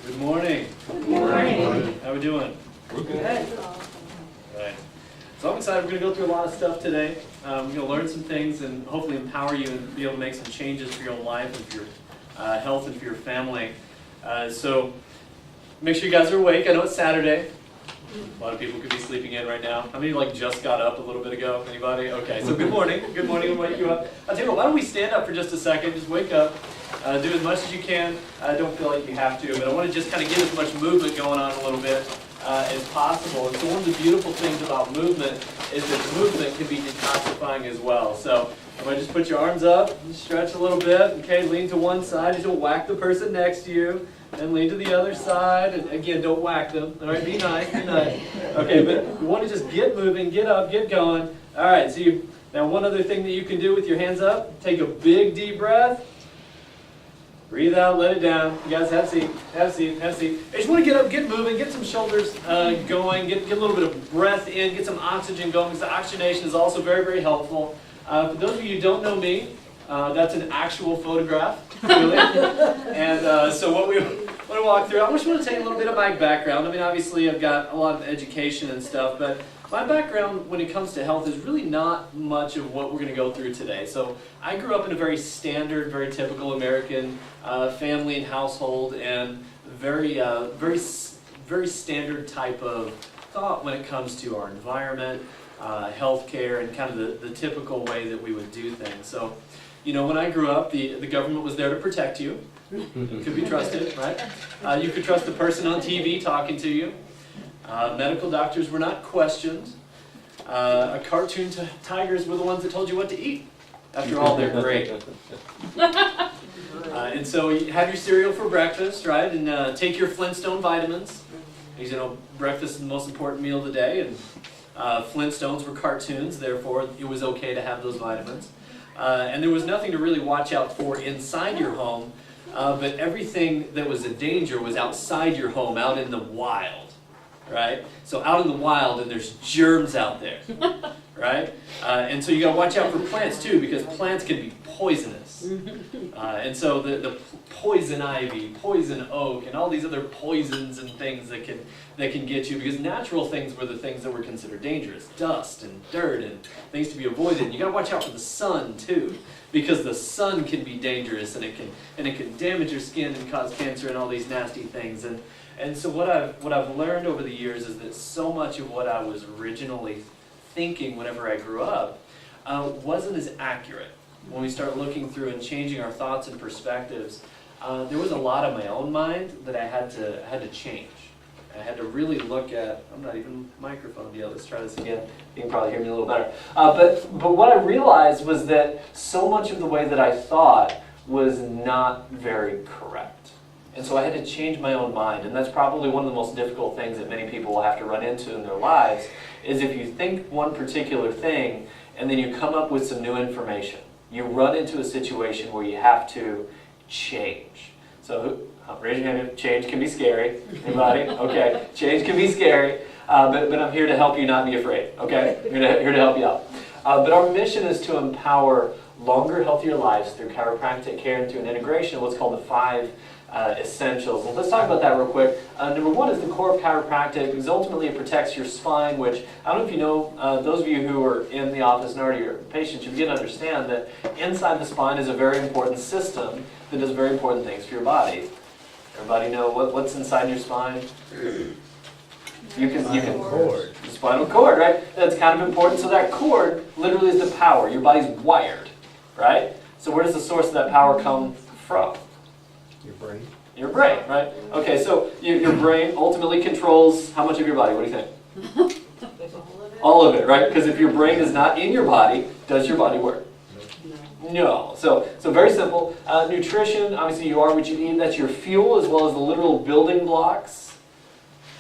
Good morning. Good morning. How we doing? We're good. Right. So I'm excited. We're going to go through a lot of stuff today. We're going to learn some things and hopefully empower you and be able to make some changes for your own life and for your health and for your family. So make sure you guys are awake. I know it's Saturday. A lot of people could be sleeping in right now. How many just got up a little bit ago? Anybody? Okay, so good morning. Good morning. We'll wake you up. I'll tell you what, why don't we stand up for just a second? Just wake up. Do as much as you can. Don't feel like you have to, but I want to just kind of get as much movement going on a little bit as possible. And so one of the beautiful things about movement is that movement can be detoxifying as well. So I'm going to just put your arms up, stretch a little bit, okay, lean to one side as you'll whack the person next to you, and lean to the other side, and again, don't whack them, all right, be nice, be nice. Okay, but you want to just get moving, get up, get going. All right, so now one other thing that you can do with your hands up, take a big deep breath. Breathe out, let it down. You guys have a seat, have a seat, have a seat. You just want to get up, get moving, get some shoulders going, get a little bit of breath in, get some oxygen going, because the oxygenation is also very, very helpful. For those of you who don't know me, that's an actual photograph, really. And so what we want to walk through, I just want to tell you a little bit of my background. I mean, obviously I've got a lot of education and stuff, but my background when it comes to health is really not much of what we're going to go through today. So I grew up in a very standard, very typical American family and household, and very standard type of thought when it comes to our environment, healthcare, and kind of the typical way that we would do things. So, you know, when I grew up, the government was there to protect you. You could be trusted, right? You could trust the person on TV talking to you. Medical doctors were not questioned. Cartoon tigers were the ones that told you what to eat. After all, they're great. And so you have your cereal for breakfast, right? And take your Flintstone vitamins. Because, you know, breakfast is the most important meal of the day. And Flintstones were cartoons, therefore it was okay to have those vitamins. And there was nothing to really watch out for inside your home, but everything that was a danger was outside your home, out in the wild. Right? So out in the wild, and there's germs out there, right? And so you got to watch out for plants too, because plants can be poisonous. And so the poison ivy, poison oak, and all these other poisons and things that can get you, because natural things were the things that were considered dangerous, dust and dirt and things to be avoided. And you got to watch out for the sun too, because the sun can be dangerous, and it can damage your skin and cause cancer and all these nasty things. And so what I've learned over the years is that so much of what I was originally thinking whenever I grew up wasn't as accurate. When we start looking through and changing our thoughts and perspectives, there was a lot of my own mind that I had to change. I had to really look at. I'm not even microphone deal. Let's try this again. You can probably hear me a little better. But what I realized was that so much of the way that I thought was not very correct. And so I had to change my own mind, and that's probably one of the most difficult things that many people will have to run into in their lives, is if you think one particular thing, and then you come up with some new information. You run into a situation where you have to change. So raise your hand if change can be scary. Anybody? Okay, change can be scary, but I'm here to help you not be afraid, okay? I'm here to help you out. But our mission is to empower longer, healthier lives through chiropractic care and through an integration of what's called the 5 essentials. And let's talk about that real quick. Number 1 is the core of chiropractic, because ultimately it protects your spine, which I don't know if you know, those of you who are in the office and already are patients, you begin to understand that inside the spine is a very important system that does very important things for your body. Everybody know what's inside your spine? You can cord. The spinal cord, right? That's kind of important. So that cord literally is the power. Your body's wired, right? So where does the source of that power come from? Your brain. Your brain, right? Okay, so your brain ultimately controls how much of your body? What do you think? All of it, right? Because if your brain is not in your body, does your body work? No. So very simple. Nutrition, obviously you are what you eat. That's your fuel, as well as the literal building blocks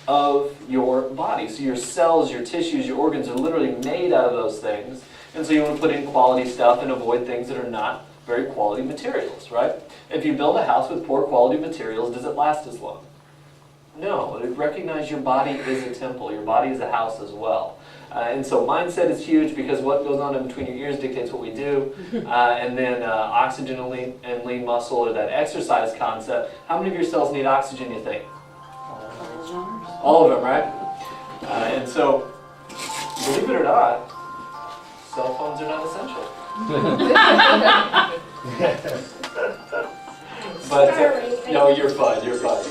of your body. So your cells, your tissues, your organs are literally made out of those things. And so you want to put in quality stuff and avoid things that are not very quality materials, right? If you build a house with poor quality materials, does it last as long? No. Recognize your body is a temple. Your body is a house as well. And so mindset is huge, because what goes on in between your ears dictates what we do. And then oxygen and lean muscle, or that exercise concept. How many of your cells need oxygen, you think? genres. All of them, right? And so, believe it or not, cell phones are not essential. But no, you're fine. You're fine.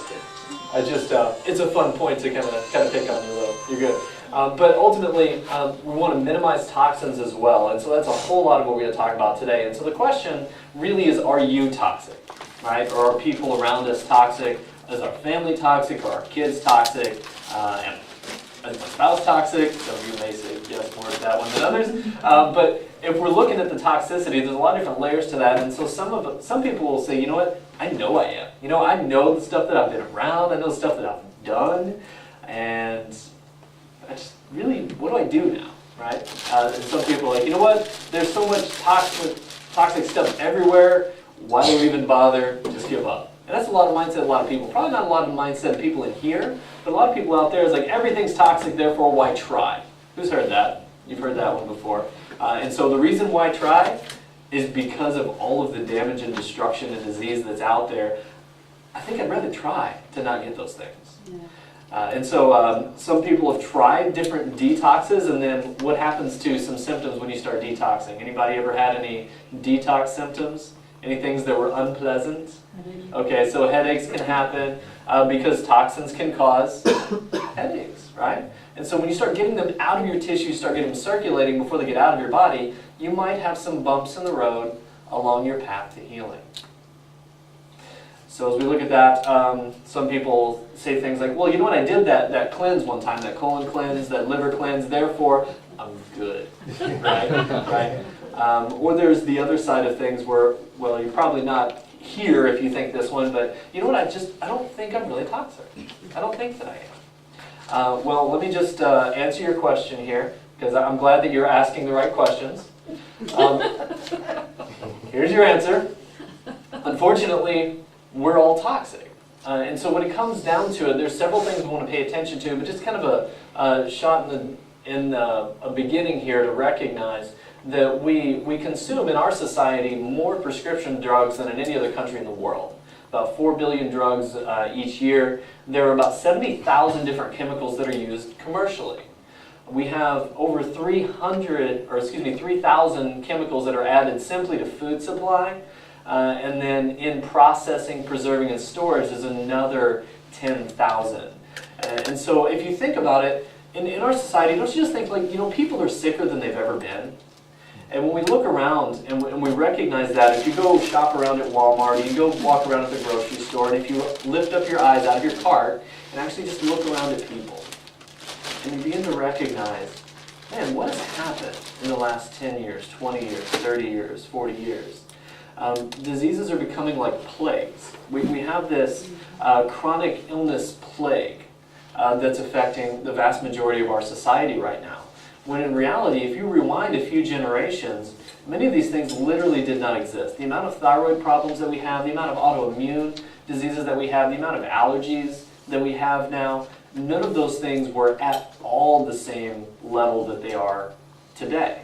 I just it's a fun point to kind of pick on you, though. You're good. But ultimately, we want to minimize toxins as well, and so that's a whole lot of what we're going to talk about today. And so the question really is: are you toxic, right? Or are people around us toxic? Is our family toxic? Are our kids toxic? Is my spouse toxic? Some of you may say yes more to that one than others. But if we're looking at the toxicity, there's a lot of different layers to that. And so some people will say, you know what? I know I am. You know, I know the stuff that I've been around. I know the stuff that I've done. And I just really, what do I do now? Right? And some people are like, you know what? There's so much toxic stuff everywhere. Why do we even bother? Just give up. And that's a lot of mindset of a lot of people. Probably not a lot of mindset of people in here, but a lot of people out there is like, everything's toxic, therefore why try? Who's heard that? You've heard that one before. And so the reason why try is because of all of the damage and destruction and disease that's out there. I think I'd rather try to not get those things. Yeah. And so some people have tried different detoxes, and then what happens to some symptoms when you start detoxing? Anybody ever had any detox symptoms? Any things that were unpleasant? Okay, so headaches can happen because toxins can cause headaches, right? And so when you start getting them out of your tissue, start getting them circulating before they get out of your body, you might have some bumps in the road along your path to healing. So as we look at that, some people say things like, well, you know what, I did that cleanse one time, that colon cleanse, that liver cleanse, therefore I'm good, right? Right? Or there's the other side of things where, well, you're probably not here if you think this one, but you know what, I don't think I'm really toxic. I don't think that I am. Well, let me just answer your question here, because I'm glad that you're asking the right questions. Here's your answer. Unfortunately, we're all toxic. And so when it comes down to it, there's several things we want to pay attention to, but just kind of a shot in a beginning here to recognize that we consume in our society more prescription drugs than in any other country in the world. About 4 billion drugs each year. There are about 70,000 different chemicals that are used commercially. We have over 3,000 chemicals that are added simply to food supply. And then in processing, preserving, and storage is another 10,000. And so if you think about it, in our society, don't you just think like, you know, people are sicker than they've ever been? And when we look around and we recognize that, if you go shop around at Walmart, you go walk around at the grocery store, and if you lift up your eyes out of your cart and actually just look around at people, and you begin to recognize, man, what has happened in the last 10 years, 20 years, 30 years, 40 years? Diseases are becoming like plagues. We have this chronic illness plague that's affecting the vast majority of our society right now. When in reality, if you rewind a few generations, many of these things literally did not exist. The amount of thyroid problems that we have, the amount of autoimmune diseases that we have, the amount of allergies that we have now, none of those things were at all the same level that they are today.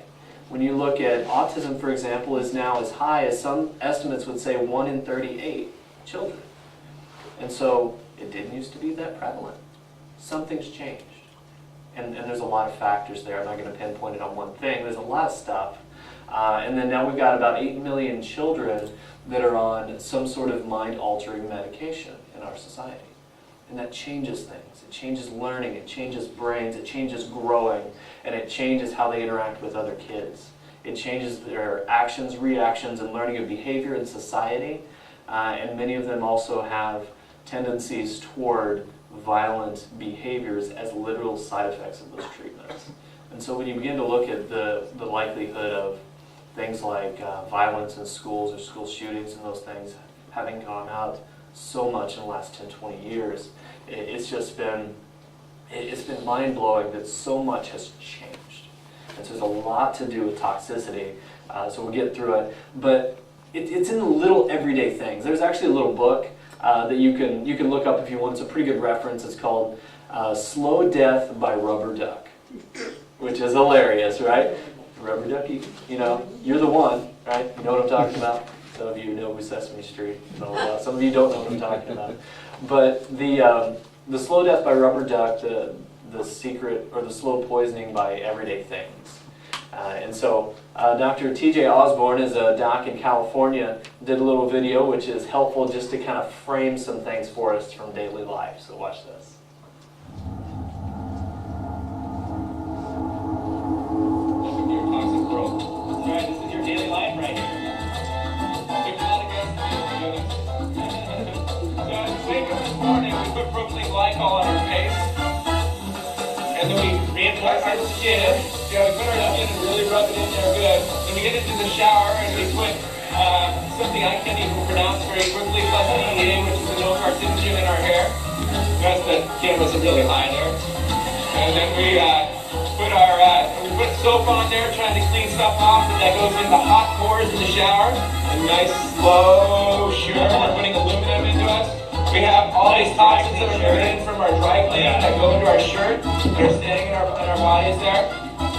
When you look at autism, for example, is now as high as some estimates would say 1 in 38 children. And so it didn't used to be that prevalent. Something's changed. And there's a lot of factors there. I'm not going to pinpoint it on one thing. There's a lot of stuff. And then now we've got about 8 million children that are on some sort of mind-altering medication in our society. And that changes things. It changes learning, it changes brains, it changes growing, and it changes how they interact with other kids. It changes their actions, reactions, and learning of behavior in society. And many of them also have tendencies toward violent behaviors as literal side effects of those treatments. And so when you begin to look at the likelihood of things like violence in schools or school shootings and those things having gone out so much in the last 10, 20 years, it's been mind-blowing that so much has changed. And so there's a lot to do with toxicity, so we'll get through it. But it's in the little everyday things. There's actually a little book that you can look up if you want. It's a pretty good reference. It's called Slow Death by Rubber Duck, which is hilarious, right? Rubber Duck, you know, you're the one, right? You know what I'm talking about? Some of you know Sesame Street. Some of you don't know what I'm talking about. But the slow death by rubber duck, the secret, or the slow poisoning by everyday things. And so Dr. T.J. Osborne is a doc in California, did a little video which is helpful just to kind of frame some things for us from daily life. So watch this. Welcome to your toxic world. All right, this is your daily life right here. There's a lot of guys doing this. So as we wake up this morning, we put propylene glycol on our face. And then we reinforce our skin. Yeah, we put our skin and really rub it in there good. Then we get into the shower and we put something I can't even pronounce very quickly, plus DEA, which is a no carcinogen in our hair. That's the cameras are really high there. And then we put soap on there, trying to clean stuff off, and that goes into hot pores in the shower. A nice slow sure. We're putting aluminum into us. We have all these toxins that are buried in from our dry cleaning that go into our shirt, that are staying in our bodies there.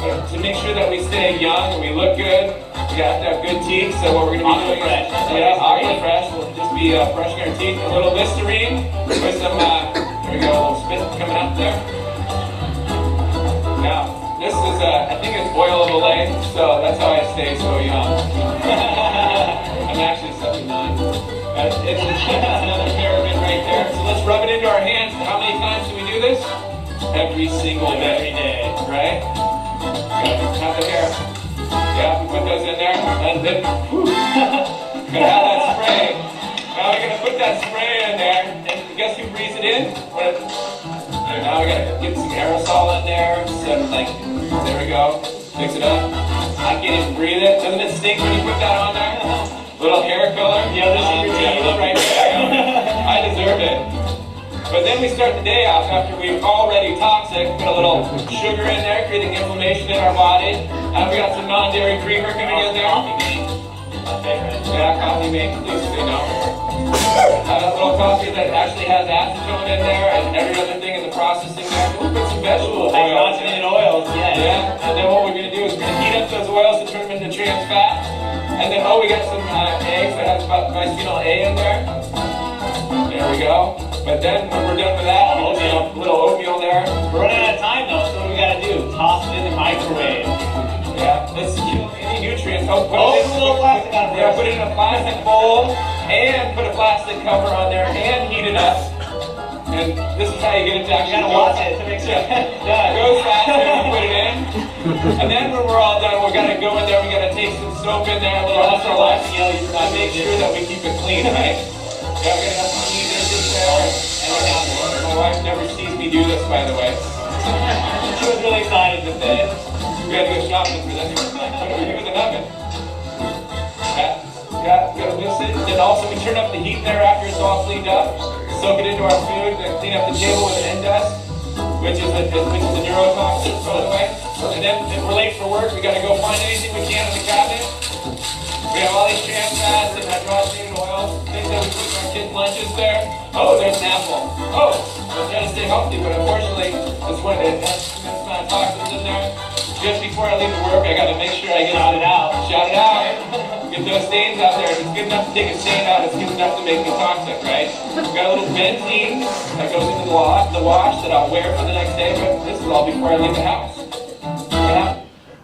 But to make sure that we stay young and we look good, we have to have good teeth. So what we're going to be doing is, Aqua Fresh. We'll just be brushing our teeth with a little Listerine with some, there we go, a little spit coming up there. Now, this is, I think it's oil of Olay, so that's how I stay so young. I'm actually 79. It's another paraben right there. So let's rub it into our hands. How many times do we do this? Every single day. Every day, right? Have the hair. Yeah, we put those in there, and then gonna have that spray. Now we're gonna put that spray in there, and guess who breathes it in? Now we gotta get some aerosol in there. There we go. Mix it up. I can't even breathe it. Doesn't it stink when you put that on there? Little hair color. Yeah, this is your teeth right there. I deserve it. But then we start the day off after we're already toxic. Put a little sugar in there, creating inflammation in our body. We got some non-dairy creamer coming in there. Yeah, coffee mate. Please say no. A little coffee that actually has acetone in there and every other thing in the processing there. We'll put some vegetable oils. Hydrogenated oils, yeah. And then what we're going to do is we're going to heat up those oils to turn them into trans fat. And then, we got some eggs that have bisphenol A in there. There we go. But then when we're done with that, we'll do a little oatmeal there. We're running out of time though, so what do we got to do? Toss it in the microwave. Yeah, let's kill any nutrients. Put it in a little plastic on it. Yeah, put it in a plastic bowl and put a plastic cover on there and heat it up. And this is how you get it to actually watch it to make sure it goes faster and put it in. And then when we're all done, we're gonna go in there, we gotta take some soap in there, a little extra life, to make sure that we keep it clean, right? Yeah, we're gonna have some clean dishes there. And my wife never sees me do this, by the way. She was really excited today. We had to go shopping for this. What do we do with an oven? Yeah, we gotta mix it. Then also we turn up the heat there after it's all cleaned up. Soak it into our food, then clean up the table with an N-dust, which is a neurotoxin, by the way. And then if we're late for work, we gotta go find anything we can in the cabinet. We have all these trans fats and hydrogenated oils, things that we put in our kids' lunches there. Oh, there's an apple. Oh, we're trying to stay healthy, but unfortunately, this one it has a tremendous amount of toxins in there. Just before I leave to work, I gotta make sure I get it out. Shout it out. Get those stains out there. If it's good enough to take a stain out, it's good enough to make me toxic, right? Got a little benzene that goes into the wash that I'll wear for the next day, but this is all before I leave the house. Yeah.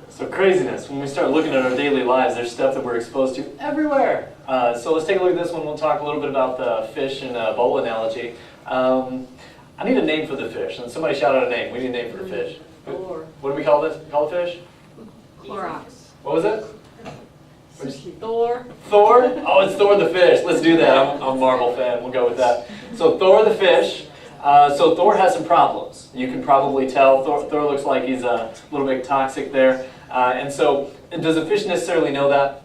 So craziness. When we start looking at our daily lives, there's stuff that we're exposed to everywhere. So let's take a look at this one. We'll talk a little bit about the fish and bowl analogy. I need a name for the fish, and somebody shout out a name. We need a name for the fish. Thor. What do we call this? Call the fish? Clorox. What was it? Thor. Thor? Oh, it's Thor the fish. Let's do that. I'm a Marvel fan. We'll go with that. So Thor the fish. So Thor has some problems. You can probably tell. Thor looks like he's a little bit toxic there. And so, does a fish necessarily know that?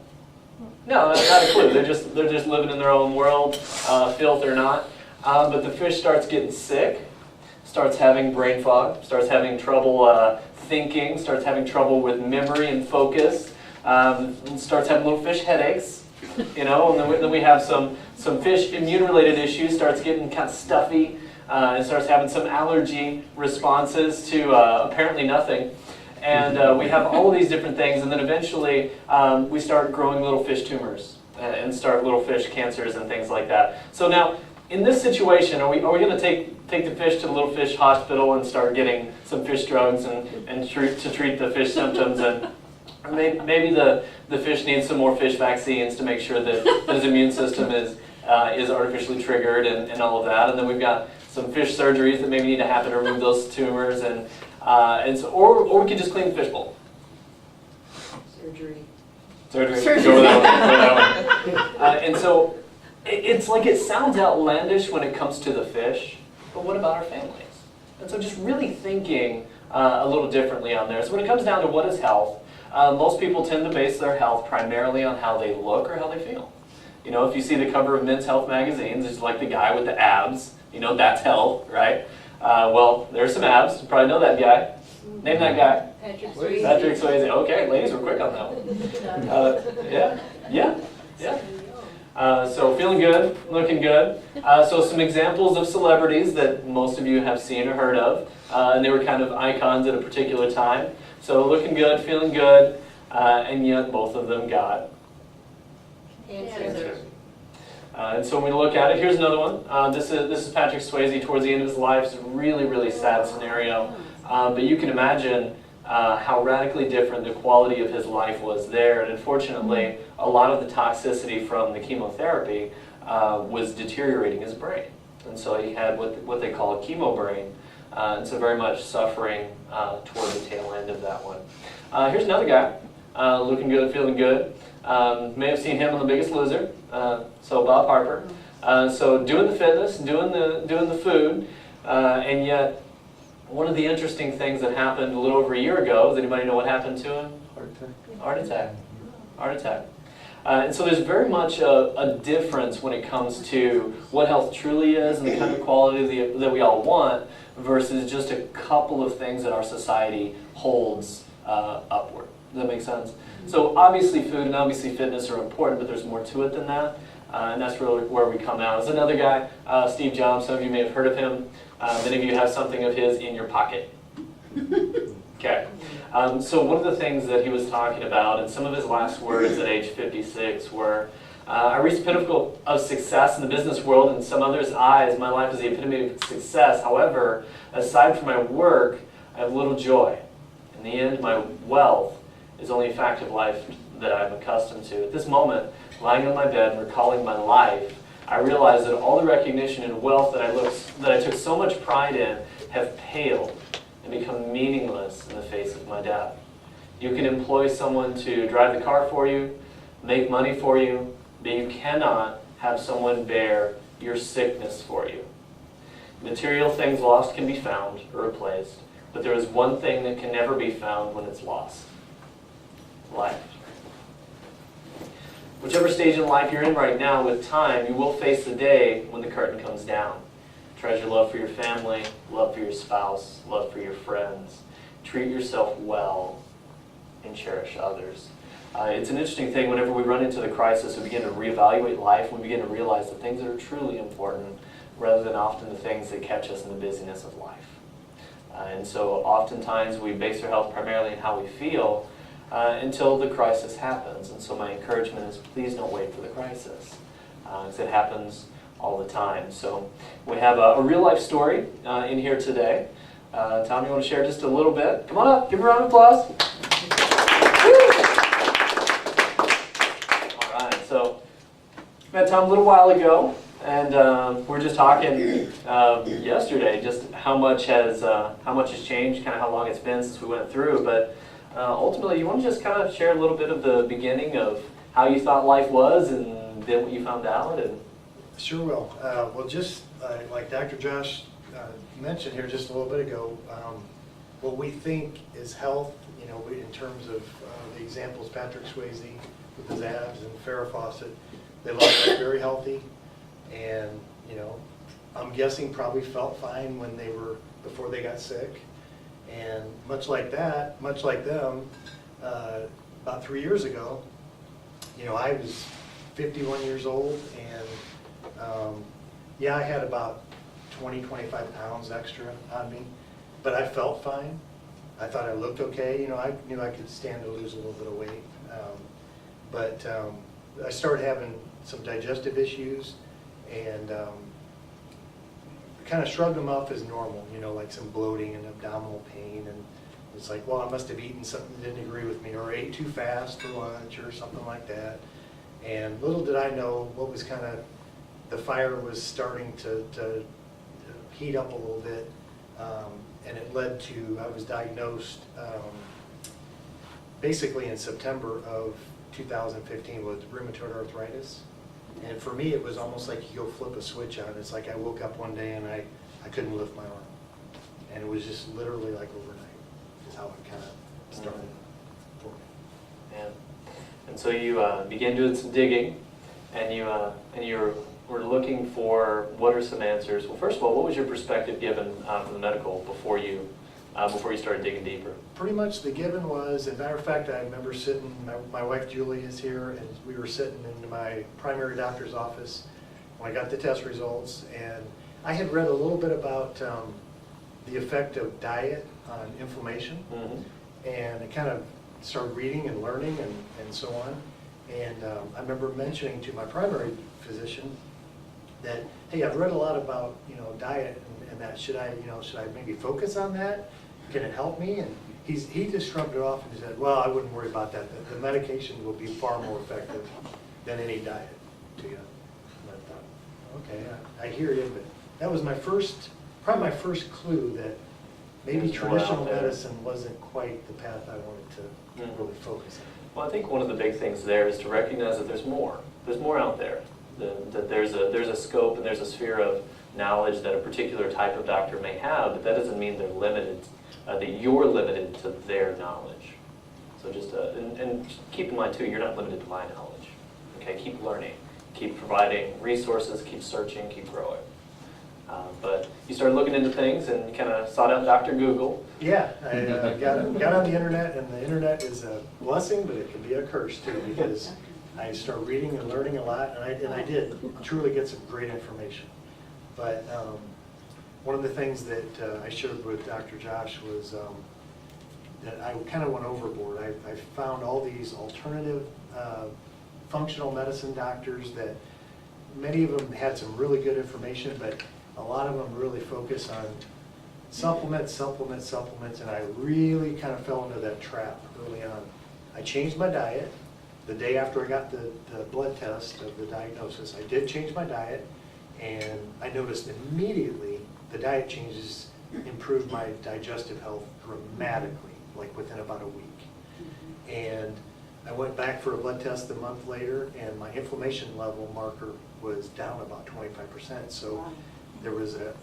No, not a clue. They're just living in their own world, filth or not. But the fish starts getting sick, starts having brain fog, starts having trouble thinking, starts having trouble with memory and focus, starts having little fish headaches, and then we have some fish immune-related issues, starts getting kind of stuffy, and starts having some allergy responses to apparently nothing. And we have all of these different things, and then eventually we start growing little fish tumors and start little fish cancers and things like that. So now, in this situation, are we going to take the fish to the little fish hospital and start getting some fish drugs and to treat the fish symptoms, and maybe the fish needs some more fish vaccines to make sure that his immune system is artificially triggered and all of that, and then we've got some fish surgeries that maybe need to happen to remove those tumors, and so, or we could just clean the fish bowl. Surgery. Go with that one. And so it's like it sounds outlandish when it comes to the fish, but what about our families? And so just really thinking a little differently on there. So when it comes down to what is health, most people tend to base their health primarily on how they look or how they feel. You know, if you see the cover of Men's Health magazines, it's like the guy with the abs. You know, that's health, right? Well, there's some abs. You probably know that guy. Name that guy. Patrick Swayze. Patrick Swayze. Okay, ladies were quick on that one. Yeah. So feeling good, looking good. So some examples of celebrities that most of you have seen or heard of, and they were kind of icons at a particular time. So looking good, feeling good, and yet both of them got cancer. And so when we look at it, here's another one. This is Patrick Swayze towards the end of his life. It's a really, really sad scenario. But you can imagine how radically different the quality of his life was there. And unfortunately, a lot of the toxicity from the chemotherapy was deteriorating his brain. And so he had what they call a chemo brain. And so very much suffering toward the tail end of that one. Here's another guy, looking good, feeling good. May have seen him on The Biggest Loser. So Bob Harper. So doing the fitness, doing the food, and yet one of the interesting things that happened a little over a year ago, does anybody know what happened to him? Heart attack. And so there's very much a difference when it comes to what health truly is and the kind of quality that we all want versus just a couple of things that our society holds upward. Does that make sense? So obviously food and obviously fitness are important, but there's more to it than that. And that's really where we come out. There's another guy, Steve Jobs. Some of you may have heard of him. Many of you have something of his in your pocket. Okay. So one of the things that he was talking about, and some of his last words at age 56 were, I reached the pinnacle of success in the business world. In some others' eyes, my life is the epitome of success. However, aside from my work, I have little joy. In the end, my wealth is only a fact of life that I'm accustomed to. At this moment, lying on my bed and recalling my life, I realize that all the recognition and wealth that I took so much pride in have paled and become meaningless in the face of my death. You can employ someone to drive the car for you, make money for you, but you cannot have someone bear your sickness for you. Material things lost can be found or replaced, but there is one thing that can never be found when it's lost: life. Whichever stage in life you're in right now, with time, you will face the day when the curtain comes down. Treasure love for your family, love for your spouse, love for your friends. Treat yourself well and cherish others. It's an interesting thing, whenever we run into the crisis, we begin to reevaluate life, we begin to realize the things that are truly important rather than often the things that catch us in the busyness of life. And so oftentimes we base our health primarily on how we feel, until the crisis happens. And so my encouragement is, please don't wait for the crisis, because it happens all the time. So we have a real life story in here today. Tom, you want to share just a little bit? Come on up, give a round of applause. All right, so met Tom a little while ago, and we were just talking yesterday just how much has changed, kind of how long it's been since we went through, but ultimately, you want to just kind of share a little bit of the beginning of how you thought life was and then what you found out? And Sure will. Well, just like Dr. Josh mentioned here just a little bit ago, what we think is health, you know, in terms of the examples, Patrick Swayze with his abs and Farrah Fawcett, they look very healthy, and, you know, I'm guessing probably felt fine when before they got sick. And much like them, about 3 years ago, you know, I was 51 years old, and yeah, I had about 25 pounds extra on me, but I felt fine. I thought I looked okay. You know, I knew I could stand to lose a little bit of weight. But I started having some digestive issues, and kind of shrugged them off as normal, you know, like some bloating and abdominal pain, and it's like, well, I must have eaten something that didn't agree with me, or ate too fast for lunch, or something like that. And little did I know what was kind of, the fire was starting to heat up a little bit, and it led to, I was diagnosed basically in September of 2015 with rheumatoid arthritis. And for me, it was almost like you go flip a switch on. It's like I woke up one day and I couldn't lift my arm. And it was just literally like overnight is how it kind of started for me. Yeah. And so you began doing some digging, and you were looking for what are some answers. Well, first of all, what was your perspective given from the medical before you started digging deeper? Pretty much the given was, as a matter of fact, I remember sitting, my wife Julie is here, and we were sitting in my primary doctor's office when I got the test results, and I had read a little bit about the effect of diet on inflammation, and I kind of started reading and learning and so on. And I remember mentioning to my primary physician that, hey, I've read a lot about, you know, diet and that, should I maybe focus on that? Can it help me? And he just shrugged it off and he said, well, I wouldn't worry about that. The medication will be far more effective than any diet to you. And I thought, okay, I hear you, but that was probably my first clue that maybe traditional medicine wasn't quite the path I wanted to really focus on. Well, I think one of the big things there is to recognize that there's more. There's more out there. That there's a scope and there's a sphere of knowledge that a particular type of doctor may have, but that doesn't mean they're limited, that you're limited to their knowledge. So just, and keep in mind too, you're not limited to my knowledge. Okay, keep learning, keep providing resources, keep searching, keep growing. But you started looking into things and kind of sought out Dr. Google. Yeah, I got on the internet, and the internet is a blessing, but it can be a curse too, because I started reading and learning a lot, and I did truly get some great information. But one of the things that I shared with Dr. Josh was that I kind of went overboard. I found all these alternative functional medicine doctors that many of them had some really good information, but a lot of them really focus on supplements, and I really kind of fell into that trap early on. I changed my diet. The day after I got the blood test of the diagnosis, I did change my diet, and I noticed immediately the diet changes improved my digestive health dramatically, like within about a week. And I went back for a blood test a month later, and my inflammation level marker was down about 25%. So there was a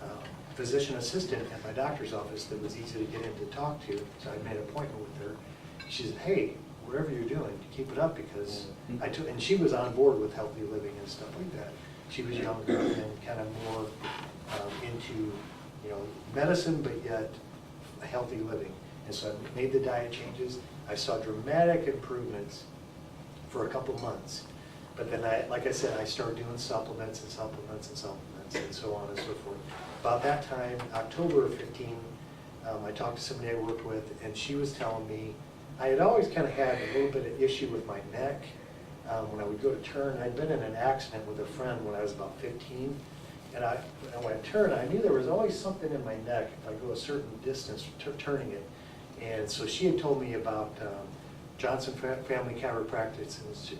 physician assistant at my doctor's office that was easy to get in to talk to, so I made an appointment with her. She said, hey, whatever you're doing, keep it up, because and she was on board with healthy living and stuff like that. She was younger and kind of more into, you know, medicine, but yet healthy living. And so I made the diet changes. I saw dramatic improvements for a couple months. But then, like I said, I started doing supplements and so on and so forth. About that time, October of 15, I talked to somebody I worked with, and she was telling me, I had always kind of had a little bit of issue with my neck when I would go to turn. I'd been in an accident with a friend when I was about 15, and when I turned, I knew there was always something in my neck if I go a certain distance turning it. And so she had told me about Johnson Family Chiropractic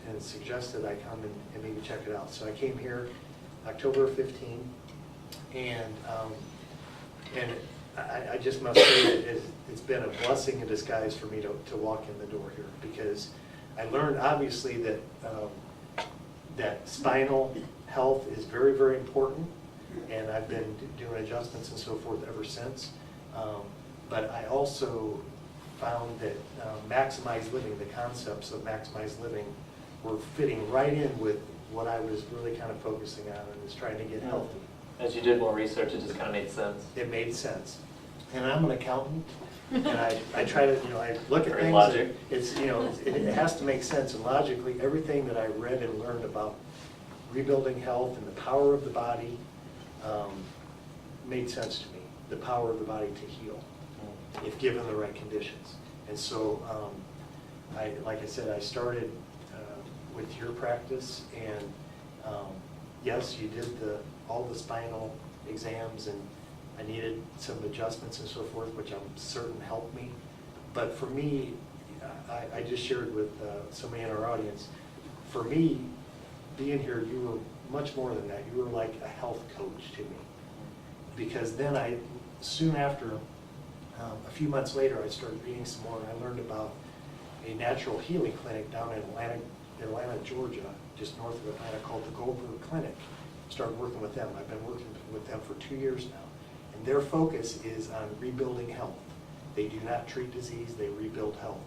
and suggested I come and maybe check it out. So I came here October 15, and I just must say that it's been a blessing in disguise for me to walk in the door here, because I learned obviously that that spinal health is very, very important, and I've been doing adjustments and so forth ever since. But I also found that maximized living, the concepts of maximized living, were fitting right in with what I was really kind of focusing on, and was trying to get healthy. As you did more research, it just kind of made sense. It made sense. And I'm an accountant, and I try to, I look at Very things, logic. it's, it has to make sense, and logically, everything that I read and learned about rebuilding health and the power of the body made sense to me. The power of the body to heal, if given the right conditions. And so, like I said, I started with your practice, and yes, you did all the spinal exams, and I needed some adjustments and so forth, which I'm certain helped me. But for me, I just shared with somebody in our audience, for me, being here, you were much more than that. You were like a health coach to me. Because then soon after, a few months later, I started reading some more, and I learned about a natural healing clinic down in Atlanta, Georgia, just north of Atlanta, called the Goldberg Clinic. Started working with them. I've been working with them for 2 years now. And their focus is on rebuilding health. They do not treat disease, they rebuild health.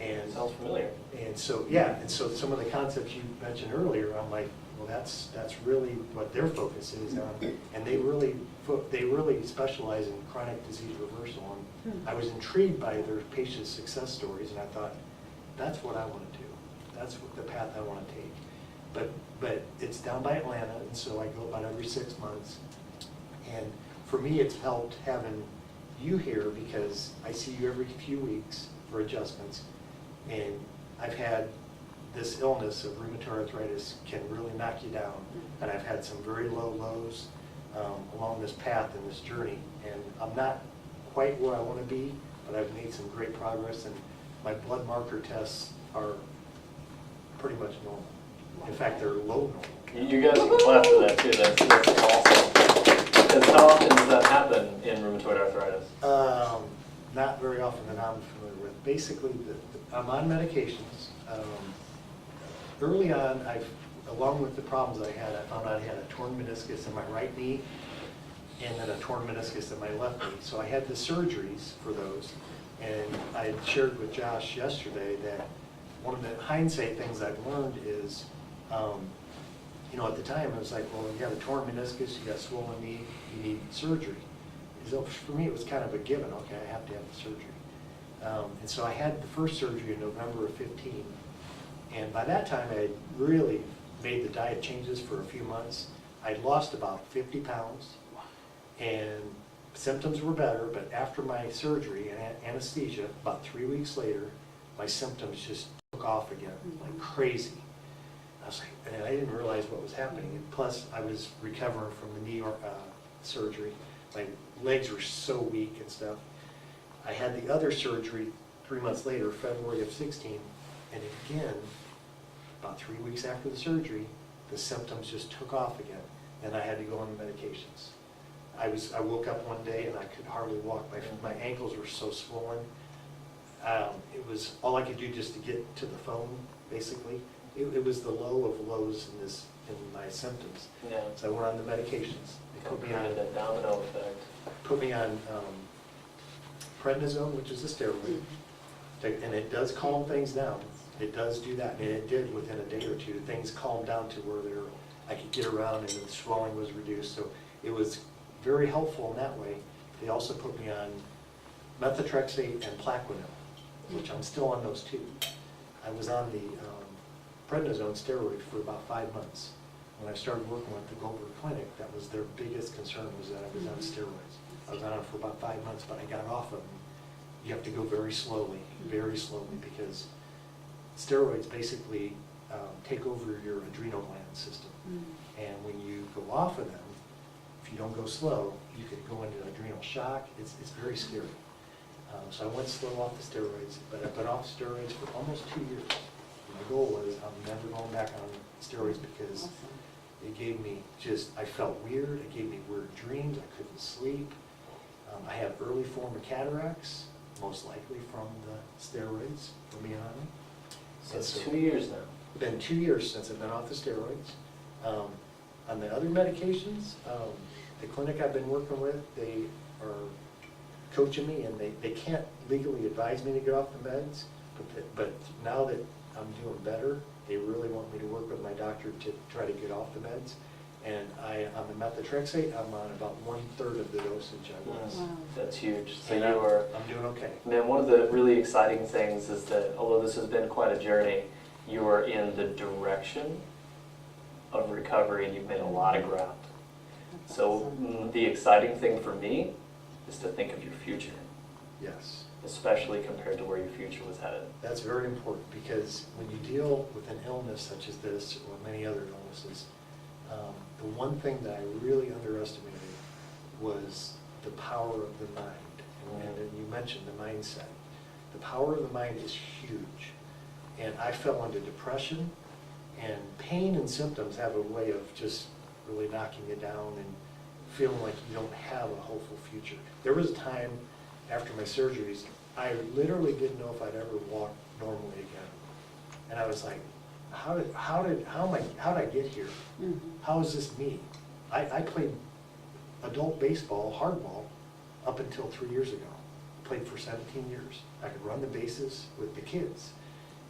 And Sounds familiar. And so, yeah, and so some of the concepts you mentioned earlier, I'm like, well, that's really what their focus is on. And they really specialize in chronic disease reversal. And I was intrigued by their patient success stories, and I thought, that's what I want to do. That's what the path I want to take. But it's down by Atlanta, and so I go about every 6 months. And for me, it's helped having you here because I see you every few weeks for adjustments. And I've had this illness of rheumatoid arthritis can really knock you down. And I've had some very low lows along this path and this journey. And I'm not quite where I want to be, but I've made some great progress. And my blood marker tests are pretty much normal. In fact, they're low normal. You guys can clap for that too. That's awesome. Because how often does that happen in rheumatoid arthritis? Not very often that I'm familiar with. Basically, I'm on medications. Early on, along with the problems I had, I found out I had a torn meniscus in my right knee and then a torn meniscus in my left knee. So I had the surgeries for those. And I had shared with Josh yesterday that one of the hindsight things I've learned is, at the time, I was like, well, you got a torn meniscus, you got swollen knee, you need surgery. So for me, it was kind of a given. Okay, I have to have the surgery. And so I had the first surgery in November of 15. And by that time, I had really made the diet changes for a few months. I'd lost about 50 pounds, and symptoms were better, but after my surgery and anesthesia, about 3 weeks later, my symptoms just took off again, like crazy. I was like, and I didn't realize what was happening. And plus, I was recovering from the knee surgery. My legs were so weak and stuff. I had the other surgery 3 months later, February of 16, and again, about 3 weeks after the surgery, the symptoms just took off again, and I had to go on the medications. I woke up one day and I could hardly walk. My ankles were so swollen. It was all I could do just to get to the phone, basically. It was the low of lows in my symptoms. Yeah. So I went on the medications. They put me on The domino effect. Put me on prednisone, which is a steroid, and it does calm things down. It does do that, and it did within a day or two. Things calmed down to where I could get around, and the swelling was reduced. So it was very helpful in that way. They also put me on methotrexate and Plaquenil, which I'm still on those two. I was on the prednisone steroid for about 5 months. When I started working with the Goldberg Clinic, that was their biggest concern, was that I was on steroids. I was on it for about 5 months, but I got off of them. You have to go very slowly, because steroids basically take over your adrenal gland system. And when you go off of them, if you don't go slow, you could go into adrenal shock. It's very scary. So I went slow off the steroids, but I've been off steroids for almost 2 years. My goal was I'm never going back on steroids because it gave me I felt weird. It gave me weird dreams. I couldn't sleep. I have early form of cataracts, most likely from the steroids, from being on them. So it's 2 years now. It's been 2 years since I've been off the steroids. On the other medications, the clinic I've been working with, they are coaching me, and they can't legally advise me to get off the meds, but now that I'm doing better, they really want me to work with my doctor to try to get off the meds. And on the methotrexate, I'm on about 1/3 of the dosage I was. Wow. That's huge. So And you are, I'm doing okay. man, one of the really exciting things is that although this has been quite a journey, you are in the direction of recovery and you've made a lot of ground. So the exciting thing for me is to think of your future, Yes. especially compared to where your future was headed. That's very important, because when you deal with an illness such as this or many other illnesses, the one thing that I really underestimated was the power of the mind. And then you mentioned the mindset. The power of the mind is huge. And I fell into depression, and pain and symptoms have a way of just really knocking you down and feeling like you don't have a hopeful future. There was a time after my surgeries, I literally didn't know if I'd ever walk normally again. And I was like, how did I get here? Mhm. How is this me? I played adult baseball, hardball, up until 3 years ago. Played for 17 years. I could run the bases with the kids.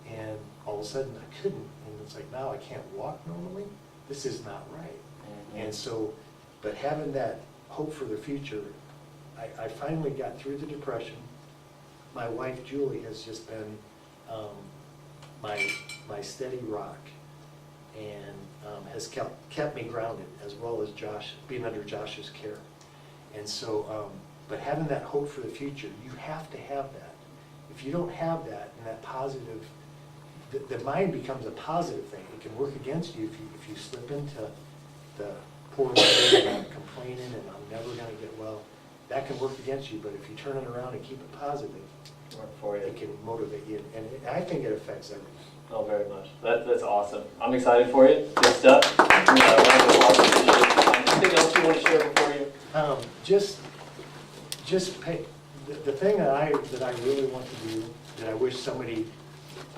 And all of a sudden I couldn't. And it's like, now I can't walk normally? This is not right. And so, but having that hope for the future, I finally got through the depression. My wife, Julie, has just been my steady rock, and has kept me grounded, as well as Josh, being under Josh's care. And so, but having that hope for the future, you have to have that. If you don't have that, and that positive, the mind becomes a positive thing. It can work against you if you slip into the poor living and complaining and I'm never going to get well. That can work against you, but if you turn it around and keep it positive, it can motivate you. And I think it affects everything. Oh, very much. That's awesome. I'm excited for you. Good stuff. Anything else you want to share before you? Just pay. The thing that I really want to do, that I wish somebody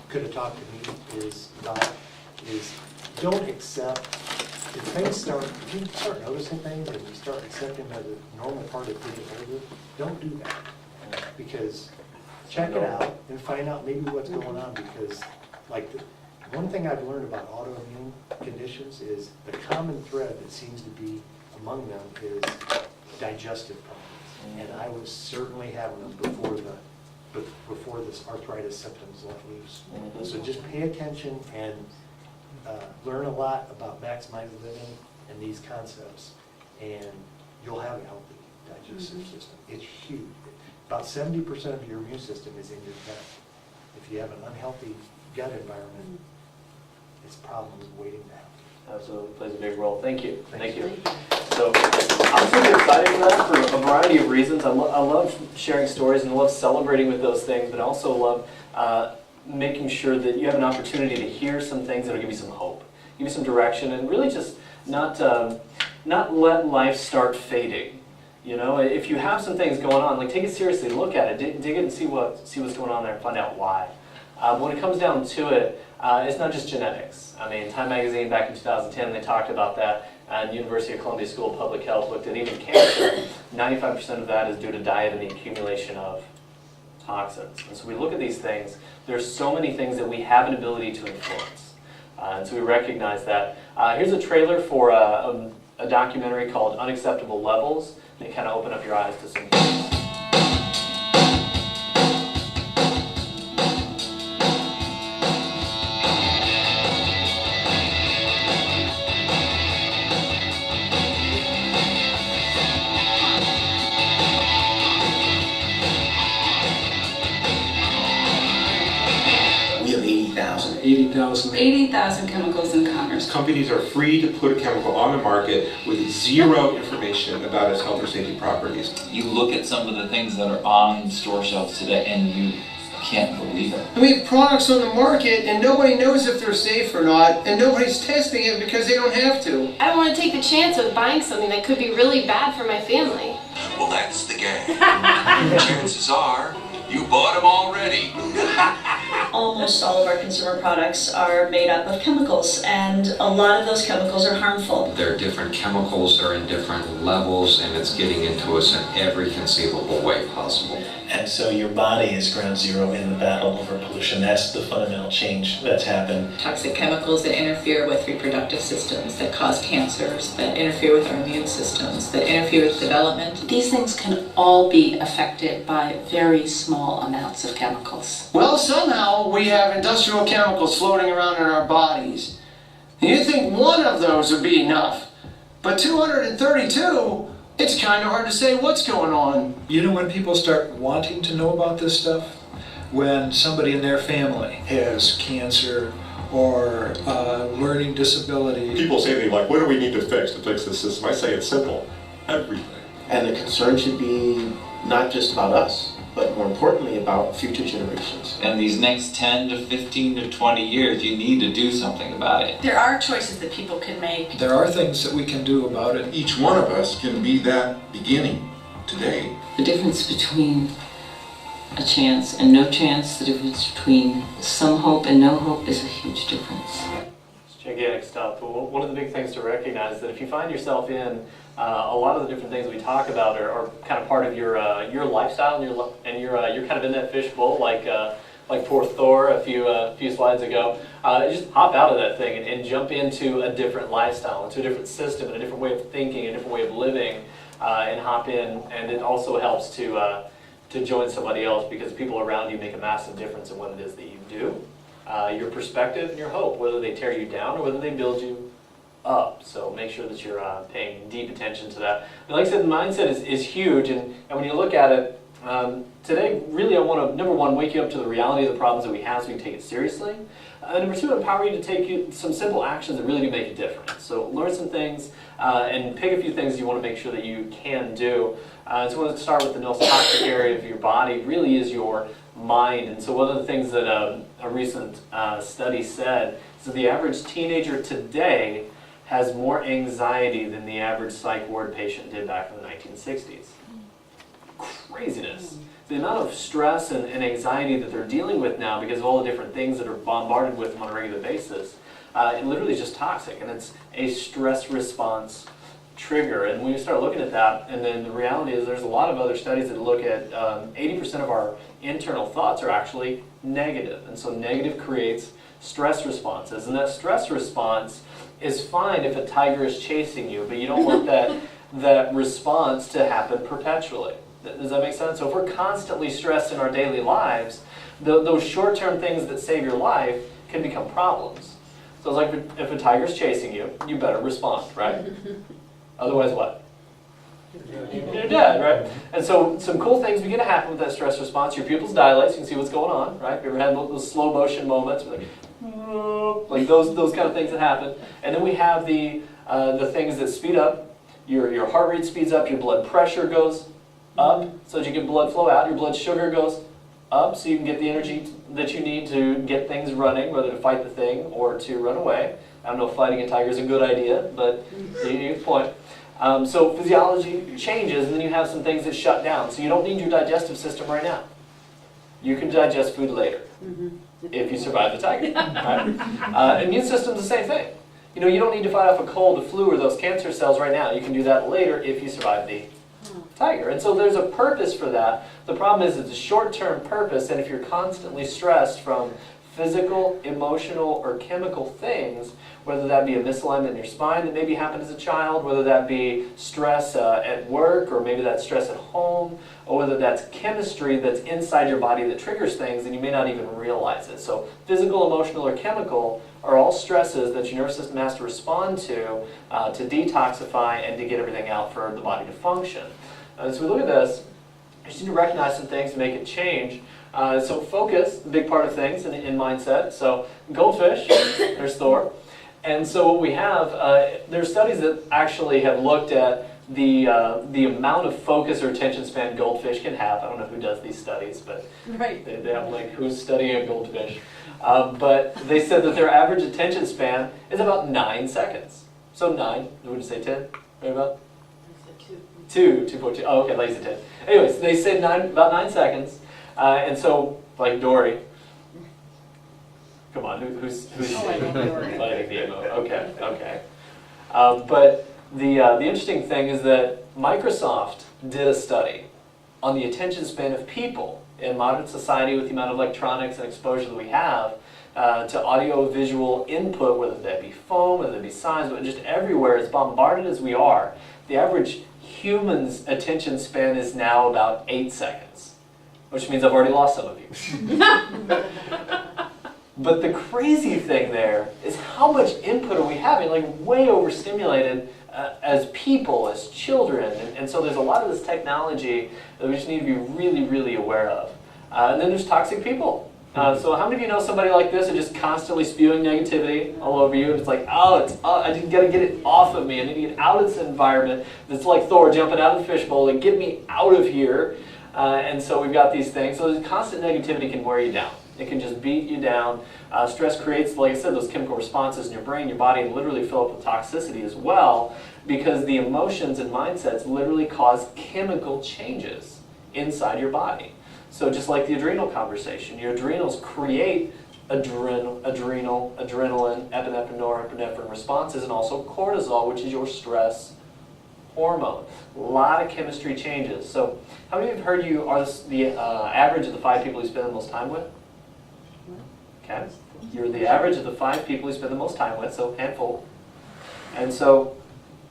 could have talked to me about is don't accept. If you start noticing things and you start accepting that a normal part of getting older, don't do that. Because check it out and find out maybe what's going on, because like one thing I've learned about autoimmune conditions is the common thread that seems to be among them is digestive problems. And I was certainly having them before this arthritis symptoms let loose. So just pay attention and learn a lot about maximizing living and these concepts, and you'll have a healthy digestive system. It's huge. About 70% of your immune system is in your gut. If you have an unhealthy gut environment, it's problems waiting to happen. Absolutely, plays a big role. Thank you. Thank you. So I'm super excited for that for a variety of reasons. I love sharing stories and I love celebrating with those things, but I also love making sure that you have an opportunity to hear some things that will give you some hope, give you some direction, and really just not let life start fading. You know, if you have some things going on, like take it seriously, look at it, dig it and see what's going on there and find out why. When it comes down to it, it's not just genetics. I mean, Time Magazine back in 2010, they talked about that, and University of Columbia School of Public Health looked at even cancer. 95% of that is due to diet and the accumulation of toxins. And so we look at these things, there's so many things that we have an ability to influence. And so we recognize that. Here's a trailer for a documentary called Unacceptable Levels. They kind of open up your eyes to some things. We have 80,000. 80,000 chemicals in commerce. Companies are free to put a chemical on the market with zero information about its health or safety properties. You look at some of the things that are on store shelves today and you can't believe it. We have products on the market and nobody knows if they're safe or not, and nobody's testing it because they don't have to. I don't want to take the chance of buying something that could be really bad for my family. Well, that's the game. Chances are you bought them already. Almost all of our consumer products are made up of chemicals, and a lot of those chemicals are harmful. There are different chemicals, they're in different levels, and it's getting into us in every conceivable way possible. And so your body is ground zero in the battle over pollution. That's the fundamental change that's happened. Toxic chemicals that interfere with reproductive systems, that cause cancers, that interfere with our immune systems, that interfere with development. These things can all be affected by very small amounts of chemicals. Well, somehow we have industrial chemicals floating around in our bodies. You'd think one of those would be enough, but 232, it's kind of hard to say what's going on. You know, when people start wanting to know about this stuff, when somebody in their family has cancer or learning disability. People say to me, like, what do we need to fix this system? I say it's simple. Everything. And the concern should be not just about us, but more importantly about future generations. And these next 10 to 15 to 20 years, you need to do something about it. There are choices that people can make. There are things that we can do about it. Each one of us can be that beginning today. The difference between a chance and no chance, the difference between some hope and no hope is a huge difference. It's gigantic stuff. But one of the big things to recognize is that if you find yourself in a lot of the different things we talk about are kind of part of your lifestyle, and you're kind of in that fishbowl, like poor Thor a few slides ago. Just hop out of that thing and jump into a different lifestyle, into a different system, and a different way of thinking, a different way of living, and hop in. And it also helps to join somebody else, because people around you make a massive difference in what it is that you do, your perspective and your hope, whether they tear you down or whether they build you up. So make sure that you're paying deep attention to that. And like I said, the mindset is huge, and when you look at it, today, really I want to, number one, wake you up to the reality of the problems that we have so we can take it seriously. Number two, empower you to take some simple actions that really do make a difference. So learn some things and pick a few things you want to make sure that you can do. So I want to start with the most toxic area of your body really is your mind. And so one of the things that a recent study said is that the average teenager today has more anxiety than the average psych ward patient did back in the 1960s. Craziness. The amount of stress and anxiety that they're dealing with now because of all the different things that are bombarded with them on a regular basis, it literally is just toxic, and it's a stress response trigger. And when you start looking at that, and then the reality is there's a lot of other studies that look at 80% of our internal thoughts are actually negative, and so negative creates stress responses, and that stress response is fine if a tiger is chasing you, but you don't want that response to happen perpetually. Does that make sense? So if we're constantly stressed in our daily lives, those short-term things that save your life can become problems. So it's like if a tiger's chasing you, you better respond, right? Otherwise what? You're dead, right? And so some cool things begin to happen with that stress response. Your pupils dilate, so you can see what's going on, right? You ever had those slow motion moments? Like those kind of things that happen. And then we have the things that speed up. Your heart rate speeds up, your blood pressure goes up so that you get blood flow out. Your blood sugar goes up so you can get the energy that you need to get things running, whether to fight the thing or to run away. I don't know if fighting a tiger is a good idea, but you get the point. So physiology changes, and then you have some things that shut down. So you don't need your digestive system right now. You can digest food later if you survive the tiger. Right? Immune system's the same thing. You don't need to fight off a cold, a flu, or those cancer cells right now. You can do that later if you survive the tiger. And so there's a purpose for that. The problem is it's a short-term purpose, and if you're constantly stressed from physical, emotional, or chemical things, whether that be a misalignment in your spine that maybe happened as a child, whether that be stress at work, or maybe that's stress at home, or whether that's chemistry that's inside your body that triggers things and you may not even realize it. So physical, emotional, or chemical are all stresses that your nervous system has to respond to detoxify and to get everything out for the body to function. As we look at this, you just need to recognize some things to make it change. So focus, the big part of things in mindset. So goldfish, there's Thor. And so what we have, there's studies that actually have looked at the amount of focus or attention span goldfish can have. I don't know who does these studies, but right. they have like who's studying a goldfish. But they said that their average attention span is about 9 seconds. So 9, would you say 10? Right about? 2.2. Oh, okay, lazy 10. Anyways, they say about 9 seconds. And so, like Dory. Come on, who's fighting the emo? Okay. But the interesting thing is that Microsoft did a study on the attention span of people in modern society with the amount of electronics and exposure that we have to audio-visual input, whether that be phone, whether that be signs, but just everywhere, as bombarded as we are, the average human's attention span is now about 8 seconds, which means I've already lost some of you. But the crazy thing there is how much input are we having, like way overstimulated as people, as children. And so there's a lot of this technology that we just need to be really, really aware of. And then there's toxic people. So how many of you know somebody like this who just constantly spewing negativity all over you? And it's like, oh, I just got to get it off of me. I need to get out of this environment. It's like Thor jumping out of the fishbowl and get me out of here. And so we've got these things. So this constant negativity can wear you down. It can just beat you down. Stress creates, like I said, those chemical responses in your brain, your body, and literally fill up with toxicity as well, because the emotions and mindsets literally cause chemical changes inside your body. So just like the adrenal conversation, your adrenals create adrenaline, epinephrine, norepinephrine responses, and also cortisol, which is your stress hormone. A lot of chemistry changes. So how many have heard you are the average of the 5 people you spend the most time with? Okay, you're the average of the 5 people you spend the most time with, so handful. And so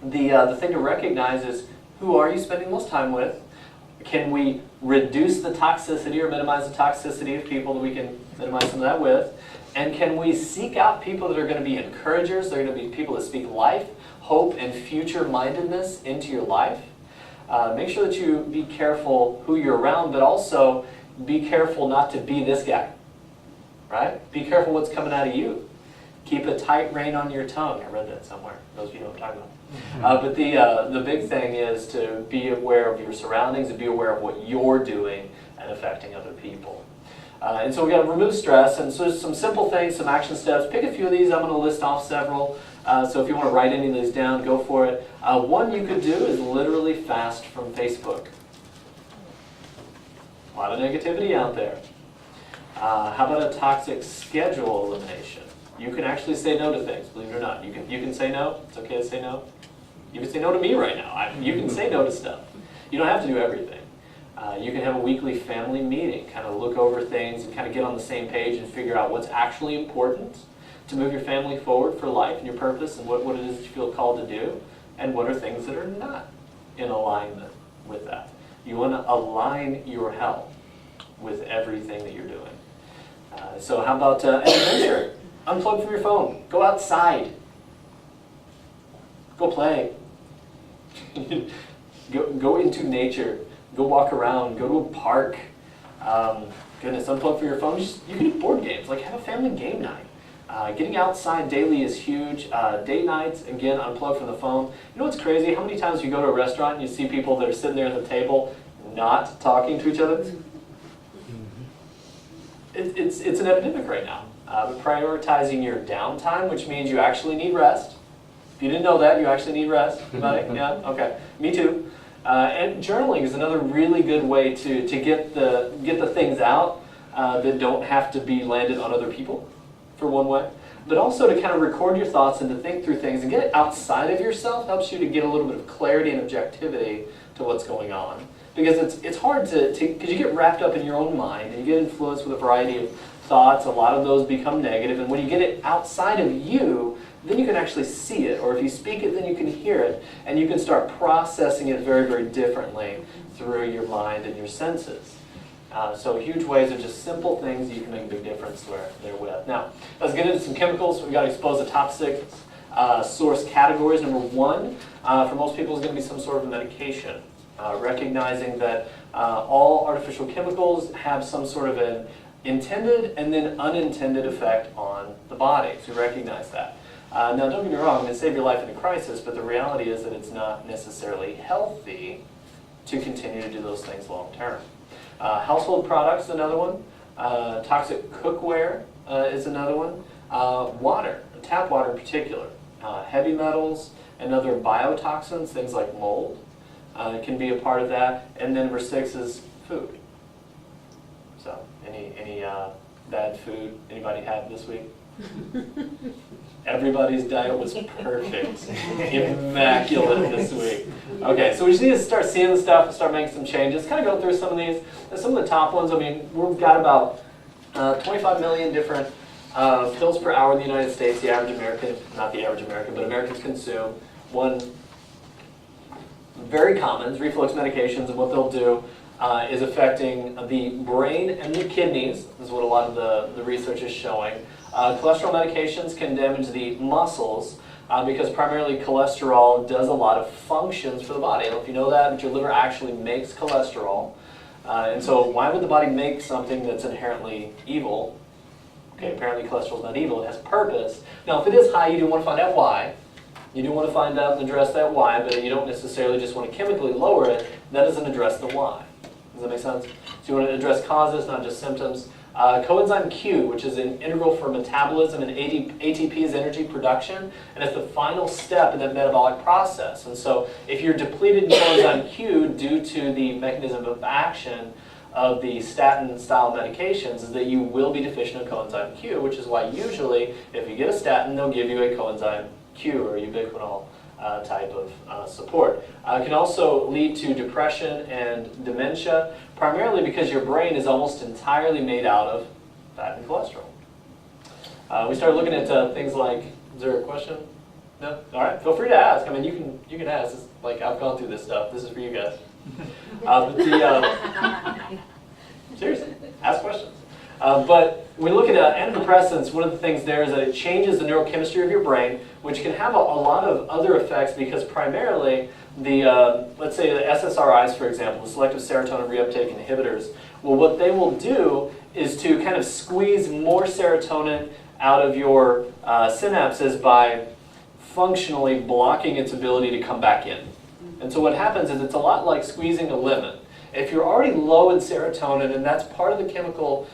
the thing to recognize is, who are you spending the most time with? Can we reduce the toxicity or minimize the toxicity of people that we can minimize some of that with? And can we seek out people that are going to be encouragers, they're going to be people that speak life, hope, and future-mindedness into your life? Make sure that you be careful who you're around, but also be careful not to be this guy. Right? Be careful what's coming out of you. Keep a tight rein on your tongue. I read that somewhere. Those of you know what I'm talking about. But the big thing is to be aware of your surroundings and be aware of what you're doing and affecting other people. And so we've got to remove stress. And so there's some simple things, some action steps. Pick a few of these. I'm going to list off several. So if you want to write any of these down, go for it. One you could do is literally fast from Facebook. A lot of negativity out there. How about a toxic schedule elimination? You can actually say no to things, believe it or not. You can say no. It's okay to say no. You can say no to me right now. You can say no to stuff. You don't have to do everything. You can have a weekly family meeting, kind of look over things and kind of get on the same page and figure out what's actually important to move your family forward for life and your purpose and what it is that you feel called to do, and what are things that are not in alignment with that. You want to align your health with everything that you're doing. So how about an adventure? Unplug from your phone. Go outside. Go play. Go into nature. Go walk around. Go to a park. Goodness, unplug from your phone. You can do board games. Like, have a family game night. Getting outside daily is huge. Date nights, again, unplug from the phone. You know what's crazy? How many times you go to a restaurant and you see people that are sitting there at the table not talking to each other? It's an epidemic right now. But prioritizing your downtime, which means you actually need rest. If you didn't know that, you actually need rest. Anybody? Yeah? Okay. Me too. And journaling is another really good way to get the things out that don't have to be landed on other people, for one way. But also to kind of record your thoughts and to think through things and get it outside of yourself helps you to get a little bit of clarity and objectivity to what's going on. Because it's hard because you get wrapped up in your own mind and you get influenced with a variety of thoughts. A lot of those become negative, and when you get it outside of you, then you can actually see it, or if you speak it, then you can hear it, and you can start processing it very, very differently through your mind and your senses. So huge ways of just simple things you can make a big difference therewith. Now, let's get into some chemicals. We've got to expose the top 6 source categories. Number 1, for most people, is going to be some sort of medication. Recognizing that all artificial chemicals have some sort of an intended and then unintended effect on the body. So recognize that. Now, don't get me wrong, I'm going to save your life in a crisis, but the reality is that it's not necessarily healthy to continue to do those things long term. Household products is another one. Toxic cookware is another one. Water, tap water in particular. Heavy metals and other biotoxins, things like mold. Can be a part of that. And then number 6 is food. So, any bad food anybody had this week? Everybody's diet was perfect. Immaculate this week. Okay, so we just need to start seeing the stuff and start making some changes. Kind of go through some of these. Some of the top ones, I mean, we've got about 25 million different pills per hour in the United States. The average American, not the average American, but Americans consume. One very common is reflux medications, and what they'll do is affecting the brain and the kidneys. This is what a lot of the research is showing. Cholesterol medications can damage the muscles because primarily cholesterol does a lot of functions for the body. I don't know if you know that, but your liver actually makes cholesterol. And so why would the body make something that's inherently evil? Okay, apparently cholesterol is not evil, it has purpose. Now if it is high, you do want to find out why. You do want to find out and address that why, but you don't necessarily just want to chemically lower it. That doesn't address the why. Does that make sense? So you want to address causes, not just symptoms. Coenzyme Q, which is an integral for metabolism and ATP's energy production, and it's the final step in that metabolic process. And so if you're depleted in coenzyme Q due to the mechanism of action of the statin-style medications, is that you will be deficient in coenzyme Q, which is why usually if you get a statin, they'll give you a coenzyme Q or ubiquinol type of support. It can also lead to depression and dementia, primarily because your brain is almost entirely made out of fat and cholesterol. We started looking at things like, is there a question? No? All right, feel free to ask. I mean, you can ask. It's like, I've gone through this stuff. This is for you guys. Seriously, ask questions. But when we look at antidepressants, one of the things there is that it changes the neurochemistry of your brain, which can have a lot of other effects because primarily the, let's say the SSRIs, for example, the selective serotonin reuptake inhibitors, well, what they will do is to kind of squeeze more serotonin out of your synapses by functionally blocking its ability to come back in. And so what happens is it's a lot like squeezing a lemon. If you're already low in serotonin, and that's part of the chemical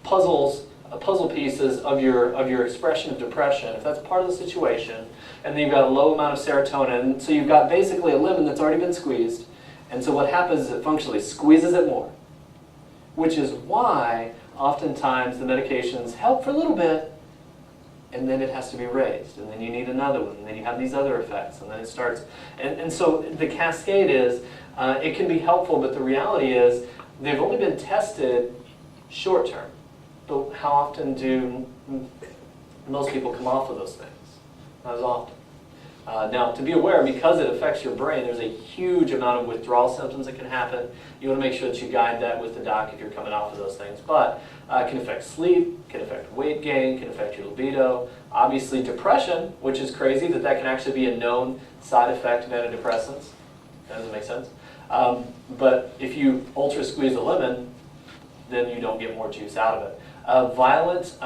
puzzle pieces of your expression of depression, if that's part of the situation, and then you've got a low amount of serotonin, so you've got basically a lemon that's already been squeezed, and so what happens is it functionally squeezes it more, which is why oftentimes the medications help for a little bit, and then it has to be raised, and then you need another one, and then you have these other effects, and then it starts, and so the cascade is, it can be helpful, but the reality is they've only been tested short term. But how often do most people come off of those things? Not as often. Now, to be aware, because it affects your brain, there's a huge amount of withdrawal symptoms that can happen. You want to make sure that you guide that with the doc if you're coming off of those things. But it can affect sleep, can affect weight gain, can affect your libido. Obviously, depression, which is crazy that can actually be a known side effect of antidepressants. That doesn't make sense. But if you ultra squeeze a lemon, then you don't get more juice out of it. Violent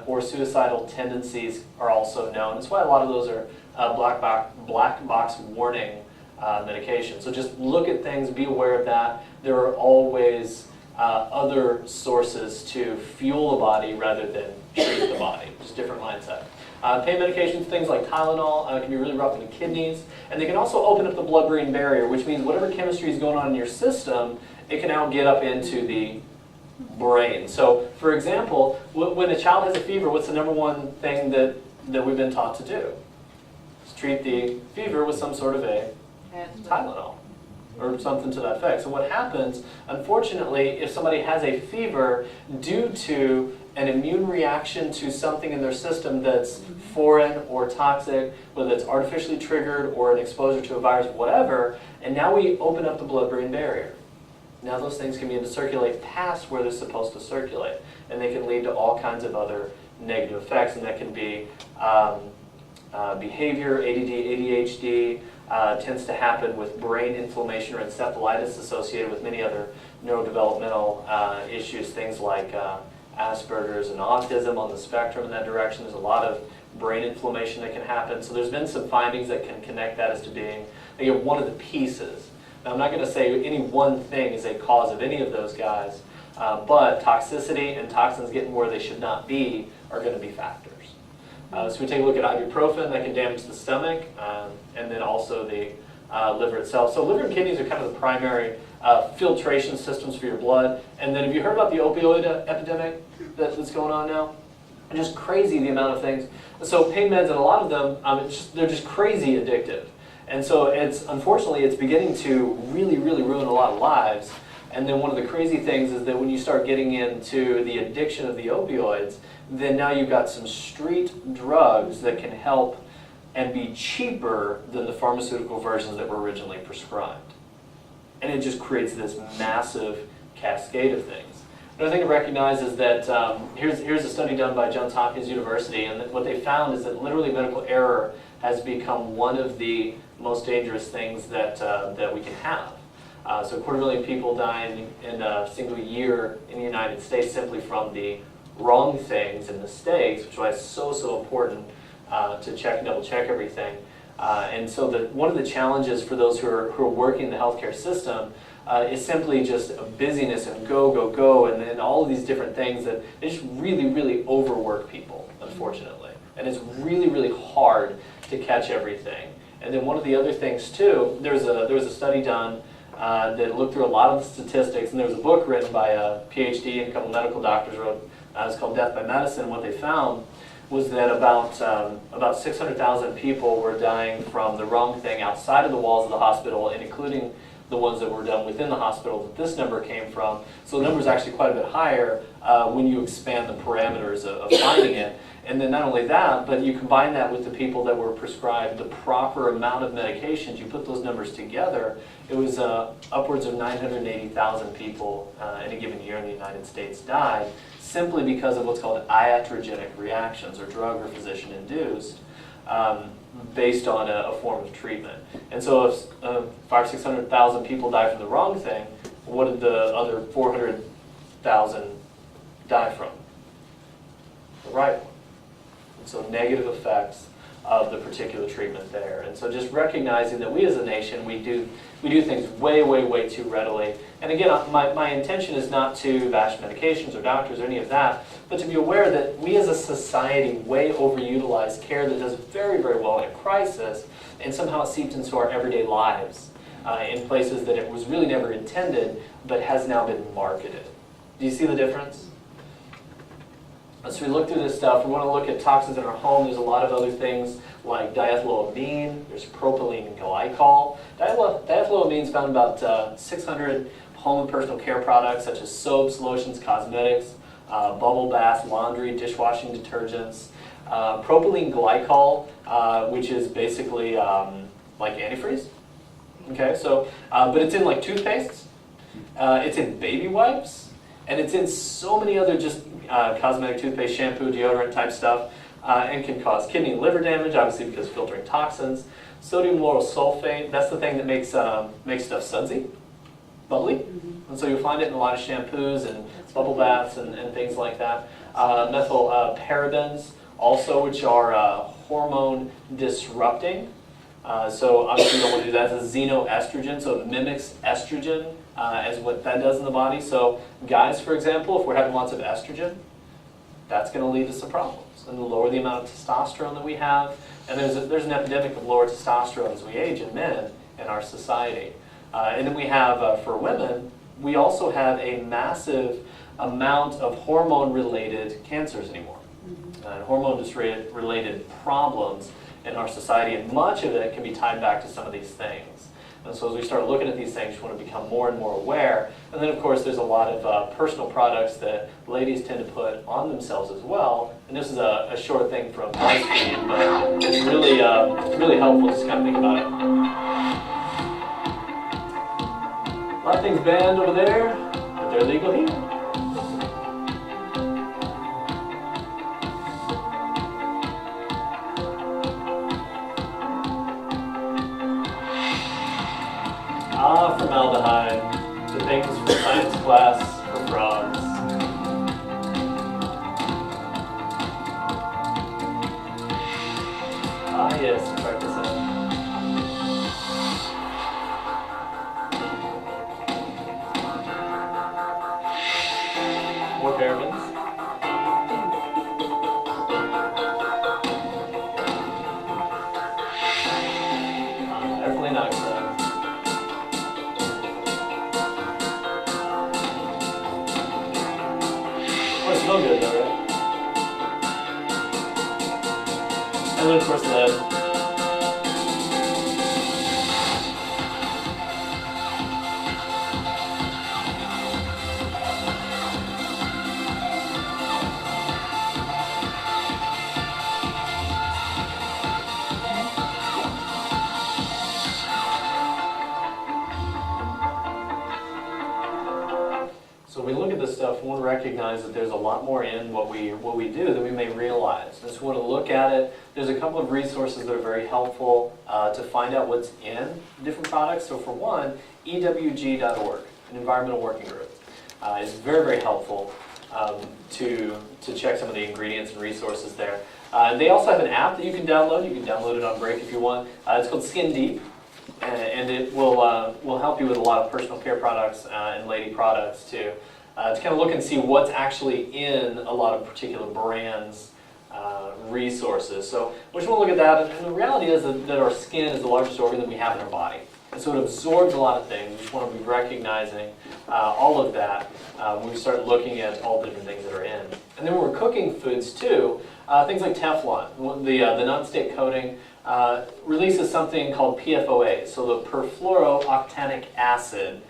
or suicidal tendencies are also known. That's why a lot of those are black box warning medications. So just look at things, be aware of that. There are always other sources to fuel the body rather than treat the body. Just different mindset. Pain medications, things like Tylenol, can be really rough on the kidneys. And they can also open up the blood-brain barrier, which means whatever chemistry is going on in your system, it can now get up into the brain. So, for example, when a child has a fever, what's the number one thing that we've been taught to do? Is treat the fever with some sort of a Tylenol or something to that effect. So what happens, unfortunately, if somebody has a fever due to an immune reaction to something in their system that's foreign or toxic, whether it's artificially triggered or an exposure to a virus, whatever, and now we open up the blood-brain barrier. Now those things can begin to circulate past where they're supposed to circulate, and they can lead to all kinds of other negative effects, and that can be behavior, ADD, ADHD, tends to happen with brain inflammation or encephalitis associated with many other neurodevelopmental issues, things like Asperger's and autism on the spectrum in that direction. There's a lot of brain inflammation that can happen. So there's been some findings that can connect that as to being one of the pieces. Now I'm not going to say any one thing is a cause of any of those guys, but toxicity and toxins getting where they should not be are going to be factors. So we take a look at ibuprofen that can damage the stomach, and then also the liver itself. So liver and kidneys are kind of the primary filtration systems for your blood. And then have you heard about the opioid epidemic that's going on now? It's just crazy the amount of things. So pain meds, and a lot of them, they're just crazy addictive. And so unfortunately it's beginning to really, really ruin a lot of lives. And then one of the crazy things is that when you start getting into the addiction of the opioids, then now you've got some street drugs that can help and be cheaper than the pharmaceutical versions that were originally prescribed. And it just creates this massive cascade of things. Another thing to recognize is that here's a study done by Johns Hopkins University, and what they found is that literally medical error has become one of the most dangerous things that we can have. So 250,000 people dying in a single year in the United States simply from the wrong things and mistakes, which is why it's so important to check and double check everything. And so one of the challenges for those who are working in the healthcare system is simply just a busyness and go, and then all of these different things that they just really overwork people, unfortunately. And it's really hard to catch everything. And then one of the other things too, there was a study done that looked through a lot of the statistics, and there was a book written by a PhD and a couple medical doctors wrote. It's called Death by Medicine. What they found was that about 600,000 people were dying from the wrong thing outside of the walls of the hospital, and including the ones that were done within the hospital that this number came from. So the number is actually quite a bit higher when you expand the parameters of finding it. And then not only that, but you combine that with the people that were prescribed the proper amount of medications, you put those numbers together, it was upwards of 980,000 people in a given year in the United States died simply because of what's called iatrogenic reactions, or drug or physician-induced, based on a form of treatment. And so if 500,000 or 600,000 people die from the wrong thing, what did the other 400,000 die from? The right one. And so negative effects of the particular treatment there. And so just recognizing that we as a nation, we do things way too readily. And again, my intention is not to bash medications or doctors or any of that, but to be aware that we as a society way overutilize care that does very well in a crisis, and somehow it seeps into our everyday lives in places that it was really never intended, but has now been marketed. Do you see the difference? So we look through this stuff. We want to look at toxins in our home. There's a lot of other things like diethylamine. There's propylene glycol. Diethylamine is found in about 600 home and personal care products such as soaps, lotions, cosmetics, bubble bath, laundry, dishwashing detergents. Propylene glycol, which is basically like antifreeze. Okay, so but it's in like toothpastes. It's in baby wipes. And it's in so many other just cosmetic, toothpaste, shampoo, deodorant type stuff, and can cause kidney and liver damage, obviously because of filtering toxins. Sodium lauryl sulfate, that's the thing that makes stuff sudsy, bubbly. And so you'll find it in a lot of shampoos and bubble baths and things like that. Methyl parabens also, which are hormone disrupting. So obviously you don't want to do that. It's a xenoestrogen, so it mimics estrogen as what that does in the body. So guys, for example, if we're having lots of estrogen, that's going to lead to some problems and lower the amount of testosterone that we have. And there's an epidemic of lower testosterone as we age in men in our society. And then we have, for women, we also have a massive amount of hormone-related cancers anymore. Hormone-related problems in our society, and much of it can be tied back to some of these things. And so as we start looking at these things, we want to become more and more aware. And then of course there's a lot of personal products that ladies tend to put on themselves as well. And this is a short thing from BuzzFeed, but it's really helpful to just kind of think about it. A lot of things banned over there, but they're legal here. Formaldehyde, the things from science class for frogs. Yes, check this out. More parabens. Ethylene oxide. Smell good though, right? And then of course lead. So when we look at this stuff, we want to recognize that there's a lot more in what we do than we may realize. And so we want to look at it. There's a couple of resources that are very helpful to find out what's in different products. So for one, EWG.org, an environmental working group, is very, very helpful to check some of the ingredients and resources there. They also have an app that you can download. You can download it on break if you want. It's called Skin Deep, and it will help you with a lot of personal care products and lady products to kind of look and see what's actually in a lot of particular brands' resources. So we just want to look at that. And the reality is that our skin is the largest organ that we have in our body. And so it absorbs a lot of things. We just want to be recognizing all of that when we start looking at all the different things that are in. And then when we're cooking foods too, things like Teflon, the non-stick coating, releases something called PFOA. So the perfluorooctanic acid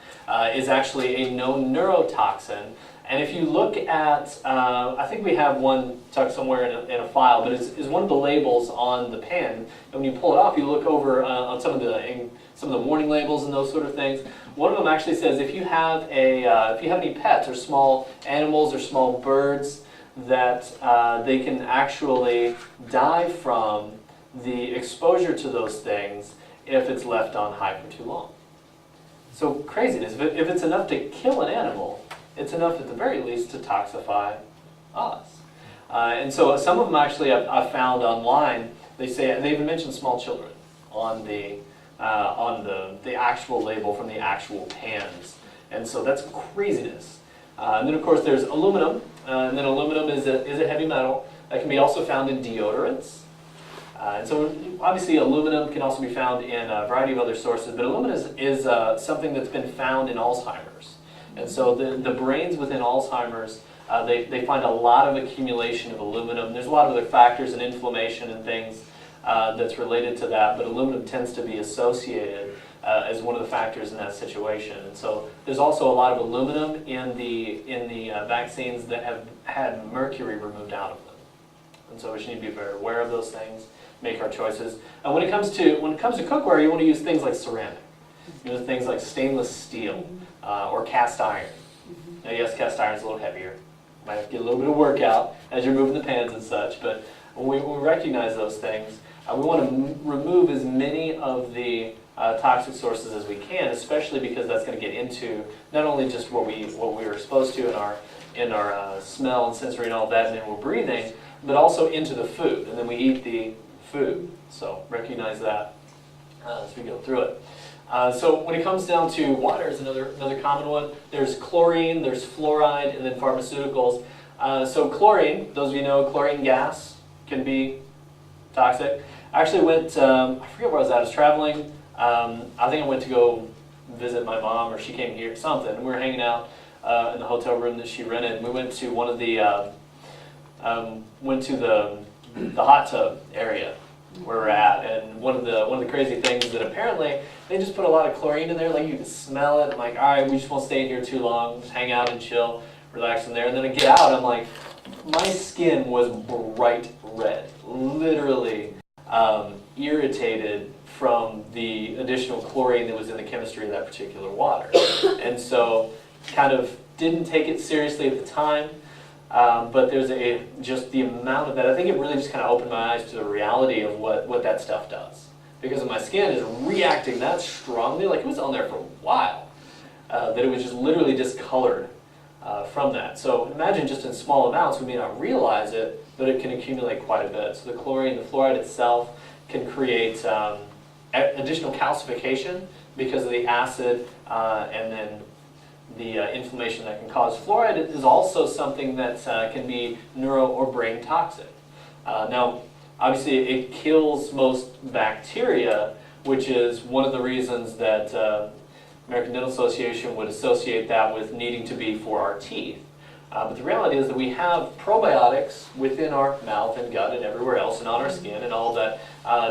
is actually a known neurotoxin. And if you look at, I think we have one tucked somewhere in a file, but it's one of the labels on the pan. And when you pull it off, you look over on some of the warning labels and those sort of things. One of them actually says if you have any pets or small animals or small birds, that they can actually die from the exposure to those things if it's left on high for too long. So craziness. If it's enough to kill an animal, it's enough at the very least to toxify us. And so some of them actually I've found online. They say, and they even mention small children on the actual label from the actual pans. And so that's craziness. And then of course there's aluminum, and then aluminum is a heavy metal that can be also found in deodorants. And so obviously aluminum can also be found in a variety of other sources, but aluminum is something that's been found in Alzheimer's. And so the brains within Alzheimer's, they find a lot of accumulation of aluminum. There's a lot of other factors and inflammation and things that's related to that, but aluminum tends to be associated as one of the factors in that situation. And so there's also a lot of aluminum in the vaccines that have had mercury removed out of them. And so we should need to be very aware of those things, make our choices. And when it comes to cookware, you want to use things like ceramic, things like stainless steel or cast iron. Now, yes, cast iron is a little heavier. Might have to get a little bit of workout as you're moving the pans and such. But when we recognize those things, we want to remove as many of the toxic sources as we can, especially because that's going to get into not only just what we are exposed to in our smell and sensory and all that, and then we're breathing, but also into the food, and then we eat the food. So recognize that as we go through it. So when it comes down to water, is another common one. There's chlorine, there's fluoride, and then pharmaceuticals. So chlorine, those of you know, chlorine gas can be toxic. I actually went, I forget where I was at. I was traveling. I think I went to go visit my mom, or she came here, something. We were hanging out in the hotel room that she rented. And we went to one of the the hot tub area where we're at, and one of the crazy things that apparently they just put a lot of chlorine in there, like you can smell it. I'm like, all right, we just won't stay in here too long, just hang out and chill, relax in there. And then I get out, I'm like, my skin was bright red, literally irritated from the additional chlorine that was in the chemistry of that particular water. And so kind of didn't take it seriously at the time. But there's just the amount of that. I think it really just kind of opened my eyes to the reality of what that stuff does. Because my skin is reacting that strongly, like it was on there for a while, that it was just literally discolored from that. So imagine just in small amounts, we may not realize it, but it can accumulate quite a bit. So the chlorine, the fluoride itself can create additional calcification because of the acid and then the inflammation that can cause. Fluoride is also something that can be neuro or brain toxic. Now, obviously, it kills most bacteria, which is one of the reasons that American Dental Association would associate that with needing to be for our teeth. But the reality is that we have probiotics within our mouth and gut and everywhere else and on our skin and all that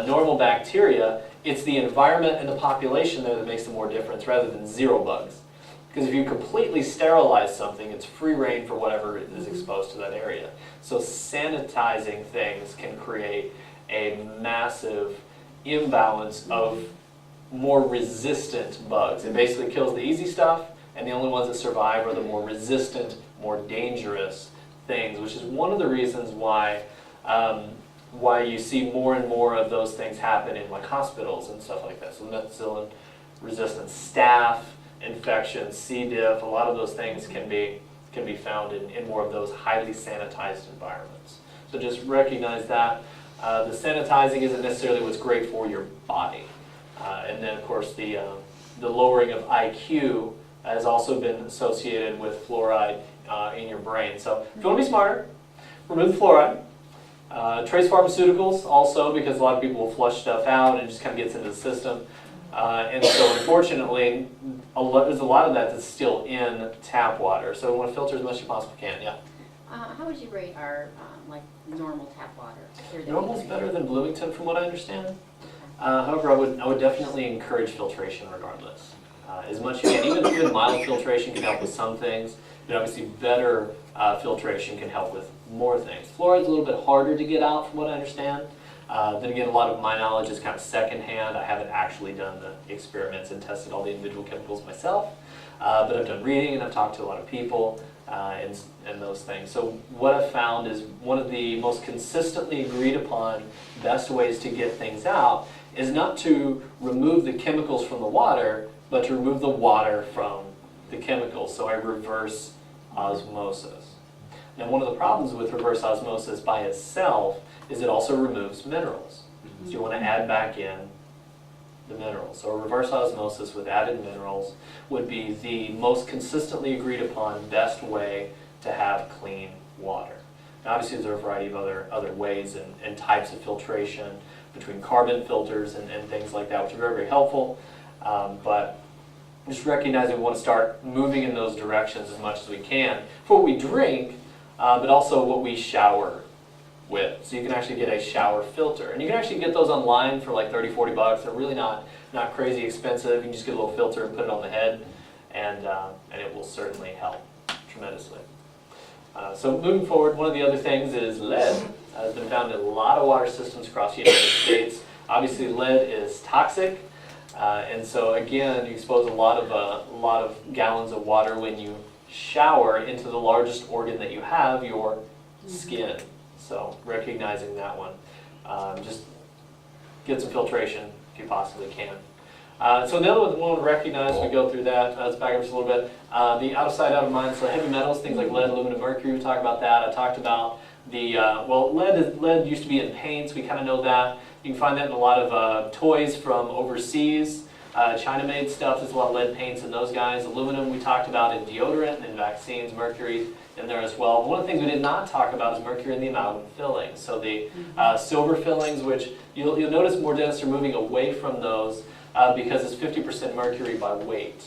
normal bacteria. It's the environment and the population there that makes the more difference rather than zero bugs. Because if you completely sterilize something, it's free reign for whatever is exposed to that area. So sanitizing things can create a massive imbalance of more resistant bugs. It basically kills the easy stuff and the only ones that survive are the more resistant, more dangerous things, which is one of the reasons why you see more and more of those things happen in like hospitals and stuff like that. So methicillin-resistant staph infections, C. diff, a lot of those things can be found in more of those highly sanitized environments. So just recognize that. The sanitizing isn't necessarily what's great for your body. And then of course the lowering of IQ has also been associated with fluoride in your brain. So if you want to be smarter, remove the fluoride. Trace pharmaceuticals also, because a lot of people will flush stuff out and it just kind of gets into the system. And so unfortunately, there's a lot of that that's still in tap water. So we want to filter as much as you possibly can, yeah. How would you rate our like normal tap water? Normal's better than Bloomington from what I understand. However, I would definitely encourage filtration regardless. As much as you can, even mild filtration can help with some things, but obviously better filtration can help with more things. Fluoride's a little bit harder to get out from what I understand. Then again, a lot of my knowledge is kind of secondhand. I haven't actually done the experiments and tested all the individual chemicals myself, but I've done reading and I've talked to a lot of people and those things. So what I've found is one of the most consistently agreed upon best ways to get things out is not to remove the chemicals from the water, but to remove the water from the chemicals. So I reverse osmosis. Now one of the problems with reverse osmosis by itself is it also removes minerals. So you want to add back in the minerals. So reverse osmosis with added minerals would be the most consistently agreed upon best way to have clean water. Now obviously there are a variety of other ways and types of filtration between carbon filters and things like that, which are very, very helpful. But just recognizing we want to start moving in those directions as much as we can for what we drink, but also what we shower with. So you can actually get a shower filter. And you can actually get those online for like 30, 40 bucks. They're really not crazy expensive. You can just get a little filter and put it on the head, and it will certainly help tremendously. So moving forward, one of the other things is lead. Has been found in a lot of water systems across the United States. Obviously lead is toxic. And so again, you expose a lot of gallons of water when you shower into the largest organ that you have, your skin. So recognizing that one. Just get some filtration if you possibly can. So the other one we want to recognize, we go through that, let's back up just a little bit. The out of sight, out of mind, so heavy metals, things like lead, aluminum, mercury, we talked about that. I talked about the, lead used to be in paints, we kind of know that. You can find that in a lot of toys from overseas. China-made stuff, there's a lot of lead paints in those guys. Aluminum we talked about in deodorant and vaccines, mercury in there as well. One of the things we did not talk about is mercury in the amalgam fillings. So the silver fillings, which you'll notice more dentists are moving away from those because it's 50% mercury by weight,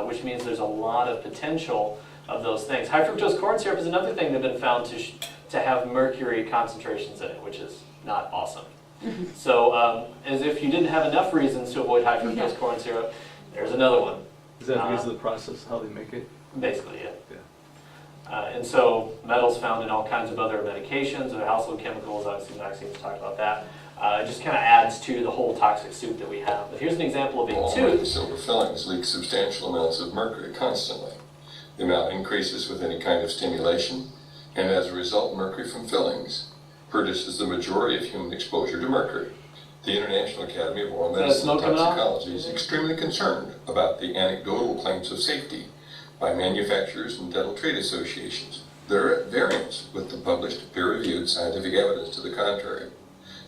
which means there's a lot of potential of those things. High fructose corn syrup is another thing that's been found to have mercury concentrations in it, which is not awesome. So as if you didn't have enough reasons to avoid high fructose corn syrup, there's another one. Is that because of the process, how they make it? Basically, yeah. And so metals found in all kinds of other medications or household chemicals, obviously vaccines, talked about that. It just kind of adds to the whole toxic soup that we have. But here's an example of a tooth. Silver fillings leak substantial amounts of mercury constantly. The amount increases with any kind of stimulation, and as a result, mercury from fillings produces the majority of human exposure to mercury. The International Academy of Oral Medicine and Toxicology is extremely concerned about the anecdotal claims of safety by manufacturers and dental trade associations. They're at variance with the published peer-reviewed scientific evidence to the contrary.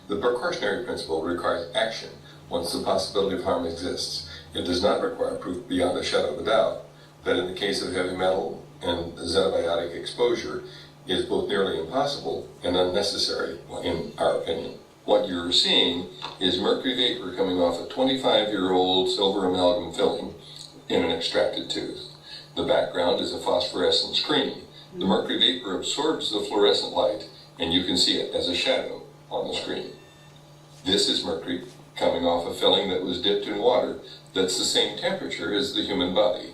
The precautionary principle requires action once the possibility of harm exists. It does not require proof beyond a shadow of a doubt that in the case of heavy metal and xenobiotic exposure is both nearly impossible and unnecessary, in our opinion. What you're seeing is mercury vapor coming off a 25-year-old silver amalgam filling in an extracted tooth. The background is a phosphorescent screen. The mercury vapor absorbs the fluorescent light, and you can see it as a shadow on the screen. This is mercury coming off a filling that was dipped in water that's the same temperature as the human body.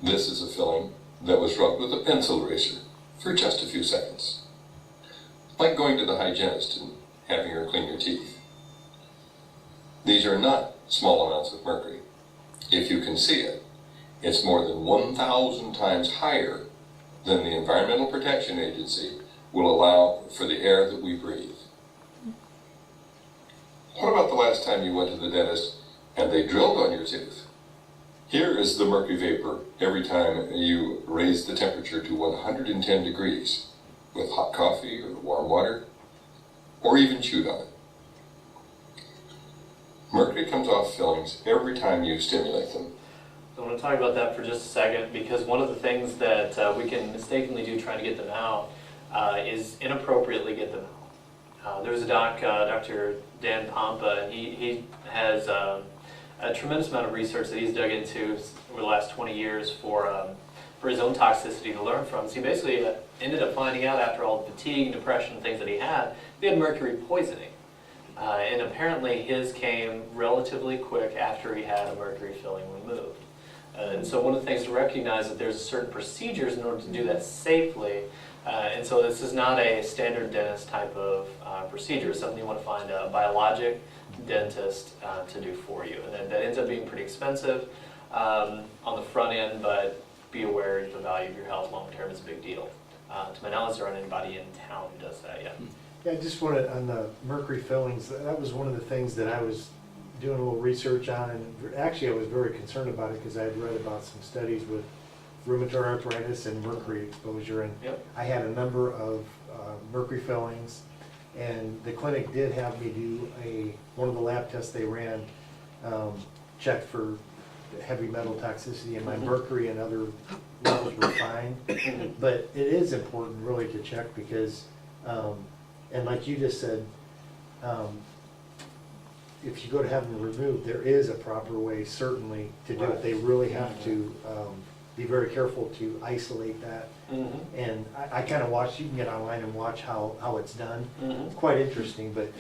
This is a filling that was rubbed with a pencil eraser for just a few seconds. Like going to the hygienist and having her clean your teeth. These are not small amounts of mercury. If you can see it, it's more than 1,000 times higher than the Environmental Protection Agency will allow for the air that we breathe. What about the last time you went to the dentist and they drilled on your tooth? Here is the mercury vapor every time you raise the temperature to 110 degrees with hot coffee or warm water, or even chewed on it. Mercury comes off fillings every time you stimulate them. I want to talk about that for just a second, because one of the things that we can mistakenly do trying to get them out is inappropriately get them out. There was a Dr. Dan Pompa, and he has a tremendous amount of research that he's dug into over the last 20 years for his own toxicity to learn from. So he basically ended up finding out, after all the fatigue and depression and things that he had mercury poisoning. And apparently his came relatively quick after he had a mercury filling removed. And so one of the things to recognize that there's certain procedures in order to do that safely. And so this is not a standard dentist type of procedure. It's something you want to find a biologic dentist to do for you. And that ends up being pretty expensive on the front end, but be aware the value of your health long term is a big deal. To my knowledge, there aren't anybody in town who does that yet. Yeah, I just wanted, on the mercury fillings, that was one of the things that I was doing a little research on, and actually I was very concerned about it because I had read about some studies with rheumatoid arthritis and mercury exposure, and I had a number of mercury fillings, and the clinic did have me do one of the lab tests they ran, checked for heavy metal toxicity, and my mercury and other levels were fine. But it is important really to check because, and like you just said, if you go to have them removed, there is a proper way certainly to do it. They really have to be very careful to isolate that. And I kind of watch, you can get online and watch how it's done. It's quite interesting, but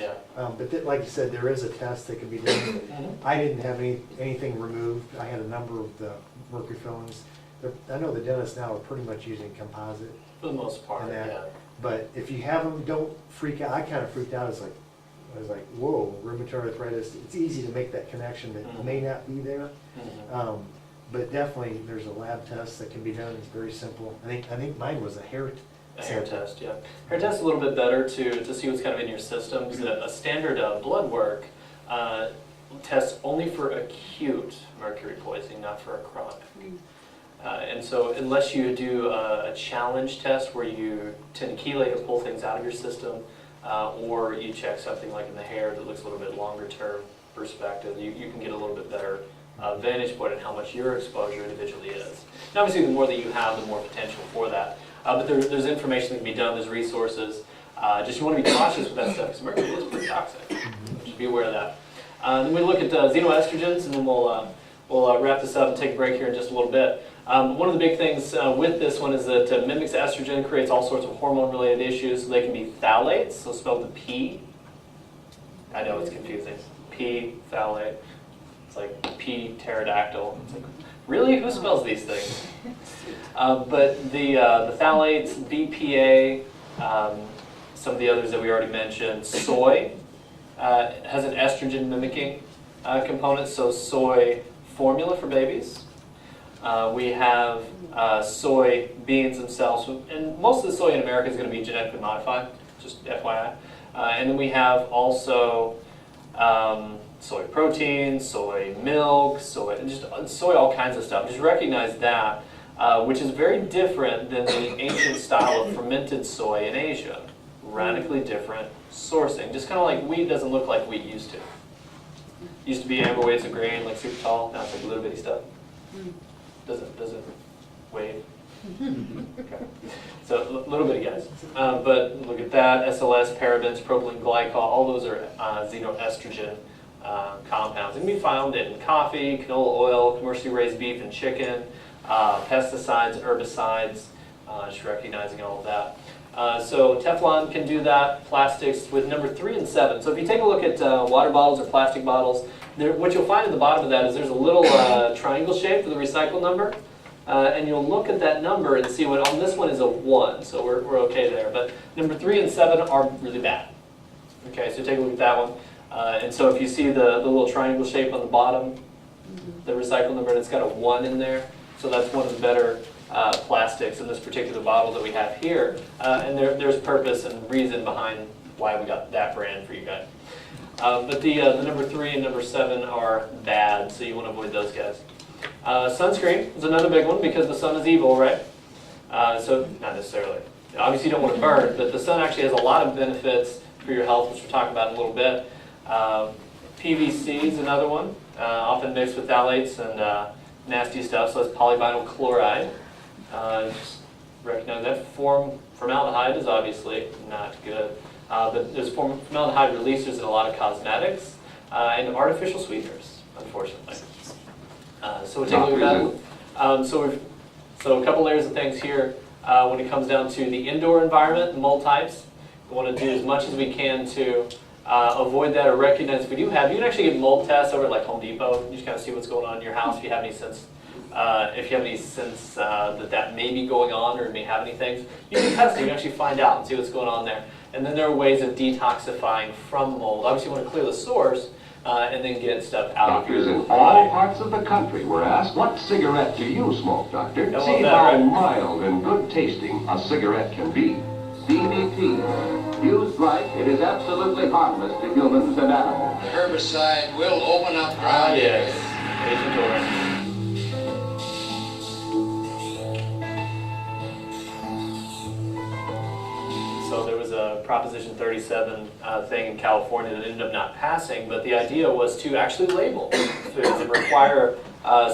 like you said, there is a test that can be done. I didn't have anything removed. I had a number of the mercury fillings. I know the dentists now are pretty much using composite. For the most part, yeah. But if you have them, don't freak out. I kind of freaked out. I was like, whoa, rheumatoid arthritis. It's easy to make that connection that may not be there. But definitely, there's a lab test that can be done. It's very simple. I think mine was a hair test, yeah. Hair test is a little bit better to see what's kind of in your system. A standard blood work tests only for acute mercury poisoning, not for a chronic. And so unless you do a challenge test where you tend to chelate and pull things out of your system, or you check something like in the hair that looks a little bit longer term perspective, you can get a little bit better vantage point on how much your exposure individually is. And obviously the more that you have, the more potential for that. But there's information that can be done, there's resources. Just you want to be cautious with that stuff because mercury is pretty toxic. Just be aware of that. Then we look at xenoestrogens, and then we'll wrap this up and take a break here in just a little bit. One of the big things with this one is that it mimics estrogen, creates all sorts of hormone-related issues. So they can be phthalates, so spelled with P. I know it's confusing. P, phthalate. It's like P, pterodactyl. It's like, really? Who spells these things? But the phthalates, BPA, some of the others that we already mentioned. Soy has an estrogen mimicking component, so soy formula for babies. We have soy beans themselves, and most of the soy in America is going to be genetically modified, just FYI. And then we have also soy protein, soy milk, soy all kinds of stuff. Just recognize that, which is very different than the ancient style of fermented soy in Asia. Radically different sourcing. Just kind of like wheat doesn't look like wheat used to. Used to be amber weights of grain, like super tall. Now it's like little bitty stuff. Does it wave? Okay. So a little bit, guys. But look at that: SLS, parabens, propylene glycol. All those are xenoestrogen compounds. And we found it in coffee, canola oil, commercially raised beef and chicken, pesticides, herbicides. Just recognizing all of that. So Teflon can do that. Plastics with number 3 and 7. So if you take a look at water bottles or plastic bottles, what you'll find at the bottom of that is there's a little triangle shape for the recycle number. And you'll look at that number and see what on this one is a 1. So we're okay there. But number 3 and 7 are really bad. Okay, so take a look at that one. And so if you see the little triangle shape on the bottom, the recycle number, and it's got a 1 in there. So that's one of the better plastics in this particular bottle that we have here. And there's purpose and reason behind why we got that brand for you guys. But the number 3 and number 7 are bad, so you want to avoid those guys. Sunscreen is another big one because the sun is evil, right? So not necessarily. Obviously you don't want to burn, but the sun actually has a lot of benefits for your health, which we'll talk about in a little bit. PVC is another one, often mixed with phthalates and nasty stuff, so it's polyvinyl chloride. Just recognize that. Formaldehyde is obviously not good, but there's formaldehyde releasers in a lot of cosmetics and artificial sweeteners, unfortunately. So we'll take a look at that. So a couple layers of things here. When it comes down to the indoor environment, mold types, we want to do as much as we can to avoid that or recognize if we do have. You can actually get mold tests over at like Home Depot. You just kind of see what's going on in your house if you have any sense. That may be going on or may have any things, you can test it. You can actually find out and see what's going on there. And then there are ways of detoxifying from mold. Obviously, you want to clear the source and then get stuff out of your body. Doctors in all parts of the country were asked, what cigarette do you smoke, doctor? See how mild and good tasting a cigarette can be. DDT. Used right, it is absolutely harmless to humans and animals. The herbicide will open up ground. Yes. Agent Orange. So there was a Proposition 37 thing in California that ended up not passing, but the idea was to actually label foods and require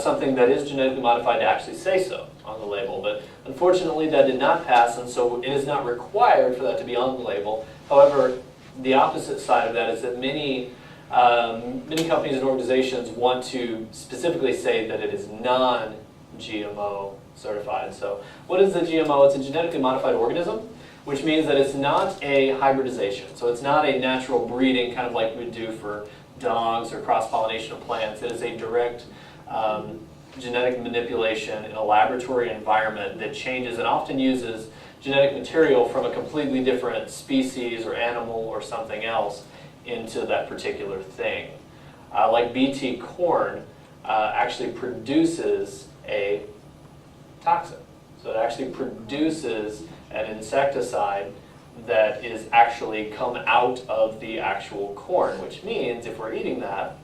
something that is genetically modified to actually say so on the label. But unfortunately that did not pass, and so it is not required for that to be on the label. However, the opposite side of that is that many companies and organizations want to specifically say that it is non-GMO certified. So what is a GMO? It's a genetically modified organism, which means that it's not a hybridization. So it's not a natural breeding, kind of like we do for dogs or cross-pollination of plants. It is a direct genetic manipulation in a laboratory environment that changes and often uses genetic material from a completely different species or animal or something else into that particular thing. Like BT corn actually produces a toxin. So it actually produces an insecticide that is actually come out of the actual corn, which means if we're eating that,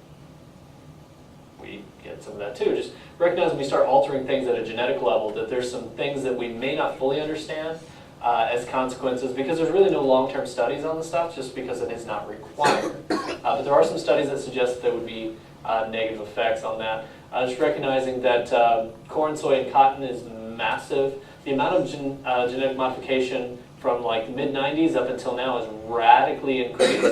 we get some of that too. Just recognize when we start altering things at a genetic level that there's some things that we may not fully understand as consequences, because there's really no long-term studies on the stuff just because it is not required. But there are some studies that suggest there would be negative effects on that. Just recognizing that corn, soy, and cotton is massive. The amount of genetic modification from like the mid-90s up until now has radically increased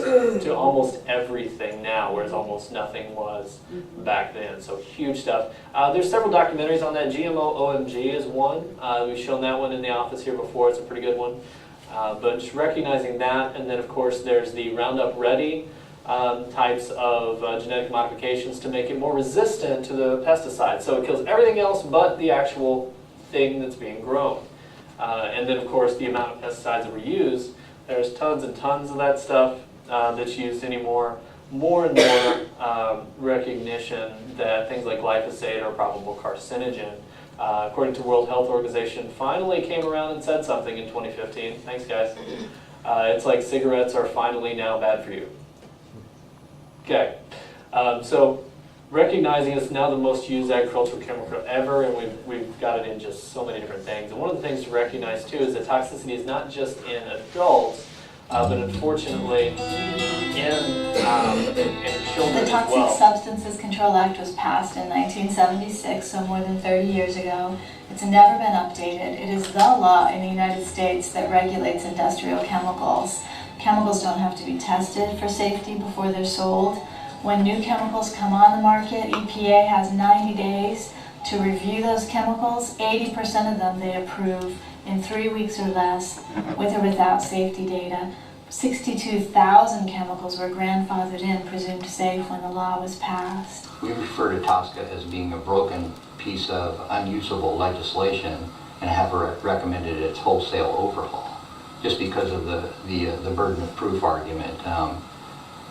to almost everything now, whereas almost nothing was back then. So huge stuff. There's several documentaries on that. GMO OMG is one. We've shown that one in the office here before. It's a pretty good one. But just recognizing that, and then of course there's the Roundup Ready types of genetic modifications to make it more resistant to the pesticides. So it kills everything else but the actual thing that's being grown. And then of course the amount of pesticides that were used, there's tons and tons of that stuff that's used anymore. More and more recognition that things like glyphosate are a probable carcinogen. According to World Health Organization, finally came around and said something in 2015. Thanks guys. It's like cigarettes are finally now bad for you. Okay, so recognizing it's now the most used agricultural chemical ever, and we've got it in just so many different things. And one of the things to recognize too is that toxicity is not just in adults, but unfortunately in children The Toxic as well. Substances Control Act was passed in 1976, so more than 30 years ago. It's never been updated. It is the law in the United States that regulates industrial chemicals. Chemicals don't have to be tested for safety before they're sold. When new chemicals come on the market, EPA has 90 days to review those chemicals. 80% of them they approve in 3 weeks or less, with or without safety data. 62,000 chemicals were grandfathered in, presumed safe when the law was passed. We refer to TSCA as being a broken piece of unusable legislation and have recommended its wholesale overhaul, just because of the burden of proof argument.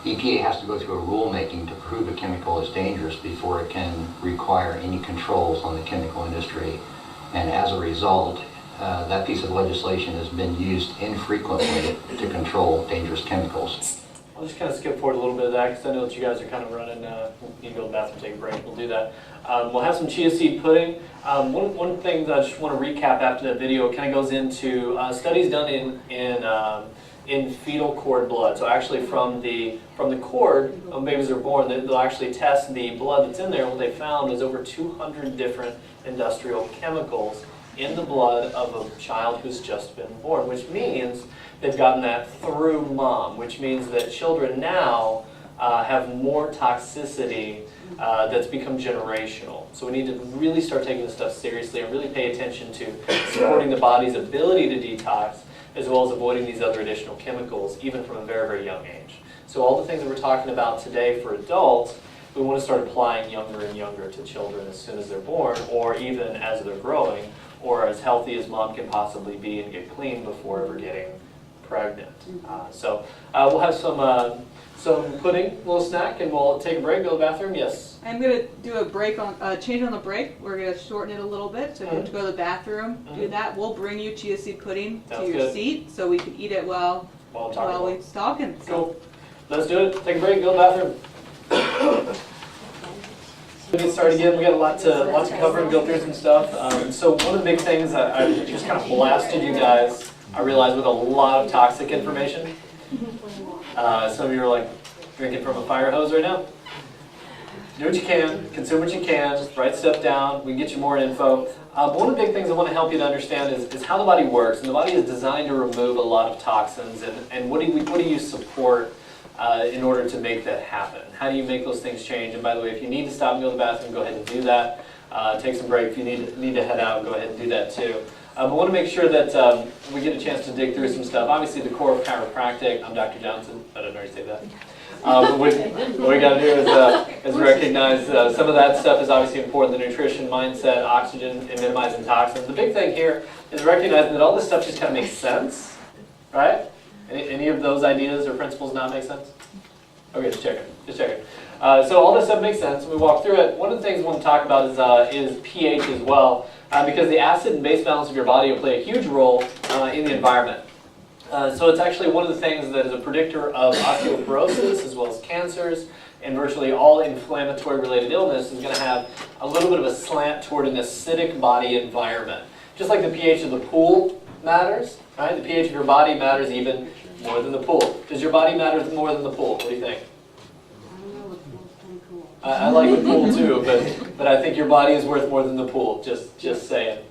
EPA has to go through a rulemaking to prove a chemical is dangerous before it can require any controls on the chemical industry. And as a result, that piece of legislation has been used infrequently to control dangerous chemicals. I'll just kind of skip forward a little bit of that because I know that you guys are kind of running, you can go to the bathroom, take a break, we'll do that. We'll have some chia seed pudding. One thing that I just want to recap after that video kind of goes into studies done in fetal cord blood. So actually from the cord, when babies are born, they'll actually test the blood that's in there. What they found is over 200 different industrial chemicals in the blood of a child who's just been born, which means they've gotten that through mom, which means that children now have more toxicity that's become generational. So we need to really start taking this stuff seriously and really pay attention to supporting the body's ability to detox, as well as avoiding these other additional chemicals, even from a very, very young age. So all the things that we're talking about today for adults, we want to start applying younger and younger to children as soon as they're born, or even as they're growing, or as healthy as mom can possibly be and get clean before ever getting pregnant. So we'll have some pudding, a little snack, and we'll take a break, go to the bathroom. Yes? I'm going to do a break on change on the break. We're going to shorten it a little bit. So if you have to go to the bathroom, do that. We'll bring you chia seed pudding to your seat so we can eat it while we're talking. Cool. Let's do it. Take a break, go to the bathroom. We'll get started again. We got a lot to cover and go through some stuff. So one of the big things I just kind of blasted you guys, I realized, with a lot of toxic information. Some of you are like drinking from a fire hose right now. Do what you can, consume what you can, write stuff down, we can get you more info. But one of the big things I want to help you to understand is how the body works. And the body is designed to remove a lot of toxins. And what do you support in order to make that happen? How do you make those things change? And by the way, if you need to stop and go to the bathroom, go ahead and do that. Take some break. If you need to head out, go ahead and do that too. But I want to make sure that we get a chance to dig through some stuff. Obviously, the core of chiropractic, I'm Dr. Johnson. I didn't already say that. But what we got to do is recognize some of that stuff is obviously important. The nutrition, mindset, oxygen, and minimizing toxins. The big thing here is recognizing that all this stuff just kind of makes sense, right? Any of those ideas or principles not make sense? Okay, just checking. So all this stuff makes sense. We walk through it. One of the things we want to talk about is pH as well, because the acid and base balance of your body will play a huge role in the environment. So it's actually one of the things that is a predictor of osteoporosis as well as cancers, and virtually all inflammatory related illness is going to have a little bit of a slant toward an acidic body environment. Just like the pH of the pool matters, right? The pH of your body matters even more than the pool. Does your body matter more than the pool? What do you think? I like the pool too, but I think your body is worth more than the pool, just saying.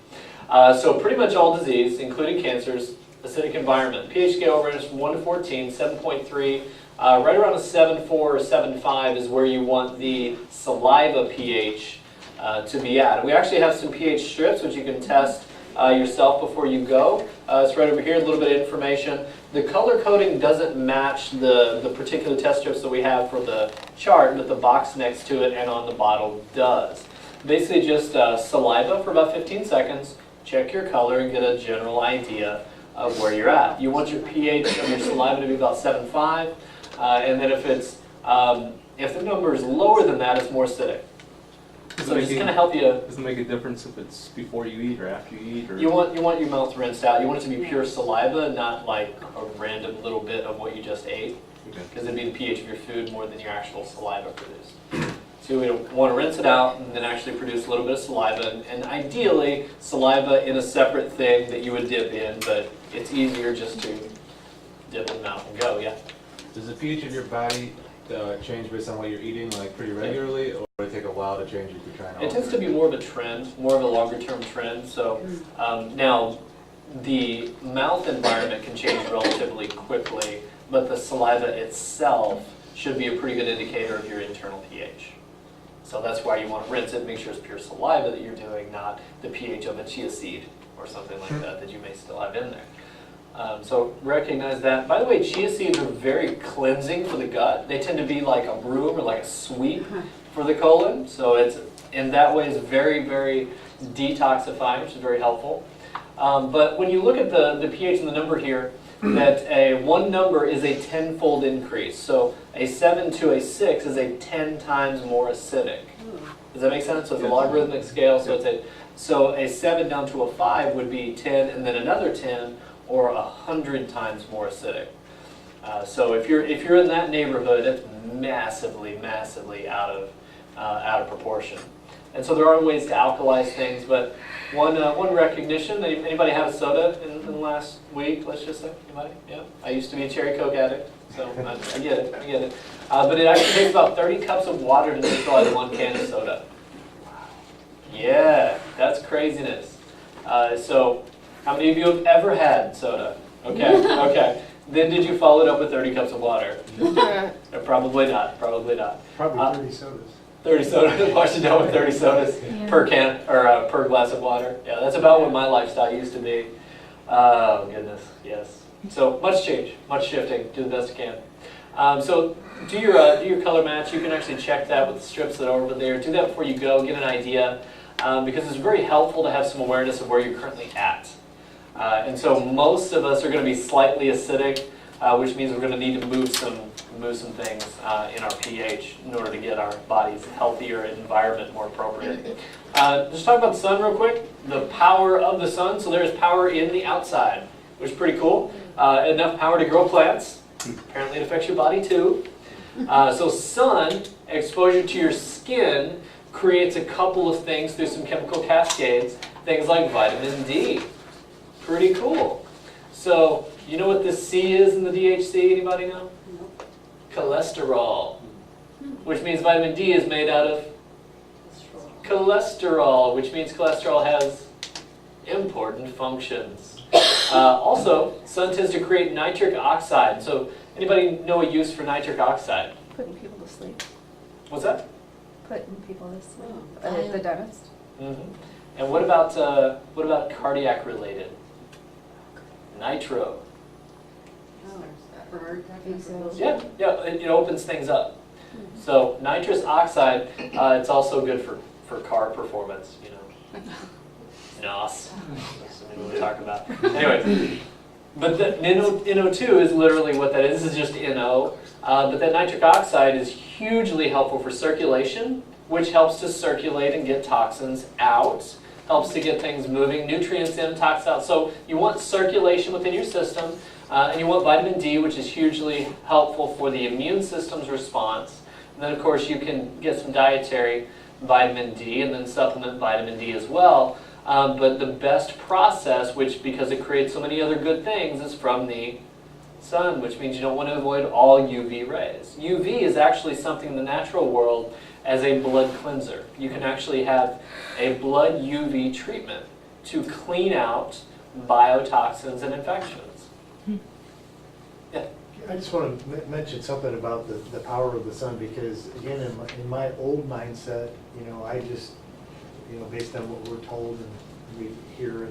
So pretty much all disease, including cancers, acidic environment. pH scale ranges from 1 to 14, 7.3. Right around a 7.4 or 7.5 is where you want the saliva pH to be at. We actually have some pH strips which you can test yourself before you go. It's right over here, a little bit of information. The color coding doesn't match the particular test strips that we have for the chart, but the box next to it and on the bottle does. Basically just saliva for about 15 seconds, check your color and get a general idea of where you're at. You want your pH of your saliva to be about 7.5, and then if the number is lower than that, it's more acidic. So it's going to help you. Does it make a difference if it's before you eat or after you eat? Or? You want your mouth rinsed out. You want it to be pure saliva, not like a random little bit of what you just ate, because it'd be the pH of your food more than your actual saliva produced. So we want to rinse it out and then actually produce a little bit of saliva, and ideally saliva in a separate thing that you would dip in, but it's easier just to dip in the mouth and go. Yeah. Does the pH of your body change based on what you're eating, like pretty regularly, or would it take a while to change if you're trying to? It tends to be more of a trend, more of a longer-term trend. So now the mouth environment can change relatively quickly, but the saliva itself should be a pretty good indicator of your internal pH. So that's why you want to rinse it, make sure it's pure saliva that you're doing, not the pH of a chia seed or something like that you may still have in there. So recognize that. By the way, chia seeds are very cleansing for the gut. They tend to be like a broom or like a sweep for the colon. So it's in that way is very, very detoxifying, which is very helpful. But when you look at the pH and the number here, that one number is a 10-fold increase. So a 7 to a 6 is a 10 times more acidic. Does that make sense? So it's a logarithmic scale. So a 7 down to a 5 would be 10, and then another 10, or 100 times more acidic. So if you're in that neighborhood, it's massively out of proportion. And so there are ways to alkalize things, but one recognition. Anybody have a soda in the last week? Let's just say, anybody? Yeah. I used to be a cherry Coke addict, so I get it. But it actually takes about 30 cups of water to neutralize 1 can of soda. Yeah, that's craziness. So how many of you have ever had soda? Okay. Then did you follow it up with 30 cups of water? Probably not. Probably 30 sodas. 30 sodas. Wash it down with 30 sodas per can or per glass of water. Yeah, that's about what my lifestyle used to be. Oh goodness, yes. So much change, much shifting. Do the best you can. So do your color match. You can actually check that with the strips that are over there. Do that before you go. Get an idea, because it's very helpful to have some awareness of where you're currently at. And so most of us are going to be slightly acidic, which means we're going to need to move some things in our pH in order to get our body's healthier environment more appropriate. Just talk about the sun real quick. The power of the sun. So there's power in the outside, which is pretty cool. Enough power to grow plants. Apparently it affects your body too. So sun exposure to your skin creates a couple of things through some chemical cascades. Things like vitamin D. Pretty cool. So, you know what this C is in the DHC? Anybody know? Cholesterol. Which means vitamin D is made out of cholesterol, which means cholesterol has important functions. Also, sun tends to create nitric oxide. So, anybody know a use for nitric oxide? Putting people to sleep. What's that? Putting people to sleep. The dentist. Mm-hmm. And what about cardiac related? Nitro. Yeah, it opens things up. So nitrous oxide, it's also good for car performance, you know. NOS. That's something we'll talk about. Anyway, but the NO2 is literally what that is. This is just NO. But that nitric oxide is hugely helpful for circulation, which helps to circulate and get toxins out. Helps to get things moving, nutrients in, toxins out. So you want circulation within your system, and you want vitamin D, which is hugely helpful for the immune system's response. And then, of course, you can get some dietary vitamin D and then supplement vitamin D as well. But the best process, which because it creates so many other good things, is from the sun, which means you don't want to avoid all UV rays. UV is actually something in the natural world as a blood cleanser. You can actually have a blood UV treatment to clean out biotoxins and infections. Yeah. I just want to mention something about the power of the sun, because again, in my old mindset, you know, I just, you know, based on what we're told and we hear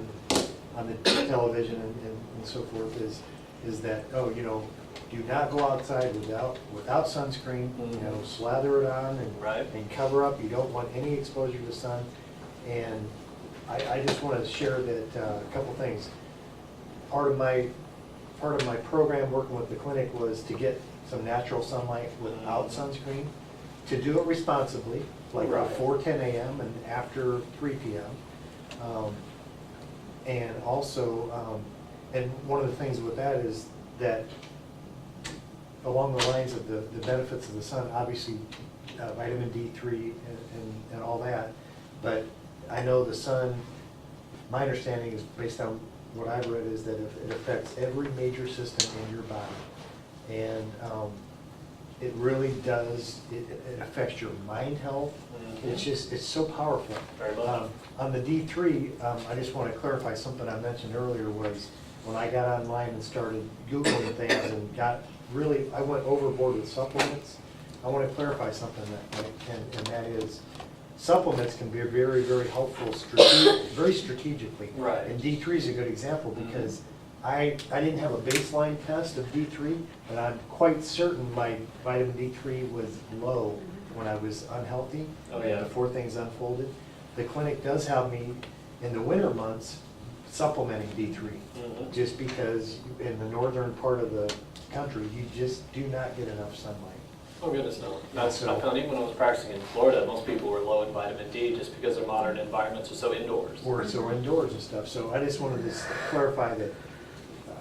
on the television and so forth, is that, oh, you know, do not go outside without sunscreen. You know, slather it on and cover up. You don't want any exposure to the sun. And I just want to share that a couple things. Part of my program working with the clinic was to get some natural sunlight without sunscreen. To do it responsibly, like before 10 a.m. and after 3 p.m. And also, and one of the things with that is that along the lines of the benefits of the sun, obviously vitamin D3 and all that, but I know the sun, my understanding is based on what I've read, is that it affects every major system in your body. And it really does, it affects your mind health. It's so powerful. On the D3, I just want to clarify something I mentioned earlier was when I got online and started Googling things and I went overboard with supplements. I want to clarify something and that is, supplements can be very, very helpful, very strategically. Right. And D3 is a good example because I didn't have a baseline test of D3, but I'm quite certain my vitamin D3 was low when I was unhealthy before things unfolded. The clinic does have me in the winter months supplementing D3, just because in the northern part of the country, you just do not get enough sunlight. Oh goodness, no. That's I found even when I was practicing in Florida, most people were low in vitamin D just because their modern environments are so indoors. Or so indoors and stuff. So I just wanted to clarify that,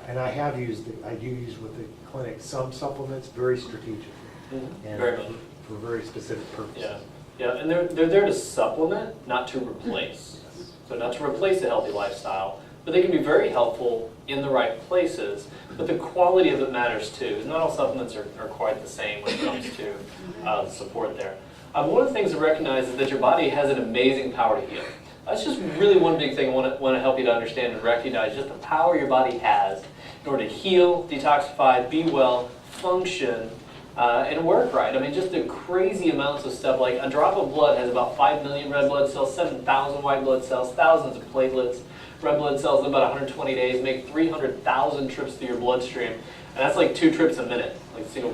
and I do use with the clinic some supplements very strategically and Very much. for very specific purposes. Yeah, yeah, and they're there to supplement, not to replace. So not to replace a healthy lifestyle, but they can be very helpful in the right places. But the quality of it matters too. Not all supplements are quite the same when it comes to the support there. One of the things to recognize is that your body has an amazing power to heal. That's just really one big thing I want to help you to understand and recognize, just the power your body has in order to heal, detoxify, be well, function, and work right. I mean, just the crazy amounts of stuff. Like a drop of blood has about 5 million red blood cells, 7,000 white blood cells, thousands of platelets. Red blood cells in about 120 days make 300,000 trips through your bloodstream. And that's like 2 trips a minute, like a single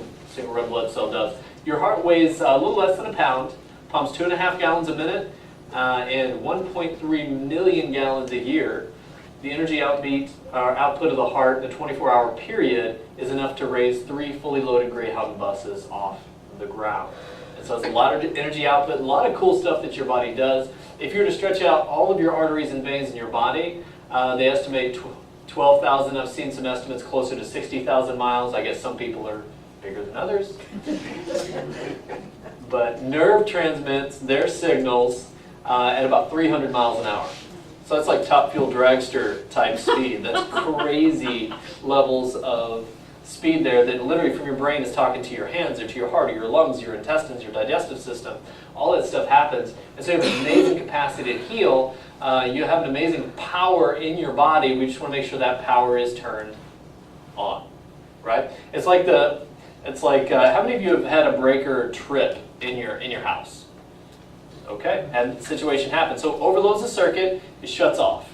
red blood cell does. Your heart weighs a little less than a pound, pumps 2.5 gallons a minute, and 1.3 million gallons a year. The energy output of the heart in a 24-hour period is enough to raise 3 fully loaded Greyhound buses off the ground. And so it's a lot of energy output, a lot of cool stuff that your body does. If you were to stretch out all of your arteries and veins in your body, they estimate 12,000. I've seen some estimates closer to 60,000 miles. I guess some people are bigger than others. But nerve transmits their signals at about 300 miles an hour. So that's like Top Fuel dragster type speed. That's crazy levels of speed there that literally from your brain is talking to your hands or to your heart or your lungs, your intestines, your digestive system. All that stuff happens. And so you have an amazing capacity to heal. You have an amazing power in your body. We just want to make sure that power is turned on, right? It's like how many of you have had a breaker trip in your house? Okay, and the situation happens. So overloads the circuit, it shuts off,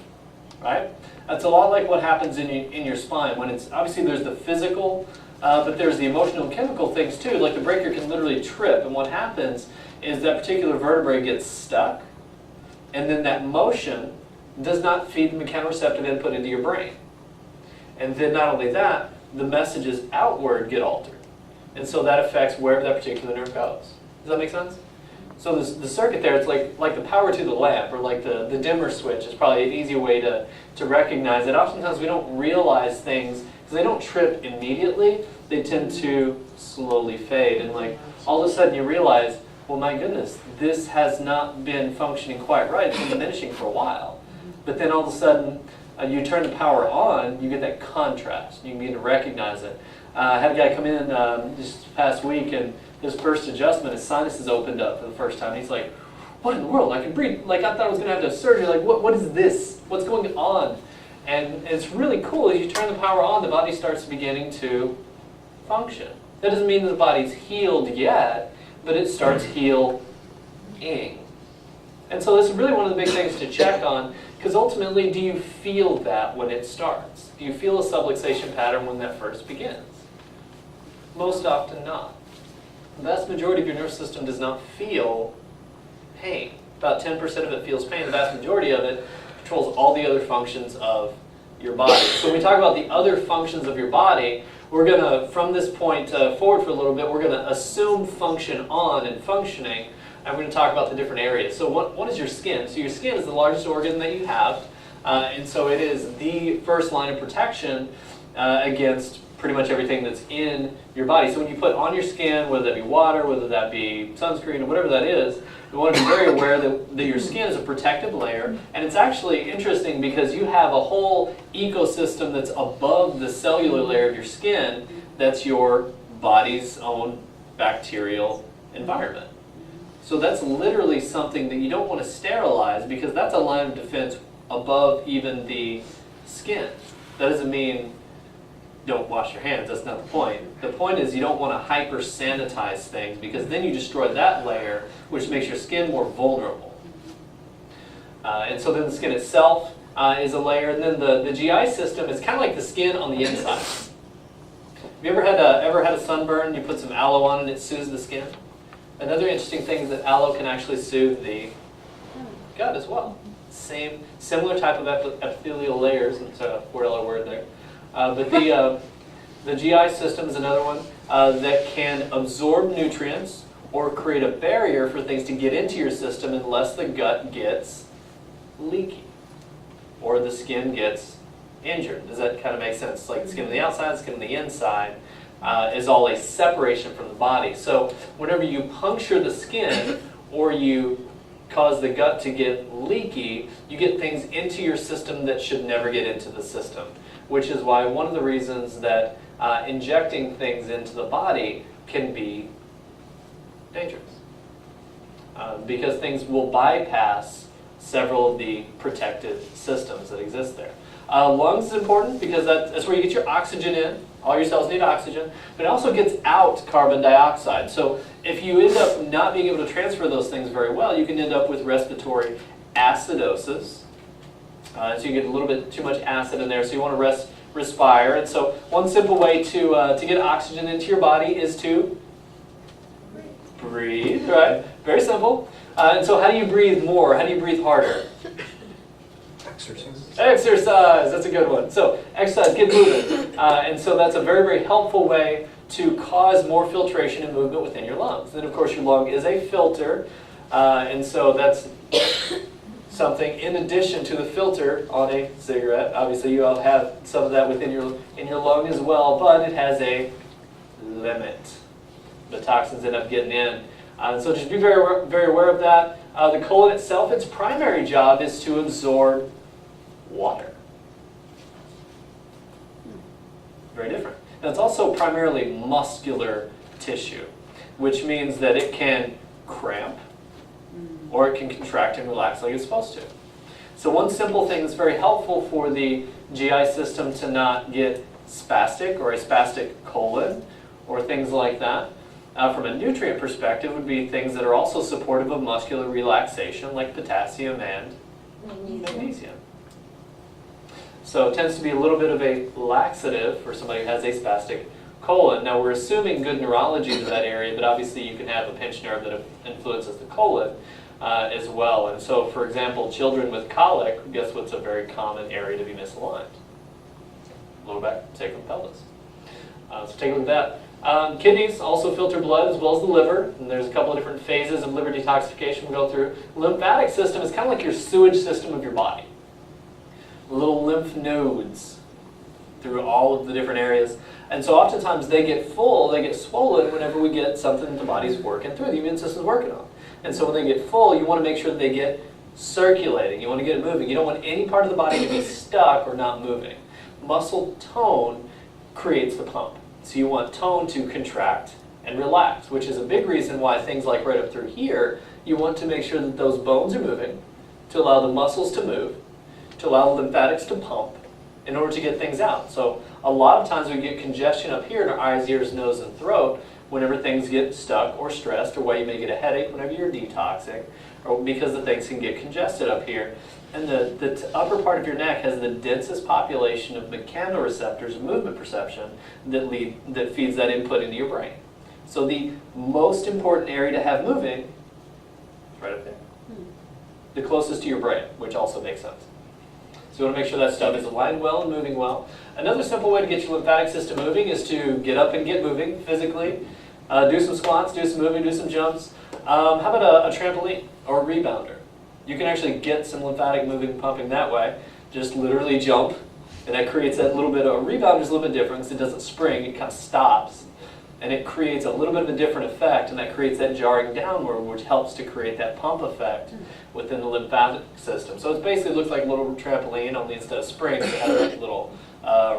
right? That's a lot like what happens in your spine when it's, obviously there's the physical, but there's the emotional and chemical things too. Like the breaker can literally trip, and what happens is that particular vertebrae gets stuck, and then that motion does not feed the mechanoreceptive input into your brain. And then not only that, the messages outward get altered. And so that affects wherever that particular nerve goes. Does that make sense? So the circuit there, it's like the power to the lamp, or like the dimmer switch is probably an easy way to recognize it. Oftentimes we don't realize things, because they don't trip immediately, they tend to slowly fade. And like all of a sudden you realize, well my goodness, this has not been functioning quite right, it's been diminishing for a while. But then all of a sudden you turn the power on, you get that contrast, you can begin to recognize it. I had a guy come in this past week, and his first adjustment, his sinuses opened up for the first time. He's like, what in the world? I can breathe. Like, I thought I was going to have to have surgery. Like, what is this? What's going on? And it's really cool. As you turn the power on, the body starts beginning to function. That doesn't mean that the body's healed yet, but it starts healing. And so this is really one of the big things to check on, because ultimately, do you feel that when it starts? Do you feel a subluxation pattern when that first begins? Most often not. The vast majority of your nervous system does not feel pain. About 10% of it feels pain. The vast majority of it controls all the other functions of your body. So when we talk about the other functions of your body, we're going to, from this point forward for a little bit, we're going to assume function on and functioning, and we're going to talk about the different areas. So what is your skin? So your skin is the largest organ that you have, and so it is the first line of protection against pretty much everything that's in your body. So when you put on your skin, whether that be water, whether that be sunscreen, or whatever that is, you want to be very aware that your skin is a protective layer. And it's actually interesting because you have a whole ecosystem that's above the cellular layer of your skin that's your body's own bacterial environment. So that's literally something that you don't want to sterilize, because that's a line of defense above even the skin. That doesn't mean don't wash your hands, that's not the point. The point is you don't want to hyper sanitize things, because then you destroy that layer, which makes your skin more vulnerable. And so then the skin itself is a layer, and then the GI system is kind of like the skin on the inside. Have you ever had a sunburn, you put some aloe on it, it soothes the skin? Another interesting thing is that aloe can actually soothe the gut as well. similar type of epithelial layers. It's a 4-letter word there. But the GI system is another one that can absorb nutrients or create a barrier for things to get into your system unless the gut gets leaky or the skin gets injured. Does that kind of make sense? Like skin on the outside, skin on the inside is all a separation from the body. So whenever you puncture the skin or you cause the gut to get leaky, you get things into your system that should never get into the system, which is why one of the reasons that injecting things into the body can be dangerous. Because things will bypass several of the protective systems that exist there. Lungs is important because that's where you get your oxygen in. All your cells need oxygen, but it also gets out carbon dioxide. So if you end up not being able to transfer those things very well, you can end up with respiratory acidosis. So you get a little bit too much acid in there, so you want to respire. And so one simple way to get oxygen into your body is to breathe, right? Very simple. And so how do you breathe more? How do you breathe harder? Exercise, that's a good one. So exercise, get moving. And so that's a very, very helpful way to cause more filtration and movement within your lungs. Then of course your lung is a filter, and so that's something in addition to the filter on a cigarette. Obviously you all have some of that within your lung as well, but it has a limit. The toxins end up getting in. So just be very, very aware of that. The colon itself, its primary job is to absorb water. Very different. And it's also primarily muscular tissue, which means that it can cramp or it can contract and relax like it's supposed to. So one simple thing that's very helpful for the GI system to not get spastic or a spastic colon or things like that, from a nutrient perspective, would be things that are also supportive of muscular relaxation, like potassium and magnesium. So it tends to be a little bit of a laxative for somebody who has a spastic colon. Now we're assuming good neurology to that area, but obviously you can have a pinched nerve that influences the colon as well. And so, for example, children with colic, guess what's a very common area to be misaligned? Lower back, sacrum, pelvis. So take a look at that. Kidneys also filter blood as well as the liver, and there's a couple of different phases of liver detoxification we'll go through. Lymphatic system is kind of like your sewage system of your body. Little lymph nodes through all of the different areas. And so oftentimes they get full, they get swollen whenever we get something that the body's working through, the immune system's working on. And so when they get full, you want to make sure that they get circulating. You want to get it moving. You don't want any part of the body to be stuck or not moving. Muscle tone creates the pump. So you want tone to contract and relax, which is a big reason why things like right up through here, you want to make sure that those bones are moving to allow the muscles to move, to allow the lymphatics to pump in order to get things out. So a lot of times we get congestion up here in our eyes, ears, nose, and throat whenever things get stuck or stressed, or why you may get a headache whenever you're detoxing, or because the things can get congested up here. And the upper part of your neck has the densest population of mechanoreceptors, movement perception, that feeds that input into your brain. So the most important area to have moving is right up there. The closest to your brain, which also makes sense. So you want to make sure that stuff is aligned well and moving well. Another simple way to get your lymphatic system moving is to get up and get moving physically. Do some squats, do some moving, do some jumps. How about a trampoline or a rebounder? You can actually get some lymphatic moving, pumping that way. Just literally jump, and that creates that little bit of, a rebounder is a little bit different because it doesn't spring, it kind of stops. And it creates a little bit of a different effect, and that creates that jarring downward, which helps to create that pump effect within the lymphatic system. So it basically looks like a little trampoline, only instead of springs, it has a little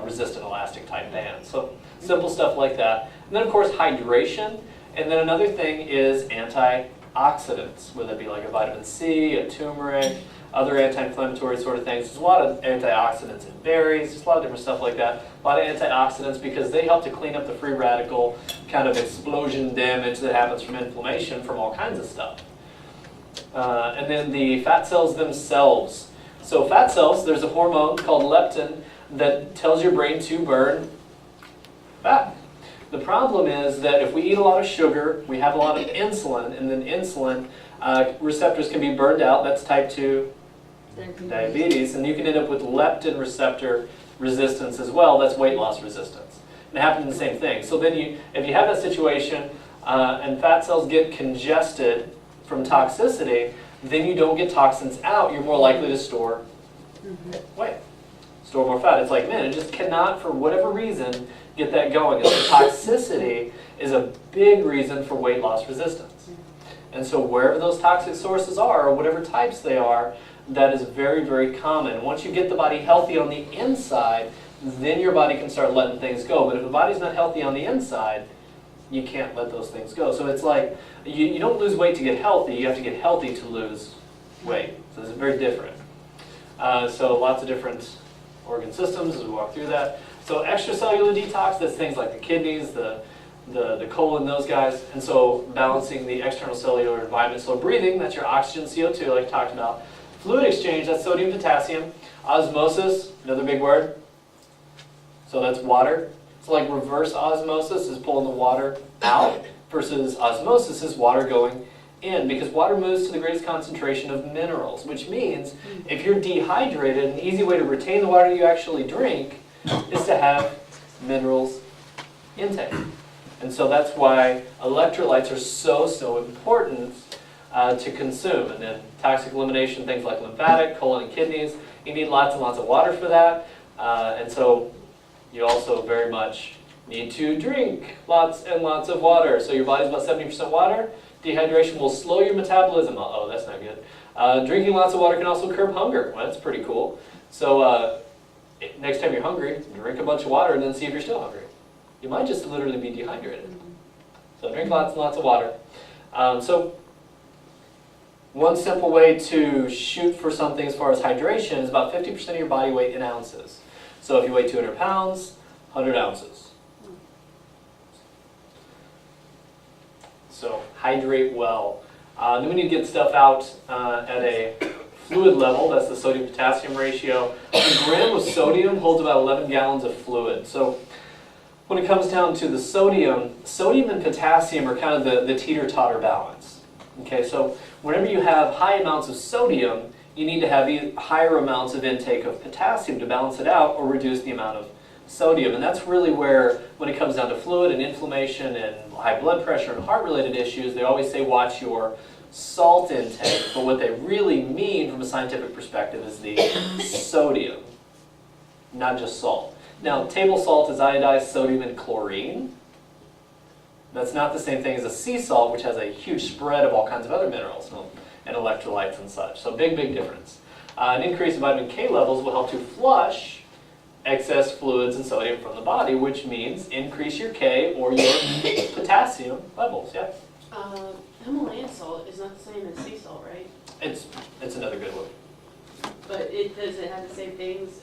resistant elastic type band. So simple stuff like that. And then of course hydration, and then another thing is antioxidants, whether it be like a vitamin C, a turmeric, other anti-inflammatory sort of things. There's a lot of antioxidants in berries, there's a lot of different stuff like that. A lot of antioxidants because they help to clean up the free radical kind of explosion damage that happens from inflammation from all kinds of stuff. And then the fat cells themselves. So fat cells, there's a hormone called leptin that tells your brain to burn fat. The problem is that if we eat a lot of sugar, we have a lot of insulin, and then insulin receptors can be burned out. That's type 2 diabetes, and you can end up with leptin receptor resistance as well. That's weight loss resistance. And it happens the same thing. So then if you have that situation and fat cells get congested from toxicity, then you don't get toxins out. You're more likely to store weight, store more fat. It's like, man, it just cannot, for whatever reason, get that going. And so toxicity is a big reason for weight loss resistance. And so wherever those toxic sources are, or whatever types they are, that is very, very common. Once you get the body healthy on the inside, then your body can start letting things go. But if the body's not healthy on the inside, you can't let those things go. So it's like, you don't lose weight to get healthy, you have to get healthy to lose weight. So it's very different. So lots of different organ systems as we walk through that. So extracellular detox, that's things like the kidneys, the colon, those guys. And so balancing the external cellular environment. So breathing, that's your oxygen, CO2, like I talked about. Fluid exchange, that's sodium, potassium. Osmosis, another big word. So that's water. So like reverse osmosis is pulling the water out versus osmosis is water going in, because water moves to the greatest concentration of minerals, which means if you're dehydrated, an easy way to retain the water you actually drink is to have minerals intake. And so that's why electrolytes are so important to consume. And then toxic elimination, things like lymphatic, colon, and kidneys, you need lots and lots of water for that. And so you also very much need to drink lots and lots of water. So your body's about 70% water. Dehydration will slow your metabolism. Uh-oh, that's not good. Drinking lots of water can also curb hunger. Well, that's pretty cool. So next time you're hungry, drink a bunch of water and then see if you're still hungry. You might just literally be dehydrated. So drink lots and lots of water. So one simple way to shoot for something as far as hydration is about 50% of your body weight in ounces. So if you weigh 200 pounds, 100 ounces. So hydrate well. Then we need to get stuff out at a fluid level. That's the sodium-potassium ratio. A gram of sodium holds about 11 gallons of fluid. So when it comes down to the sodium and potassium are kind of the teeter-totter balance. Okay, so whenever you have high amounts of sodium, you need to have higher amounts of intake of potassium to balance it out or reduce the amount of sodium. And that's really where, when it comes down to fluid and inflammation and high blood pressure and heart-related issues, they always say watch your salt intake. But what they really mean from a scientific perspective is the sodium, not just salt. Now, table salt is iodized sodium and chlorine. That's not the same thing as a sea salt, which has a huge spread of all kinds of other minerals and electrolytes and such. So big difference. An increase in vitamin K levels will help to flush excess fluids and sodium from the body, which means increase your K or your potassium levels. Yeah? Himalayan salt is not the same as sea salt, right? It's another good one. But does it have the same things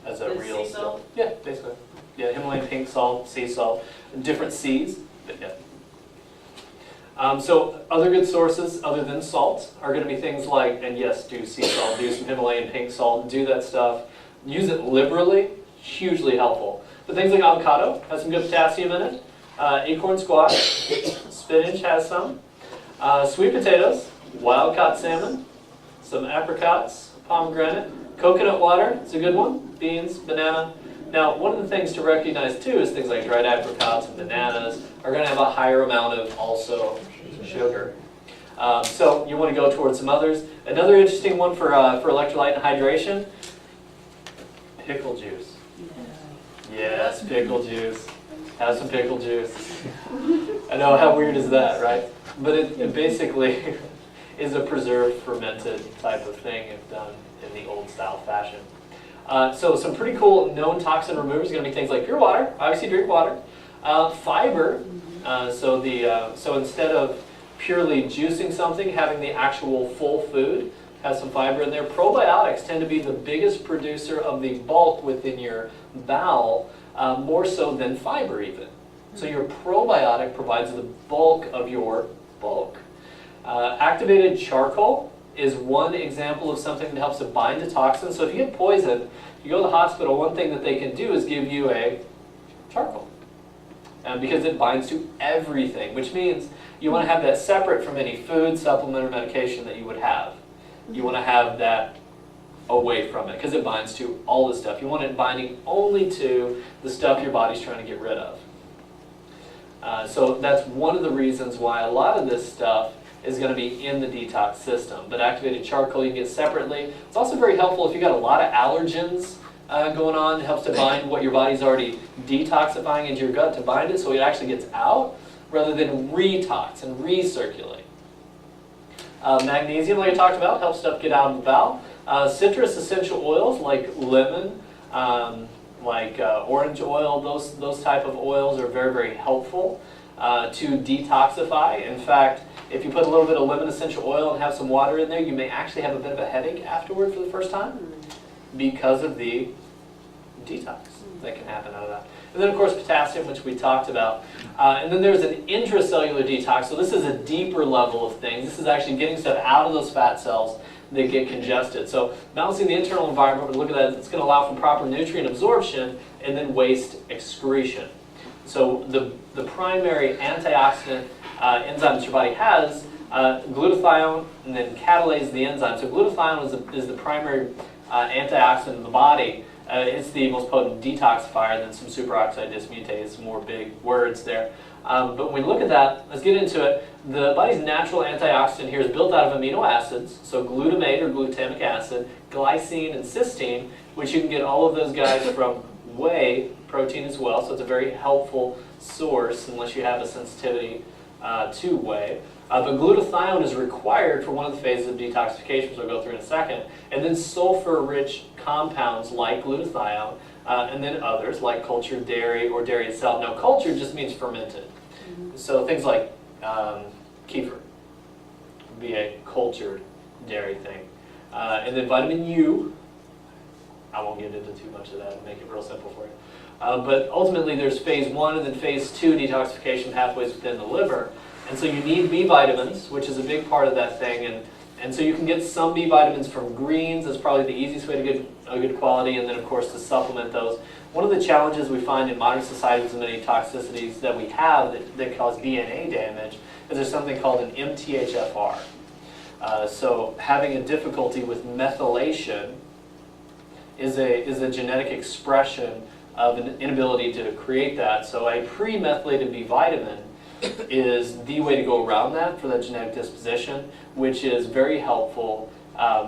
as a real sea salt? Yeah, basically. Yeah, Himalayan pink salt, sea salt, different seas. But yeah. So other good sources other than salt are going to be things like, and yes, do sea salt, do some Himalayan pink salt, do that stuff. Use it liberally, hugely helpful. But things like avocado has some good potassium in it. Acorn squash, spinach has some. Sweet potatoes, wild-caught salmon, some apricots, pomegranate. Coconut water is a good one. Beans, banana. Now, one of the things to recognize too is things like dried apricots and bananas are going to have a higher amount of also sugar. So you want to go towards some others. Another interesting one for electrolyte and hydration, pickle juice. Yes, pickle juice. Have some pickle juice. I know, how weird is that, right? But it basically is a preserved, fermented type of thing if done in the old style fashion. So some pretty cool known toxin removers are going to be things like pure water, obviously drink water, fiber, so instead of purely juicing something, having the actual full food has some fiber in there. Probiotics tend to be the biggest producer of the bulk within your bowel, more so than fiber even. So your probiotic provides the bulk of your bulk. Activated charcoal is one example of something that helps to bind to toxins. So if you get poisoned, you go to the hospital, one thing that they can do is give you a charcoal. Because it binds to everything, which means you want to have that separate from any food, supplement, or medication that you would have. You want to have that away from it, because it binds to all the stuff. You want it binding only to the stuff your body's trying to get rid of. So that's one of the reasons why a lot of this stuff is going to be in the detox system. But activated charcoal you can get separately. It's also very helpful if you've got a lot of allergens going on. It helps to bind what your body's already detoxifying into your gut, to bind it so it actually gets out rather than retox and recirculate. Magnesium, like I talked about, helps stuff get out of the bowel. Citrus essential oils like lemon, orange oil, those type of oils are very, very helpful to detoxify. In fact, if you put a little bit of lemon essential oil and have some water in there, you may actually have a bit of a headache afterward for the first time because of the detox that can happen out of that. And then, of course, potassium, which we talked about. And then there's an intracellular detox. So this is a deeper level of things. This is actually getting stuff out of those fat cells that get congested. So balancing the internal environment, we look at that, it's going to allow for proper nutrient absorption and then waste excretion. So the primary antioxidant enzymes your body has, glutathione, and then catalase the enzyme. So glutathione is the primary antioxidant in the body. It's the most potent detoxifier than some superoxide dismutase, some more big words there. But when we look at that, let's get into it. The body's natural antioxidant here is built out of amino acids, so glutamate or glutamic acid, glycine, and cysteine, which you can get all of those guys from whey protein as well, so it's a very helpful source unless you have a sensitivity to whey. But glutathione is required for one of the phases of detoxification, which I'll go through in a second. And then sulfur-rich compounds like glutathione, and then others like cultured dairy or dairy itself. Now, cultured just means fermented. So things like kefir would be a cultured dairy thing. And then vitamin U, I won't get into too much of that and make it real simple for you. But ultimately, there's phase 1 and then phase 2 detoxification pathways within the liver. And so you need B vitamins, which is a big part of that thing. And so you can get some B vitamins from greens. That's probably the easiest way to get a good quality. And then, of course, to supplement those. One of the challenges we find in modern society with the many toxicities that we have that cause DNA damage is there's something called an MTHFR. So having a difficulty with methylation is a genetic expression of an inability to create that. So a pre-methylated B vitamin is the way to go around that for that genetic disposition, which is very helpful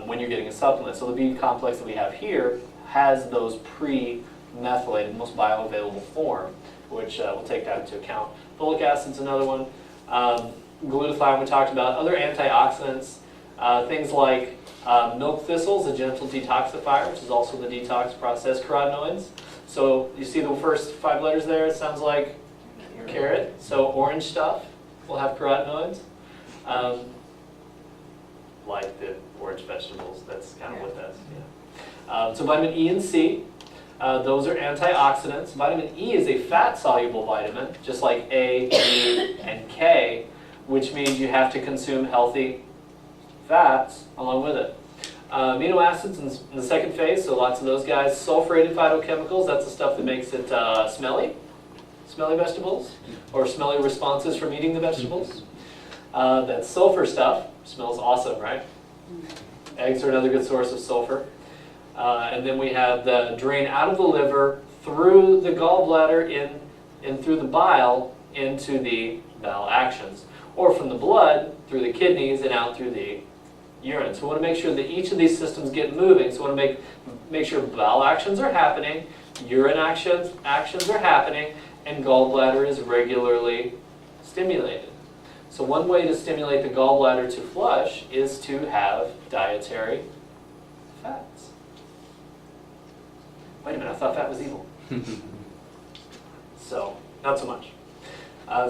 when you're getting a supplement. So the B complex that we have here has those pre-methylated, most bioavailable form, which we'll take that into account. Folic acid's another one. Glutathione we talked about. Other antioxidants, things like milk thistles, a gentle detoxifier, which is also the detox process. Carotenoids. So you see the first 5 letters there, it sounds like carrot. So orange stuff will have carotenoids. Like the orange vegetables, that's kind of what that's, yeah. So vitamin E and C, those are antioxidants. Vitamin E is a fat-soluble vitamin, just like A, B, and K, which means you have to consume healthy fats along with it. Amino acids in the second phase, so lots of those guys. Sulfurated phytochemicals, that's the stuff that makes it smelly vegetables, or smelly responses from eating the vegetables. That sulfur stuff smells awesome, right? Eggs are another good source of sulfur. And then we have the drain out of the liver, through the gallbladder, in through the bile, into the bowel actions. Or from the blood, through the kidneys, and out through the urine. So we want to make sure that each of these systems get moving. So we want to make sure bowel actions are happening, urine actions are happening, and gallbladder is regularly stimulated. So one way to stimulate the gallbladder to flush is to have dietary fats. Wait a minute, I thought fat was evil. So, not so much.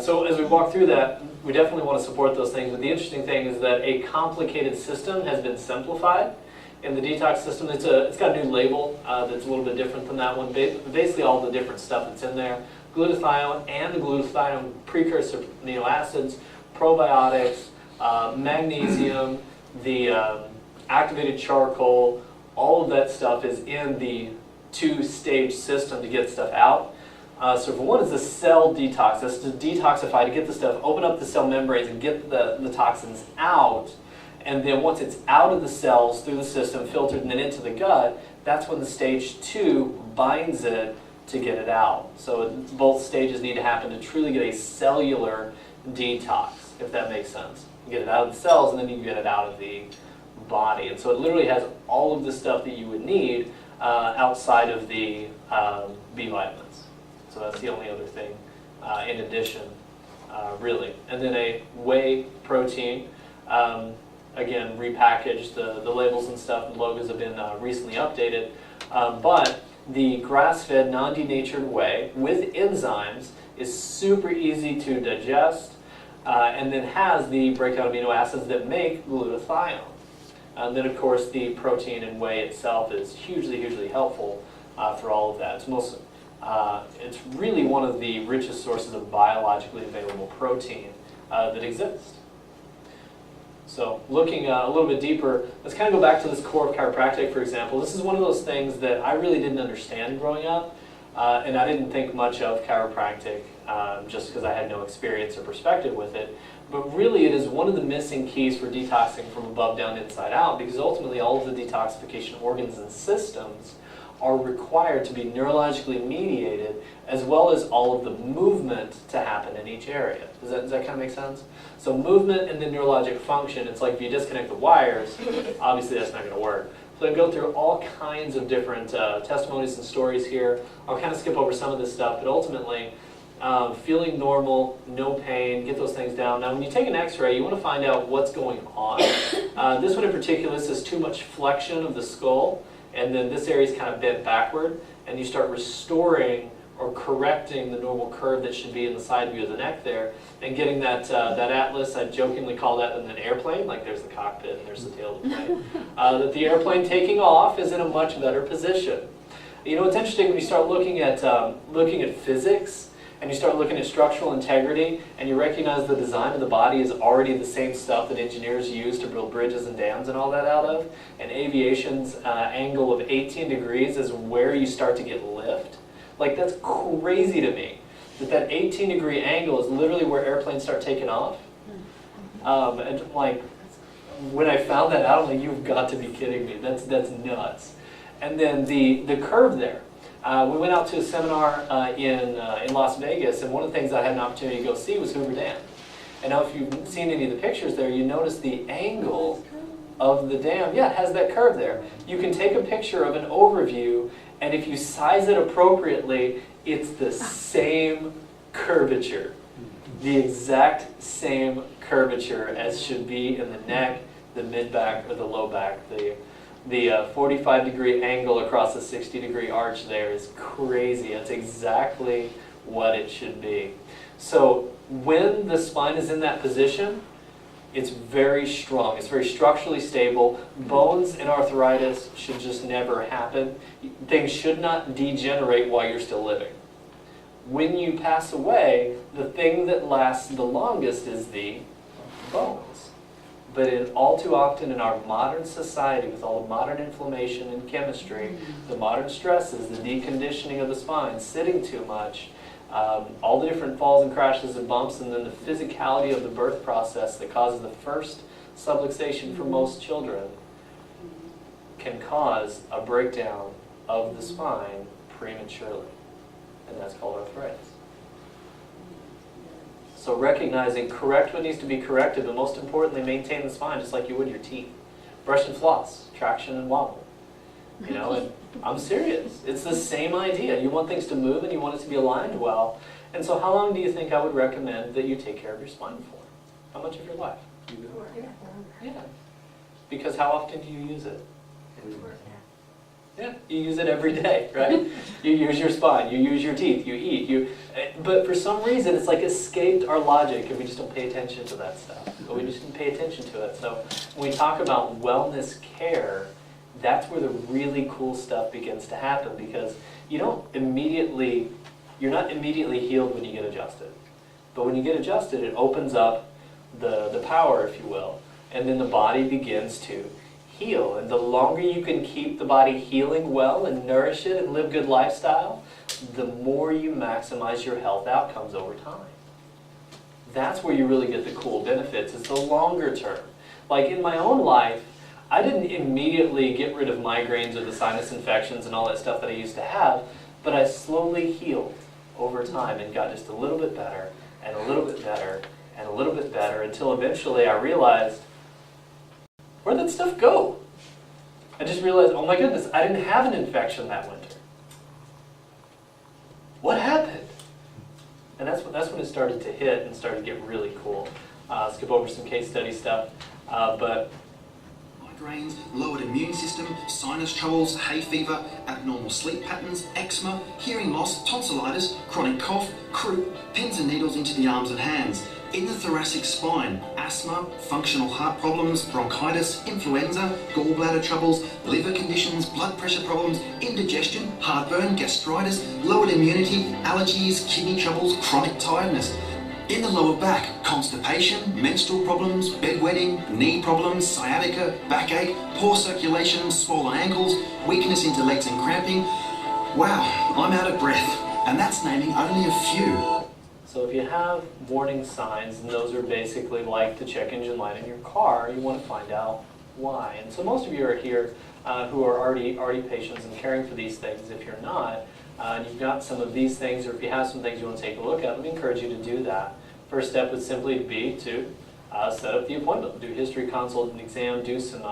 So as we walk through that, we definitely want to support those things, but the interesting thing is that a complicated system has been simplified. In the detox system, it's got a new label that's a little bit different than that one. Basically all the different stuff that's in there. Glutathione and the glutathione precursor amino acids, probiotics, magnesium, the activated charcoal, all of that stuff is in the 2-stage system to get stuff out. So for one is the cell detox. That's to detoxify, to get the stuff, open up the cell membranes and get the toxins out. And then once it's out of the cells, through the system, filtered, and then into the gut, that's when the stage 2 binds it to get it out. So both stages need to happen to truly get a cellular detox, if that makes sense. You get it out of the cells, and then you get it out of the body. And so it literally has all of the stuff that you would need outside of the B vitamins. So that's the only other thing in addition, really. And then a whey protein. Again, repackaged, the labels and stuff, and logos have been recently updated. But the grass-fed, non-denatured whey with enzymes is super easy to digest, and then has the breakdown amino acids that make glutathione. And then, of course, the protein in whey itself is hugely, hugely helpful for all of that. It's really one of the richest sources of biologically available protein that exists. So looking a little bit deeper, let's kind of go back to this core of chiropractic, for example. This is one of those things that I really didn't understand growing up, and I didn't think much of chiropractic just because I had no experience or perspective with it. But really it is one of the missing keys for detoxing from above down, inside out, because ultimately all of the detoxification organs and systems are required to be neurologically mediated, as well as all of the movement to happen in each area. Does that kind of make sense? So movement and then neurologic function, it's like if you disconnect the wires, obviously that's not going to work. So I go through all kinds of different testimonies and stories here. I'll kind of skip over some of this stuff, but ultimately, feeling normal, no pain, get those things down. Now when you take an x-ray, you want to find out what's going on. This one in particular says too much flexion of the skull, and then this area is kind of bent backward, and you start restoring or correcting the normal curve that should be in the side view of the neck there, and getting that atlas, I jokingly call that an airplane, like there's the cockpit and there's the tail of the plane, that the airplane taking off is in a much better position. You know, it's interesting when you start looking at physics, and you start looking at structural integrity, and you recognize the design of the body is already the same stuff that engineers use to build bridges and dams and all that out of, and aviation's angle of 18 degrees is where you start to get lift. Like, that's crazy to me, that 18-degree angle is literally where airplanes start taking off. And like, when I found that out, I'm like, you've got to be kidding me. That's nuts. And then the curve there. We went out to a seminar in Las Vegas, and one of the things I had an opportunity to go see was Hoover Dam. And now if you've seen any of the pictures there, you notice the angle of the dam. Yeah, it has that curve there. You can take a picture of an overview, and if you size it appropriately, it's the same curvature. The exact same curvature as should be in the neck, the mid-back, or the low back. The 45-degree angle across a 60-degree arch there is crazy. That's exactly what it should be. So when the spine is in that position, it's very strong. It's very structurally stable. Bones and arthritis should just never happen. Things should not degenerate while you're still living. When you pass away, the thing that lasts the longest is the bones. But all too often in our modern society, with all the modern inflammation and chemistry, the modern stresses, the deconditioning of the spine, sitting too much, all the different falls and crashes and bumps, and then the physicality of the birth process that causes the first subluxation for most children can cause a breakdown of the spine prematurely. And that's called arthritis. So recognizing, correct what needs to be corrected, but most importantly, maintain the spine just like you would your teeth. Brush and floss, traction and wobble. You know, and I'm serious. It's the same idea. You want things to move and you want it to be aligned well. And so how long do you think I would recommend that you take care of your spine for? How much of your life? Yeah. Because how often do you use it? Yeah, you use it every day, right? You use your spine, you use your teeth, you eat, but for some reason it's like escaped our logic and we just don't pay attention to that stuff. But we just didn't pay attention to it. So when we talk about wellness care, that's where the really cool stuff begins to happen, because you're not immediately healed when you get adjusted. But when you get adjusted, it opens up the power, if you will, and then the body begins to heal. And the longer you can keep the body healing well and nourish it and live good lifestyle, the more you maximize your health outcomes over time. That's where you really get the cool benefits. It's the longer term. Like in my own life, I didn't immediately get rid of migraines or the sinus infections and all that stuff that I used to have, but I slowly healed over time and got just a little bit better and a little bit better and a little bit better until eventually I realized, where'd that stuff go? I just realized, oh my goodness, I didn't have an infection that winter. What happened? And that's when it started to hit and started to get really cool. Skip over some case study stuff, but migraines, lowered immune system, sinus troubles, hay fever, abnormal sleep patterns, eczema, hearing loss, tonsillitis, chronic cough, croup, pins and needles into the arms and hands. In the thoracic spine, asthma, functional heart problems, bronchitis, influenza, gallbladder troubles, liver conditions, blood pressure problems, indigestion, heartburn, gastritis, lowered immunity, allergies, kidney troubles, chronic tiredness. In the lower back, constipation, menstrual problems, bedwetting, knee problems, sciatica, backache, poor circulation, swollen ankles, weakness into legs and cramping. Wow, I'm out of breath. And that's naming only a few. So if you have warning signs, and those are basically like the check engine light in your car, you want to find out why. And so most of you are here who are already patients and caring for these things. If you're not, and you've got some of these things, or if you have some things you want to take a look at, let me encourage you to do that. First step would simply be to set up the appointment, do history consult, an exam, do some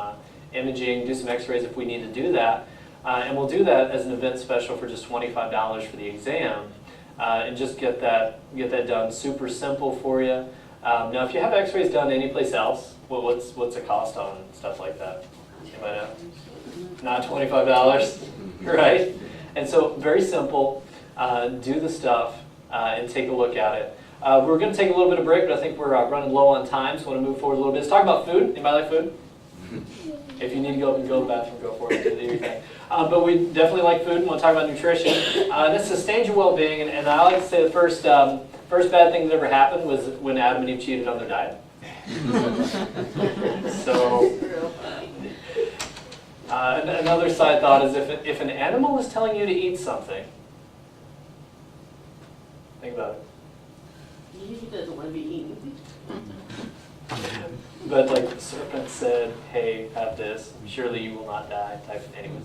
imaging, do some x-rays if we need to do that. And we'll do that as an event special for just $25 for the exam. And just get that done. Super simple for you. Now, if you have x-rays done anyplace else, what's the cost on stuff like that? Anybody know? Not $25, right? And so, very simple. Do the stuff and take a look at it. We're going to take a little bit of break, but I think we're running low on time, so I want to move forward a little bit. Let's talk about food. Anybody like food? If you need to go up and go to the bathroom, go for it. Do your thing. But we definitely like food and want to talk about nutrition. This sustains your well-being, and I like to say the first bad thing that ever happened was when Adam and Eve cheated on their diet. So, another side thought is if an animal is telling you to eat something, think about it. He doesn't want to be eaten. But like the serpent said, hey, have this, surely you will not die, type anyways.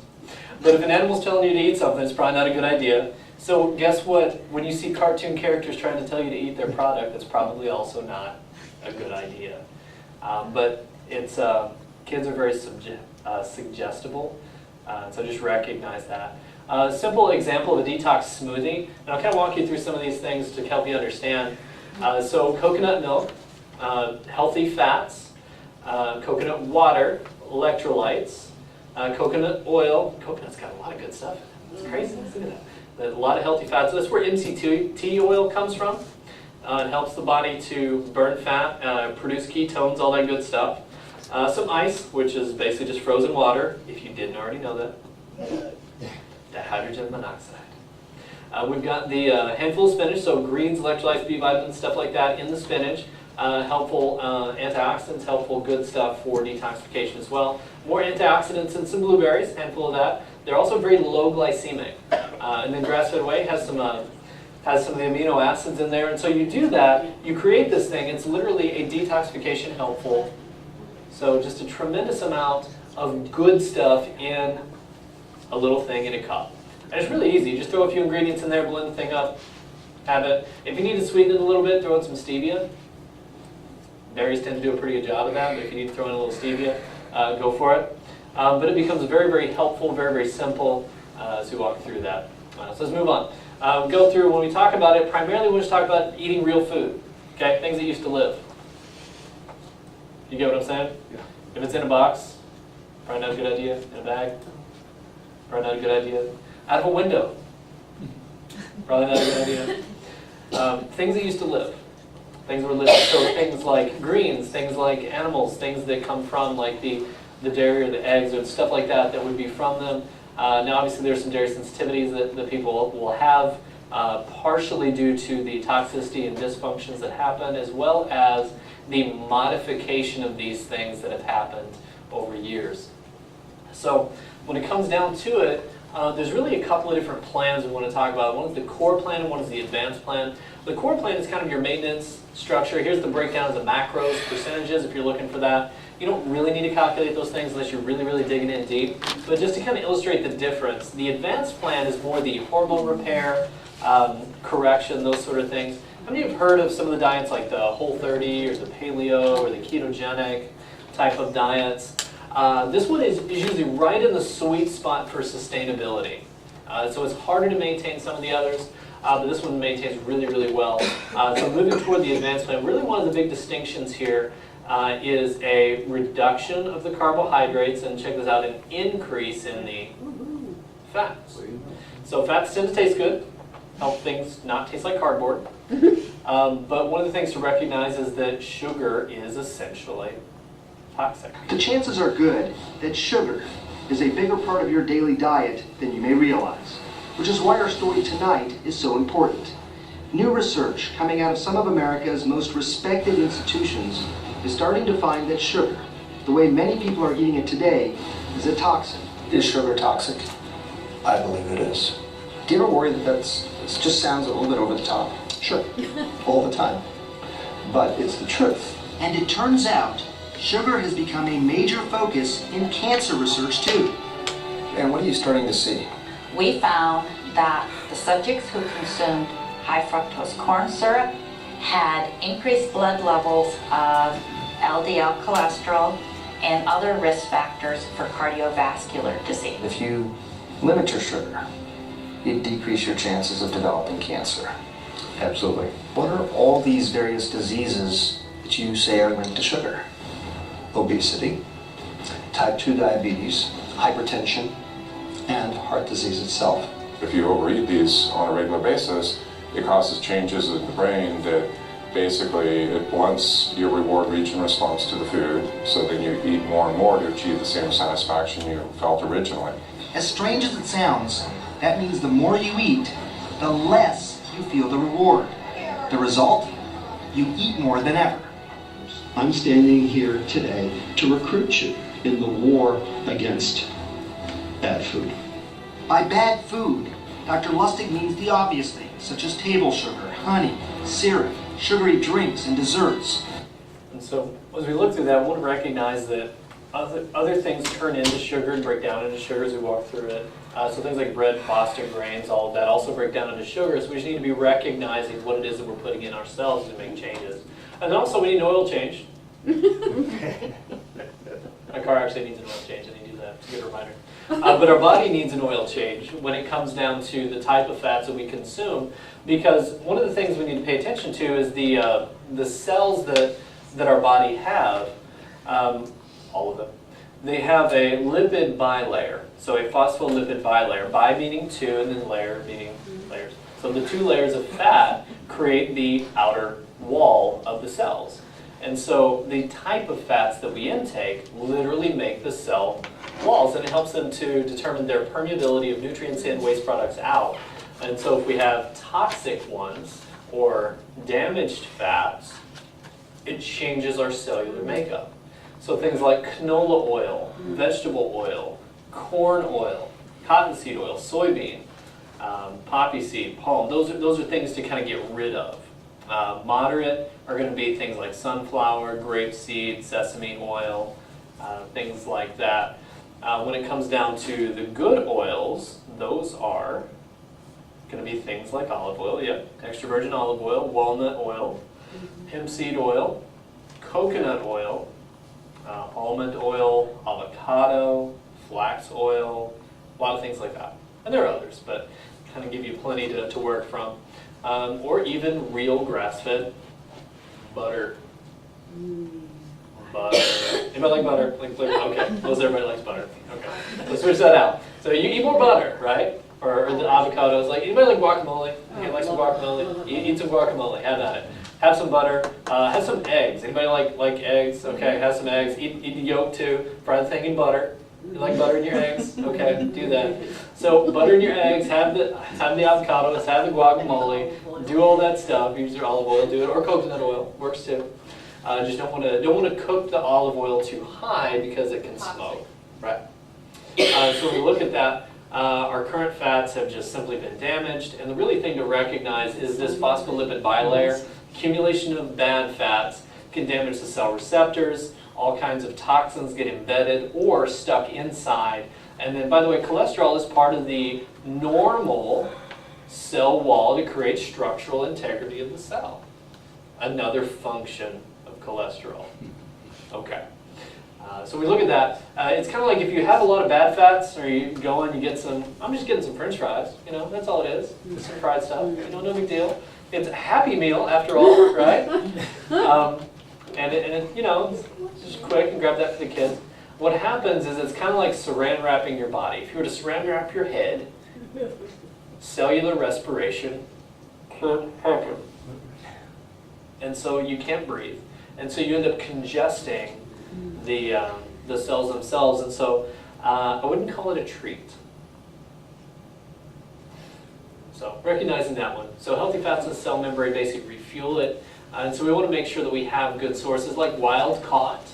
But if an animal's telling you to eat something, it's probably not a good idea. So guess what? When you see cartoon characters trying to tell you to eat their product, it's probably also not a good idea. But it's kids are very suggestible, so just recognize that. A simple example of a detox smoothie, and I'll kind of walk you through some of these things to help you understand. So coconut milk, healthy fats, coconut water, electrolytes, coconut oil. Coconut's got a lot of good stuff in it. It's crazy. Look at that. There's a lot of healthy fats. So that's where MCT oil comes from. It helps the body to burn fat, produce ketones, all that good stuff. Some ice, which is basically just frozen water, if you didn't already know that. Hydrogen monoxide. We've got the handful of spinach, so greens, electrolytes, B vitamins, stuff like that in the spinach. Helpful antioxidants, helpful good stuff for detoxification as well. More antioxidants in some blueberries, handful of that. They're also very low glycemic. And then grass-fed whey has some of the amino acids in there. And so you do that, you create this thing. It's literally a detoxification helpful. So just a tremendous amount of good stuff in a little thing in a cup. And it's really easy. You just throw a few ingredients in there, blend the thing up, have it. If you need to sweeten it a little bit, throw in some stevia. Berries tend to do a pretty good job of that, but if you need to throw in a little stevia, go for it. But it becomes very, very helpful, very, very simple as we walk through that. So let's move on. Go through, when we talk about it, primarily we just talk about eating real food, okay? Things that used to live. You get what I'm saying? Yeah. If it's in a box, probably not a good idea. In a bag, probably not a good idea. Out of a window, probably not a good idea. Things that used to live. Things were living. So things like greens, things like animals, things that come from like the dairy or the eggs or stuff like that that would be from them. Now obviously there's some dairy sensitivities that people will have, partially due to the toxicity and dysfunctions that happen, as well as the modification of these things that have happened over years. So when it comes down to it, There's really a couple of different plans we want to talk about. One is the core plan and one is the advanced plan. The core plan is kind of your maintenance structure. Here's the breakdown of the macros, percentages, if you're looking for that. You don't really need to calculate those things unless you're really, really digging in deep. But just to kind of illustrate the difference, the advanced plan is more the hormone repair, correction, those sort of things. How many have heard of some of the diets like the Whole30 or the Paleo or the ketogenic type of diets? This one is usually right in the sweet spot for sustainability. So it's harder to maintain some of the others, but this one maintains really, really well. So moving toward the advanced plan, really one of the big distinctions here is a reduction of the carbohydrates, and check this out, an increase in the fats. So fats tend to taste good, help things not taste like cardboard. But one of the things to recognize is that sugar is essentially toxic. The chances are good that sugar is a bigger part of your daily diet than you may realize, which is why our story tonight is so important. New research coming out of some of America's most respected institutions is starting to find that sugar, the way many people are eating it today, is a toxin. Is sugar toxic? I believe it is. Do you ever worry that it just sounds a little bit over the top? Sure, all the time. But it's the truth. And it turns out sugar has become a major focus in cancer research too. And what are you starting to see? We found that the subjects who consumed high fructose corn syrup had increased blood levels of LDL cholesterol and other risk factors for cardiovascular disease. If you limit your sugar, you decrease your chances of developing cancer. Absolutely. What are all these various diseases that you say are linked to sugar? Obesity, type 2 diabetes, hypertension, and heart disease itself. If you overeat these on a regular basis, it causes changes in the brain that basically it blunts your reward region response to the food, so then you eat more and more to achieve the same satisfaction you felt originally. As strange as it sounds, that means the more you eat, the less you feel the reward. The result? You eat more than ever. I'm standing here today to recruit you in the war against bad food. By bad food, Dr. Lustig means the obvious things, such as table sugar, honey, syrup, sugary drinks, and desserts. And so as we look through that, we want to recognize that other things turn into sugar and break down into sugar as we walk through it. So things like bread, pasta, grains, all of that also break down into sugar. So we just need to be recognizing what it is that we're putting in ourselves to make changes. And also we need an oil change. My car actually needs an oil change. I need to do that. It's a good reminder. But our body needs an oil change when it comes down to the type of fats that we consume, because one of the things we need to pay attention to is the cells that our body have, all of them. They have a lipid bilayer, so a phospholipid bilayer. Bi meaning two, and then layer meaning layers. So the two layers of fat create the outer wall of the cells. And so the type of fats that we intake literally make the cell walls, and it helps them to determine their permeability of nutrients and waste products out. And so if we have toxic ones or damaged fats, it changes our cellular makeup. So things like canola oil, vegetable oil, corn oil, cottonseed oil, soybean, poppy seed, palm, those are things to kind of get rid of. Moderate are going to be things like sunflower, grapeseed, sesame oil, things like that. When it comes down to the good oils, those are going to be things like olive oil, extra virgin olive oil, walnut oil, hemp seed oil, coconut oil, almond oil, avocado, flax oil, a lot of things like that. And there are others, but kind of give you plenty to work from. Or even real grass-fed butter. Butter. Anybody like butter? Okay, most everybody likes butter. Okay, let's switch that out. So you eat more butter, right? Or the avocados. Like, anybody like guacamole? Okay, like some guacamole? Eat some guacamole. Have at it. Have some butter. Have some eggs. Anybody like eggs? Okay, have some eggs. Eat the yolk too. Fry the thing in butter. You like butter in your eggs? Okay, do that. So butter in your eggs. Have the avocados. Have the guacamole. Do all that stuff. Use your olive oil. Do it, or coconut oil works too. Just don't want to cook the olive oil too high because it can smoke, right? So when we look at that, Our current fats have just simply been damaged, and the really thing to recognize is this phospholipid bilayer. Accumulation of bad fats can damage the cell receptors, all kinds of toxins get embedded or stuck inside. And then, by the way, cholesterol is part of the normal cell wall to create structural integrity of the cell. Another function of cholesterol. Okay. So we look at that. It's kind of like if you have a lot of bad fats, or you go and you get some, I'm just getting some French fries, you know, that's all it is. Just some fried stuff, you know, no big deal. It's a happy meal after all, right? And it, you know, it's just quick and grab that for the kids. What happens is it's kind of like saran wrapping your body. If you were to saran wrap your head, cellular respiration could happen. And so you can't breathe. And so you end up congesting the cells themselves. And so I wouldn't call it a treat. So recognizing that one. So healthy fats in the cell membrane basically refuel it. And so we want to make sure that we have good sources like wild caught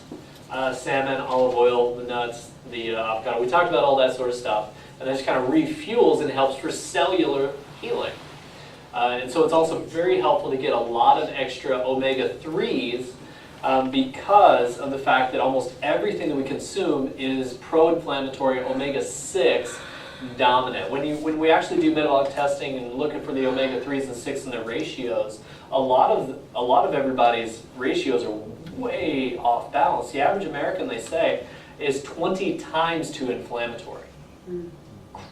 salmon, olive oil, the nuts, the avocado. We talked about all that sort of stuff. And that just kind of refuels and helps for cellular healing. And so it's also very helpful to get a lot of extra omega-3s because of the fact that almost everything that we consume is pro-inflammatory omega-6 dominant. When we actually do metabolic testing and looking for the omega-3s and 6 and their ratios, a lot of everybody's ratios are way off balance. The average American, they say, is 20 times too inflammatory.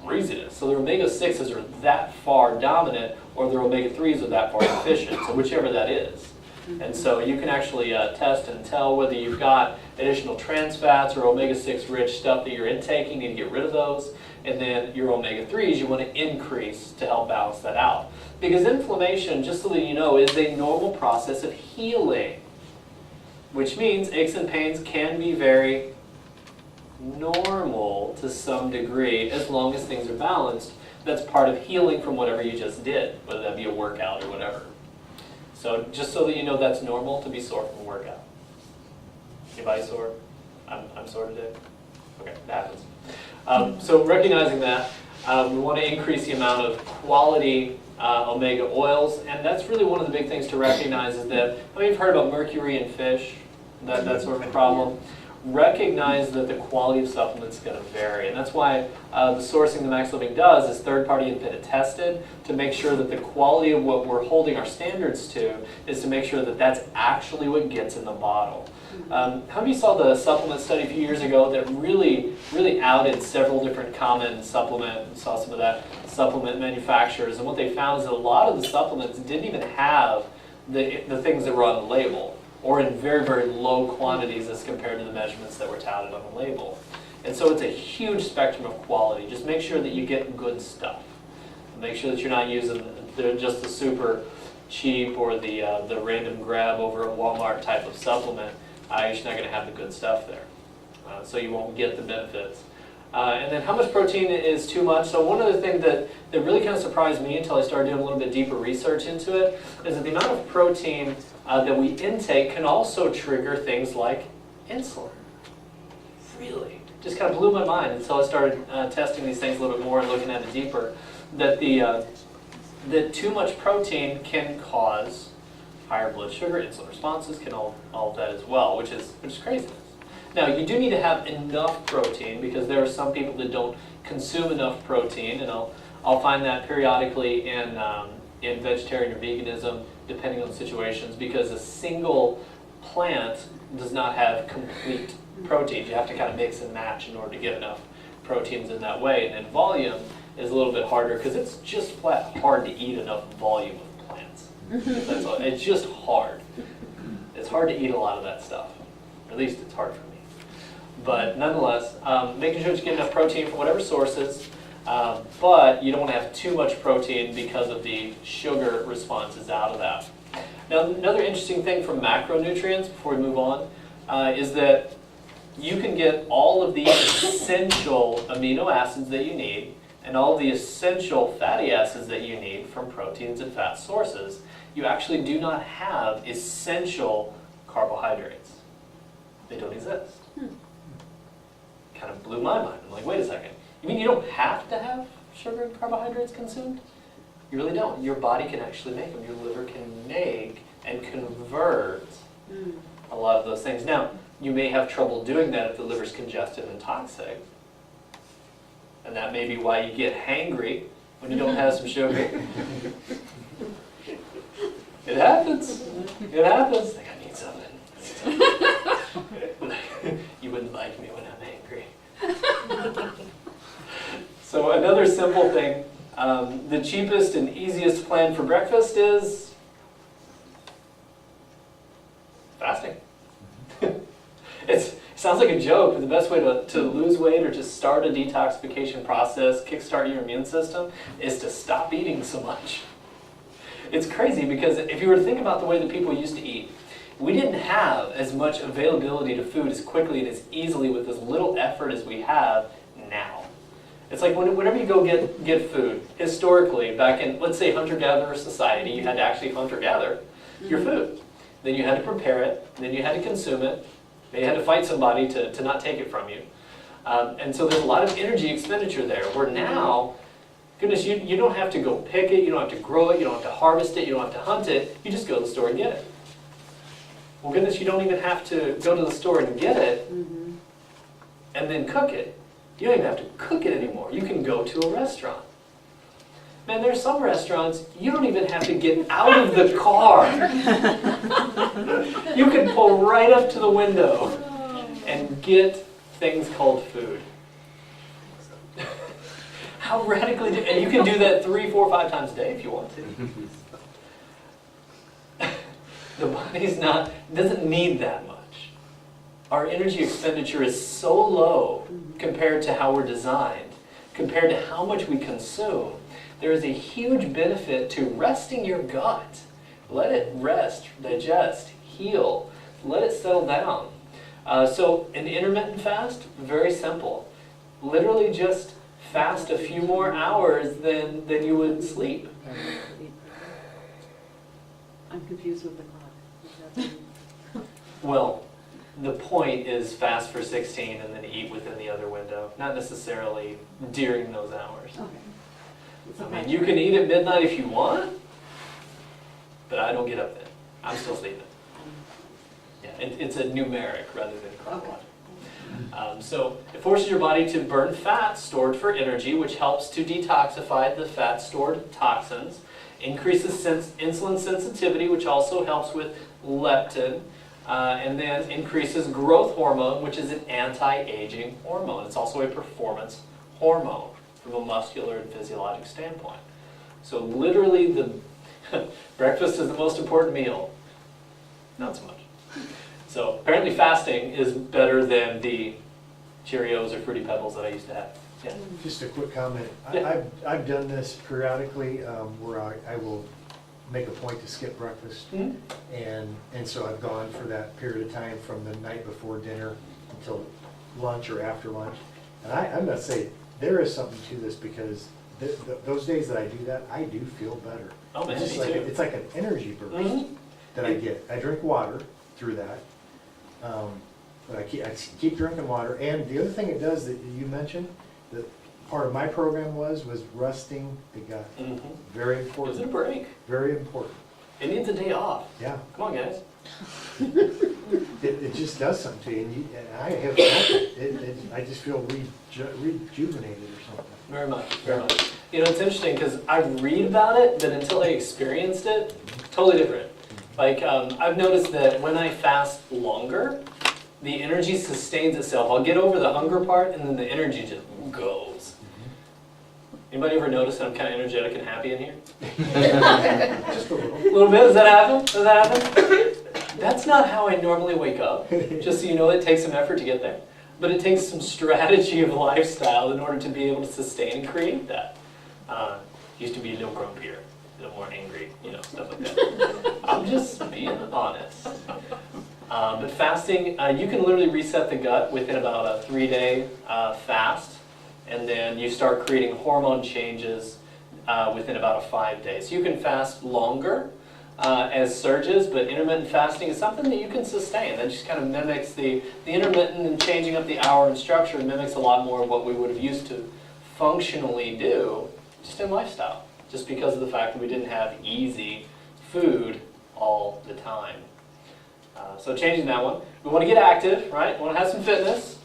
Craziness. So their omega-6s are that far dominant, or their omega-3s are that far deficient, so whichever that is. And so you can actually test and tell whether you've got additional trans fats or omega-6 rich stuff that you're intaking, you need to get rid of those. And then your omega-3s you want to increase to help balance that out. Because inflammation, just so that you know, is a normal process of healing. Which means aches and pains can be very normal to some degree as long as things are balanced. That's part of healing from whatever you just did, whether that be a workout or whatever. So just so that you know, that's normal to be sore from a workout. Anybody sore? I'm sore today. Okay, that happens. So recognizing that, we want to increase the amount of quality omega oils, and that's really one of the big things to recognize is that, I mean, you've heard about mercury in fish, that sort of problem. Recognize that the quality of supplements is going to vary, and that's why the sourcing that Max Living does is third-party independent tested to make sure that the quality of what we're holding our standards to is to make sure that that's actually what gets in the bottle. How many of you saw the supplement study a few years ago that really outed several different common supplement, saw some of that supplement manufacturers, and what they found is that a lot of the supplements didn't even have the things that were on the label, or in very, very low quantities as compared to the measurements that were touted on the label. And so it's a huge spectrum of quality. Just make sure that you get good stuff. Make sure that you're not using just the super cheap or the random grab over at Walmart type of supplement. You're just not going to have the good stuff there. So you won't get the benefits. And then how much protein is too much? So one other thing that really kind of surprised me until I started doing a little bit deeper research into it is that the amount of protein that we intake can also trigger things like insulin. Really? Just kind of blew my mind until I started testing these things a little bit more and looking at it deeper. That that too much protein can cause higher blood sugar, insulin responses, can all of that as well, which is craziness. Now, you do need to have enough protein because there are some people that don't consume enough protein, and I'll find that periodically in vegetarian or veganism, depending on the situations, because a single plant does not have complete protein. You have to kind of mix and match in order to get enough proteins in that way, and then volume is a little bit harder because it's just flat hard to eat enough volume of plants. That's all. It's just hard. It's hard to eat a lot of that stuff. At least it's hard for me. But nonetheless, making sure that you get enough protein from whatever sources, but you don't want to have too much protein because of the sugar responses out of that. Now, another interesting thing from macronutrients, before we move on, is that you can get all of the essential amino acids that you need and all of the essential fatty acids that you need from proteins and fat sources. You actually do not have essential carbohydrates. They don't exist. Kind of blew my mind. I'm like, wait a second. You mean you don't have to have sugar and carbohydrates consumed? You really don't. Your body can actually make them. Your liver can make and convert a lot of those things. Now, you may have trouble doing that if the liver's congested and toxic. And that may be why you get hangry when you don't have some sugar. It happens. It happens. Like, I need something. You wouldn't like me when I'm angry. So another simple thing, the cheapest and easiest plan for breakfast is fasting. It sounds like a joke, but the best way to lose weight or to start a detoxification process, kickstart your immune system, is to stop eating so much. It's crazy because if you were to think about the way that people used to eat, we didn't have as much availability to food as quickly and as easily with as little effort as we have now. It's like whenever you go get food, historically, back in, let's say, hunter-gatherer society, you had to actually hunter-gather your food. Then you had to prepare it, then you had to consume it, then you had to fight somebody to not take it from you. And so there's a lot of energy expenditure there, where now, goodness, you don't have to go pick it, you don't have to grow it, you don't have to harvest it, you don't have to hunt it, you just go to the store and get it. Well, goodness, you don't even have to go to the store and get it and then cook it. You don't even have to cook it anymore. You can go to a restaurant. Man, there's some restaurants, you don't even have to get out of the car. You can pull right up to the window and get things called food. How radically and you can do that 3, 4, 5 times a day if you want to. The body's doesn't need that much. Our energy expenditure is so low compared to how we're designed, compared to how much we consume. There is a huge benefit to resting your gut. Let it rest, digest, heal, let it settle down. So an intermittent fast, very simple. Literally just fast a few more hours than you would sleep. I'm confused with the clock. Well, the point is fast for 16 and then eat within the other window, not necessarily during those hours. Okay. I mean, you can eat at midnight if you want, but I don't get up then. I'm still sleeping. Yeah, it's a numeric rather than chronological. So it forces your body to burn fat stored for energy, which helps to detoxify the fat stored toxins, increases insulin sensitivity, which also helps with leptin, and then increases growth hormone, which is an anti-aging hormone. It's also a performance hormone from a muscular and physiologic standpoint. So literally the breakfast is the most important meal. Not so much. So apparently fasting is better than the Cheerios or Fruity Pebbles that I used to have. Yeah. Just a quick comment. Yeah. I've done this periodically where I will make a point to skip breakfast. And so I've gone for that period of time from the night before dinner until lunch or after lunch. And I'm going to say there is something to this because those days that I do that, I do feel better. Oh man, it's me too. It's like an energy burst that I get. I drink water through that. But I keep drinking water. And the other thing it does that you mentioned, that part of my program was resting the gut. Very important. Gives it a break. Very important. It needs a day off. Yeah. Come on, guys. It just does something to you. And I have it. I just feel rejuvenated or something. Very much, very much. You know, it's interesting because I read about it, but until I experienced it, totally different. Like, I've noticed that when I fast longer, the energy sustains itself. I'll get over the hunger part, and then the energy just goes. Anybody ever notice that I'm kind of energetic and happy in here? Just a little. A little bit? Does that happen? Does that happen? That's not how I normally wake up. Just so you know, it takes some effort to get there. But it takes some strategy of lifestyle in order to be able to sustain and create that. Used to be a little grumpier, a little more angry, stuff like that. I'm just being honest. But fasting, you can literally reset the gut within about a 3-day fast, and then you start creating hormone changes within about a 5 days. So you can fast longer as surges, but intermittent fasting is something that you can sustain. That just kind of mimics the intermittent and changing up the hour and structure mimics a lot more of what we would have used to functionally do just in lifestyle, just because of the fact that we didn't have easy food all the time. So changing that one. We want to get active, right? We want to have some fitness.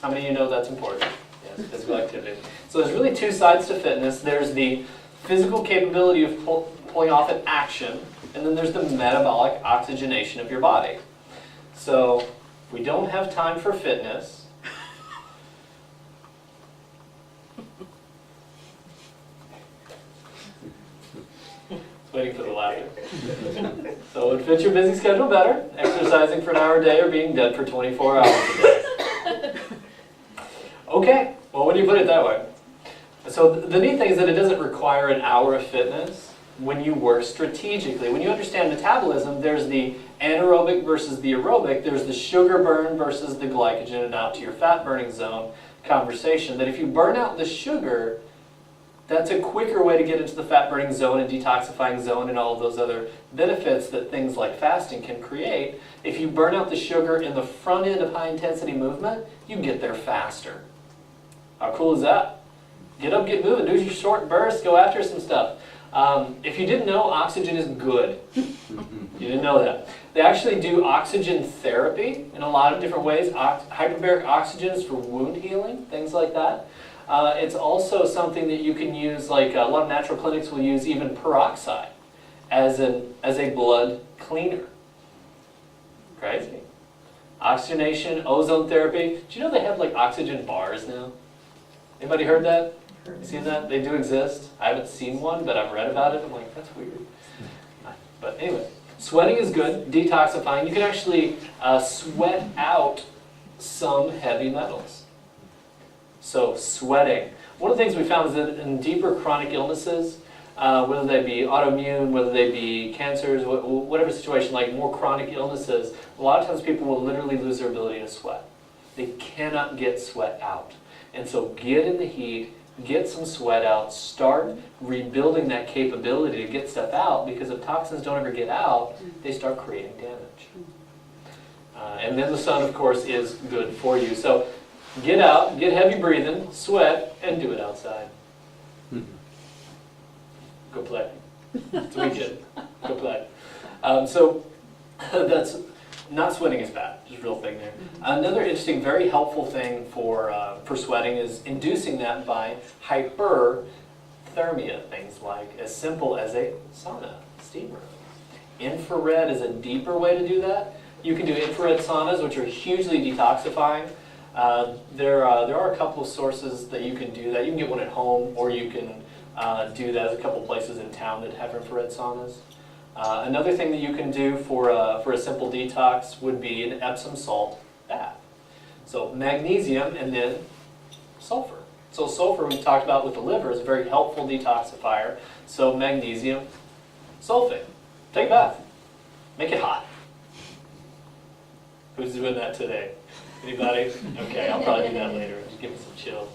How many of you know that's important? Yes, physical activity. So there's really two sides to fitness. There's the physical capability of pulling off an action, and then there's the metabolic oxygenation of your body. So if we don't have time for fitness, waiting for the laughter. So it would fit your busy schedule better, exercising for an hour a day or being dead for 24 hours a day. Okay, well, when you put it that way. So the neat thing is that it doesn't require an hour of fitness when you work strategically. When you understand metabolism, there's the anaerobic versus the aerobic. There's the sugar burn versus the glycogen and out to your fat burning zone conversation. That if you burn out the sugar, that's a quicker way to get into the fat-burning zone and detoxifying zone and all of those other benefits that things like fasting can create. If you burn out the sugar in the front end of high-intensity movement, you get there faster. How cool is that? Get up, get moving, do your short bursts, go after some stuff. If you didn't know, oxygen is good. You didn't know that. They actually do oxygen therapy in a lot of different ways. Hyperbaric oxygen is for wound healing, things like that. It's also something that you can use, like a lot of natural clinics will use even peroxide as a blood cleaner. Crazy. Oxygenation, ozone therapy. Do you know they have like oxygen bars now? Anybody heard that? You seen that? They do exist. I haven't seen one, but I've read about it. I'm like, that's weird. But anyway, sweating is good. Detoxifying. You can actually sweat out some heavy metals. So sweating. One of the things we found is that in deeper chronic illnesses, whether they be autoimmune, whether they be cancers, whatever situation, like more chronic illnesses, a lot of times people will literally lose their ability to sweat. They cannot get sweat out. And so get in the heat, get some sweat out, start rebuilding that capability to get stuff out, because if toxins don't ever get out, they start creating damage. And then the sun, of course, is good for you. So get out, get heavy breathing, sweat, and do it outside. Go play. That's what we did. Go play. So that's not sweating is bad. Just a real thing there. Another interesting, very helpful thing for sweating is inducing that by hyperthermia. Things like as simple as a sauna, steam room. Infrared is a deeper way to do that. You can do infrared saunas, which are hugely detoxifying. There are a couple of sources that you can do that. You can get one at home, or you can do that. There's a couple places in town that have infrared saunas. Another thing that you can do for a simple detox would be an Epsom salt bath. So magnesium and then sulfur. So sulfur, we talked about with the liver, is a very helpful detoxifier. So magnesium sulfate. Take a bath. Make it hot. Who's doing that today? Anybody? Okay, I'll probably do that later. Just give me some chill.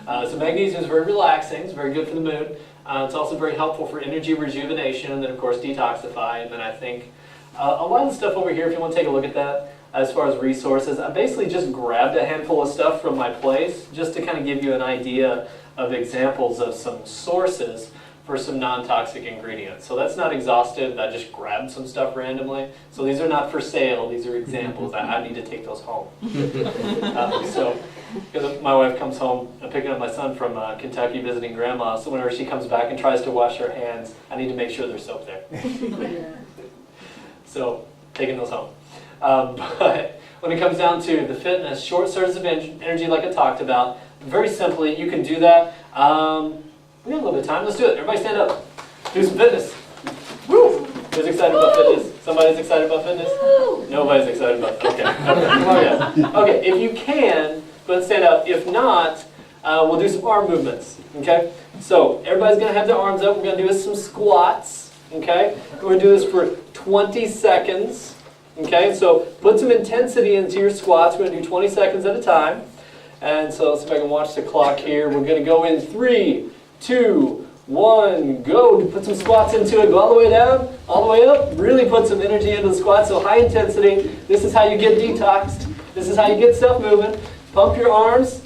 So magnesium is very relaxing. It's very good for the mood. It's also very helpful for energy rejuvenation, and then of course detoxify. And then I think a lot of the stuff over here, if you want to take a look at that, as far as resources, I basically just grabbed a handful of stuff from my place just to kind of give you an idea of examples of some sources for some non-toxic ingredients. So that's not exhaustive. I just grabbed some stuff randomly. So these are not for sale. These are examples. I need to take those home. So because my wife comes home, I'm picking up my son from Kentucky visiting grandma. So whenever she comes back and tries to wash her hands, I need to make sure there's soap there. So taking those home. But when it comes down to the fitness, short surges of energy like I talked about, very simply, you can do that. We got a little bit of time. Let's do it. Everybody stand up. Do some fitness. Woo! Who's excited about fitness? Somebody's excited about fitness? Nobody's excited about fitness. Okay. Okay, if you can, go ahead and stand up. If not, we'll do some arm movements. Okay? So everybody's going to have their arms up. We're going to do some squats. Okay? We're going to do this for 20 seconds. Okay? So put some intensity into your squats. We're going to do 20 seconds at a time. And so let's see if I can watch the clock here. We're going to go in 3, 2, 1, go. Put some squats into it. Go all the way down, all the way up. Really put some energy into the squats. So high intensity. This is how you get detoxed. This is how you get stuff moving. Pump your arms.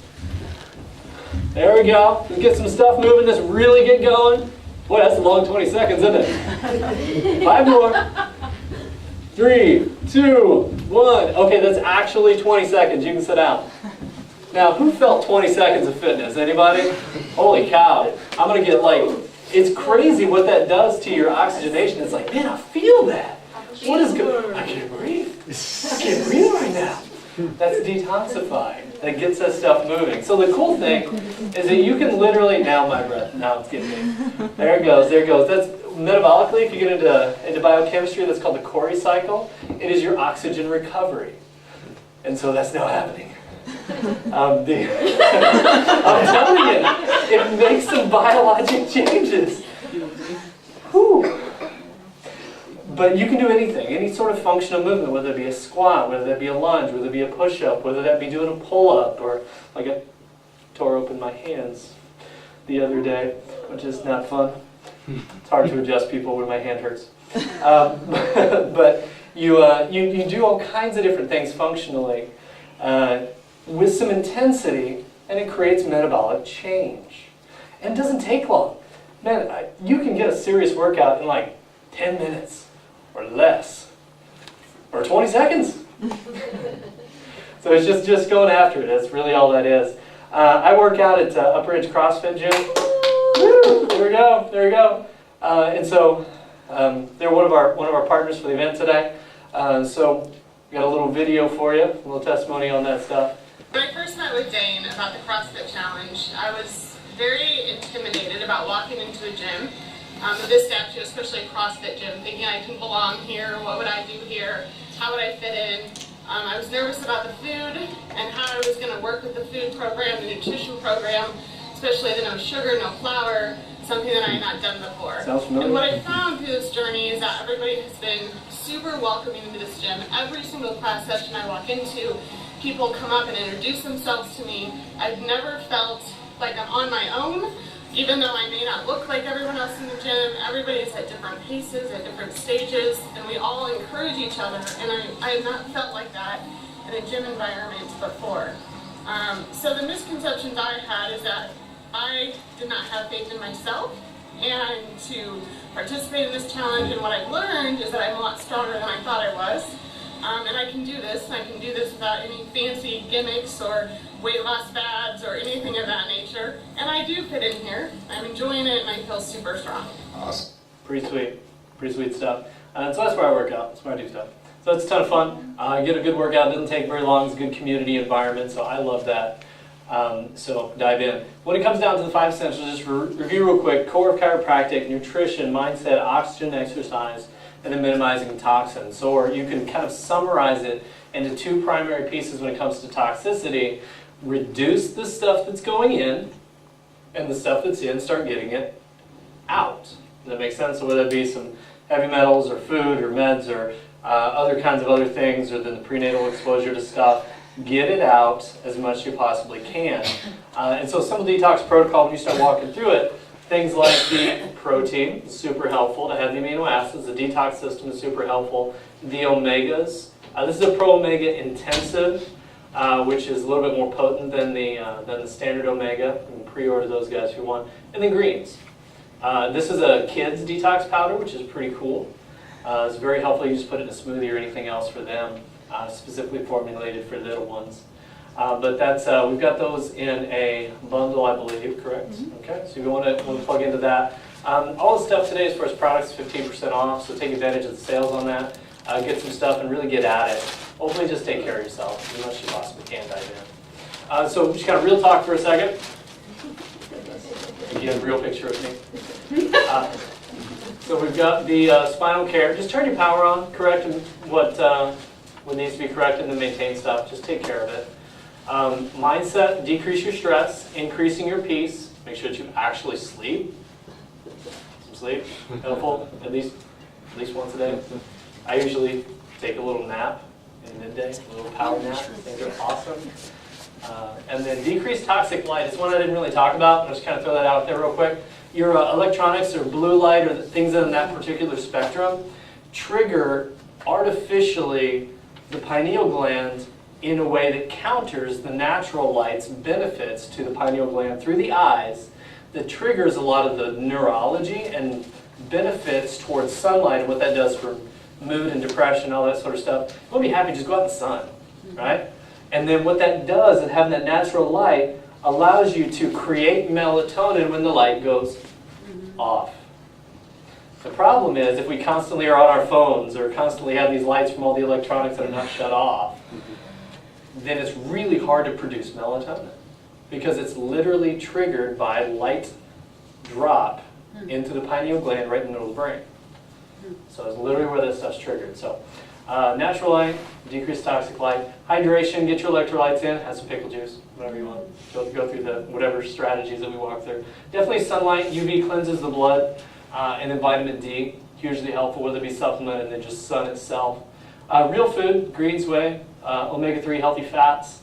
There we go. Let's get some stuff moving. Let's really get going. Boy, that's a long 20 seconds, isn't it? 5 more. 3, 2, 1. Okay, that's actually 20 seconds. You can sit down. Now, who felt 20 seconds of fitness? Anybody? Holy cow. I'm going to get like, it's crazy what that does to your oxygenation. It's like, man, I feel that. What is good? I can't breathe. I can't breathe right now. That's detoxifying. That gets that stuff moving. So the cool thing is that you can literally, now my breath, now it's getting me. There it goes, there it goes. That's metabolically, if you get into biochemistry, that's called the Cori cycle. It is your oxygen recovery. And so that's now happening. I'm telling you, it makes some biologic changes. Whew. But you can do anything, any sort of functional movement, whether it be a squat, whether that be a lunge, whether it be a push-up, whether that be doing a pull-up, or like I tore open my hands the other day, which is not fun. It's hard to adjust people when my hand hurts. But you do all kinds of different things functionally with some intensity, and it creates metabolic change. And it doesn't take long. Man, you can get a serious workout in like 10 minutes. Or less, or 20 seconds. So it's just going after it. That's really all that is. I work out at Upper Ridge CrossFit Gym. Woo! There we go. There we go. And so they're one of our partners for the event today. So we got a little video for you, a little testimony on that stuff. When I first met with Dane about the CrossFit Challenge, I was very intimidated about walking into a gym. This statue, especially a CrossFit gym, thinking I didn't belong here, what would I do here, how would I fit in. I was nervous about the food and how I was going to work with the food program, the nutrition program, especially the no sugar, no flour, something that I had not done before. Sounds familiar. And what I found through this journey is that everybody has been super welcoming to this gym. Every single class session I walk into, people come up and introduce themselves to me. I've never felt like I'm on my own. Even though I may not look like everyone else in the gym, everybody's at different paces, at different stages, and we all encourage each other, and I have not felt like that in a gym environment before. So the misconceptions I had is that I did not have faith in myself, and to participate in this challenge, and what I've learned is that I'm a lot stronger than I thought I was, and I can do this, and I can do this without any fancy gimmicks or weight loss fads or anything of that nature. And I do fit in here. I'm enjoying it and I feel super strong. Awesome. Pretty sweet stuff. So that's where I work out. That's where I do stuff. So it's a ton of fun. Get a good workout. It doesn't take very long. It's a good community environment. So I love that. So dive in. When it comes down to the 5 essentials, just review real quick. Core of chiropractic, nutrition, mindset, oxygen, exercise, and then minimizing toxins. So or you can kind of summarize it into 2 primary pieces when it comes to toxicity. Reduce the stuff that's going in, and the stuff that's in, start getting it out. Does that make sense? So whether it be some heavy metals or food or meds or other kinds of other things, or then the prenatal exposure to stuff, get it out as much as you possibly can. And so some of the detox protocol, when you start walking through it, things like the protein is super helpful to have the amino acids. The detox system is super helpful. The omegas. This is a pro-omega intensive. Which is a little bit more potent than the standard omega. You can pre-order those guys if you want. And then greens. This is a kid's detox powder, which is pretty cool. It's very helpful. You just put it in a smoothie or anything else for them, specifically formulated for little ones. But that's we've got those in a bundle, I believe, correct? Mm-hmm. Okay, so if you want to plug into that. All the stuff today as far as products, 15% off, so take advantage of the sales on that. Get some stuff and really get at it. Hopefully just take care of yourself as much as you possibly can dive in. So just kind of real talk for a second. Again, real picture of me. So we've got the spinal care. Just turn your power on, correct what needs to be corrected, and then maintain stuff. Just take care of it. Mindset, decrease your stress, increasing your peace. Make sure that you actually sleep. Some sleep, helpful, at least once a day. I usually take a little nap in midday, a little power nap. Things are awesome. And then decrease toxic light. It's one I didn't really talk about. I'll just kind of throw that out there real quick. Your electronics or blue light or the things in that particular spectrum trigger artificially the pineal gland in a way that counters the natural light's benefits to the pineal gland through the eyes, that triggers a lot of the neurology and benefits towards sunlight and what that does for mood and depression, all that sort of stuff. You want to be happy, just go out in the sun, right? And then what that does, and having that natural light, allows you to create melatonin when the light goes off. The problem is if we constantly are on our phones or constantly have these lights from all the electronics that are not shut off, then it's really hard to produce melatonin because it's literally triggered by light drop into the pineal gland right in the middle of the brain. So it's literally where this stuff's triggered. So natural light, decreased toxic light, hydration, get your electrolytes in, have some pickle juice, whatever you want. Go through the whatever strategies that we walk through. Definitely sunlight, UV cleanses the blood, and then vitamin D, hugely helpful, whether it be supplement and then just sun itself. Real food, Green's Way, omega-3 healthy fats.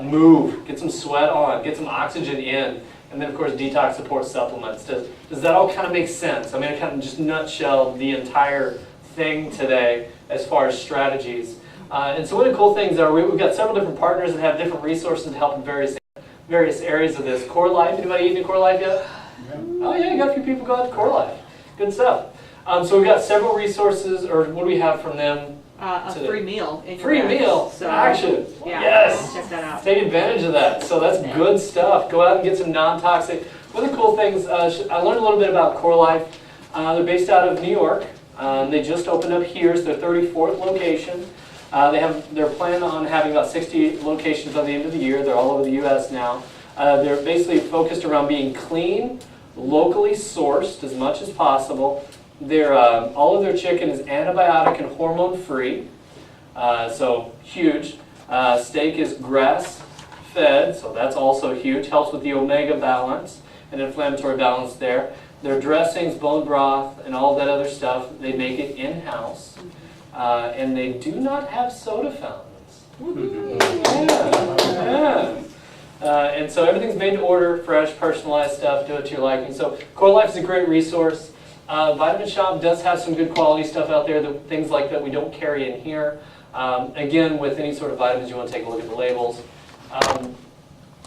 Move, get some sweat on, get some oxygen in, and then of course detox support supplements. Does that all kind of make sense? I mean, I kind of just nutshelled the entire thing today as far as strategies. And so one of the cool things are we've got several different partners that have different resources to help in various areas of this. Core Life, anybody eating Core Life yet? Oh yeah, you got a few people going to Core Life. Good stuff. So we've got several resources, or what do we have from them? A free meal. In your Free bags. meal, So, action. Yeah, Yes. check that out. Take advantage of that. So that's good stuff. Go out and get some non-toxic. One of the cool things, I learned a little bit about Core Life. They're based out of New York. They just opened up here. It's their 34th location. They're planning on having about 60 locations by the end of the year. They're all over the U.S. now. They're basically focused around being clean, locally sourced as much as possible. All of their chicken is antibiotic and hormone free, so huge. Steak is grass fed, so that's also huge. Helps with the omega balance and inflammatory balance there. Their dressings, bone broth, and all that other stuff, they make it in-house. And they do not have soda fountains. And so everything's made to order, fresh, personalized stuff, do it to your liking. So Core Life is a great resource. Vitamin Shop does have some good quality stuff out there, things like that we don't carry in here. Again, with any sort of vitamins, you want to take a look at the labels.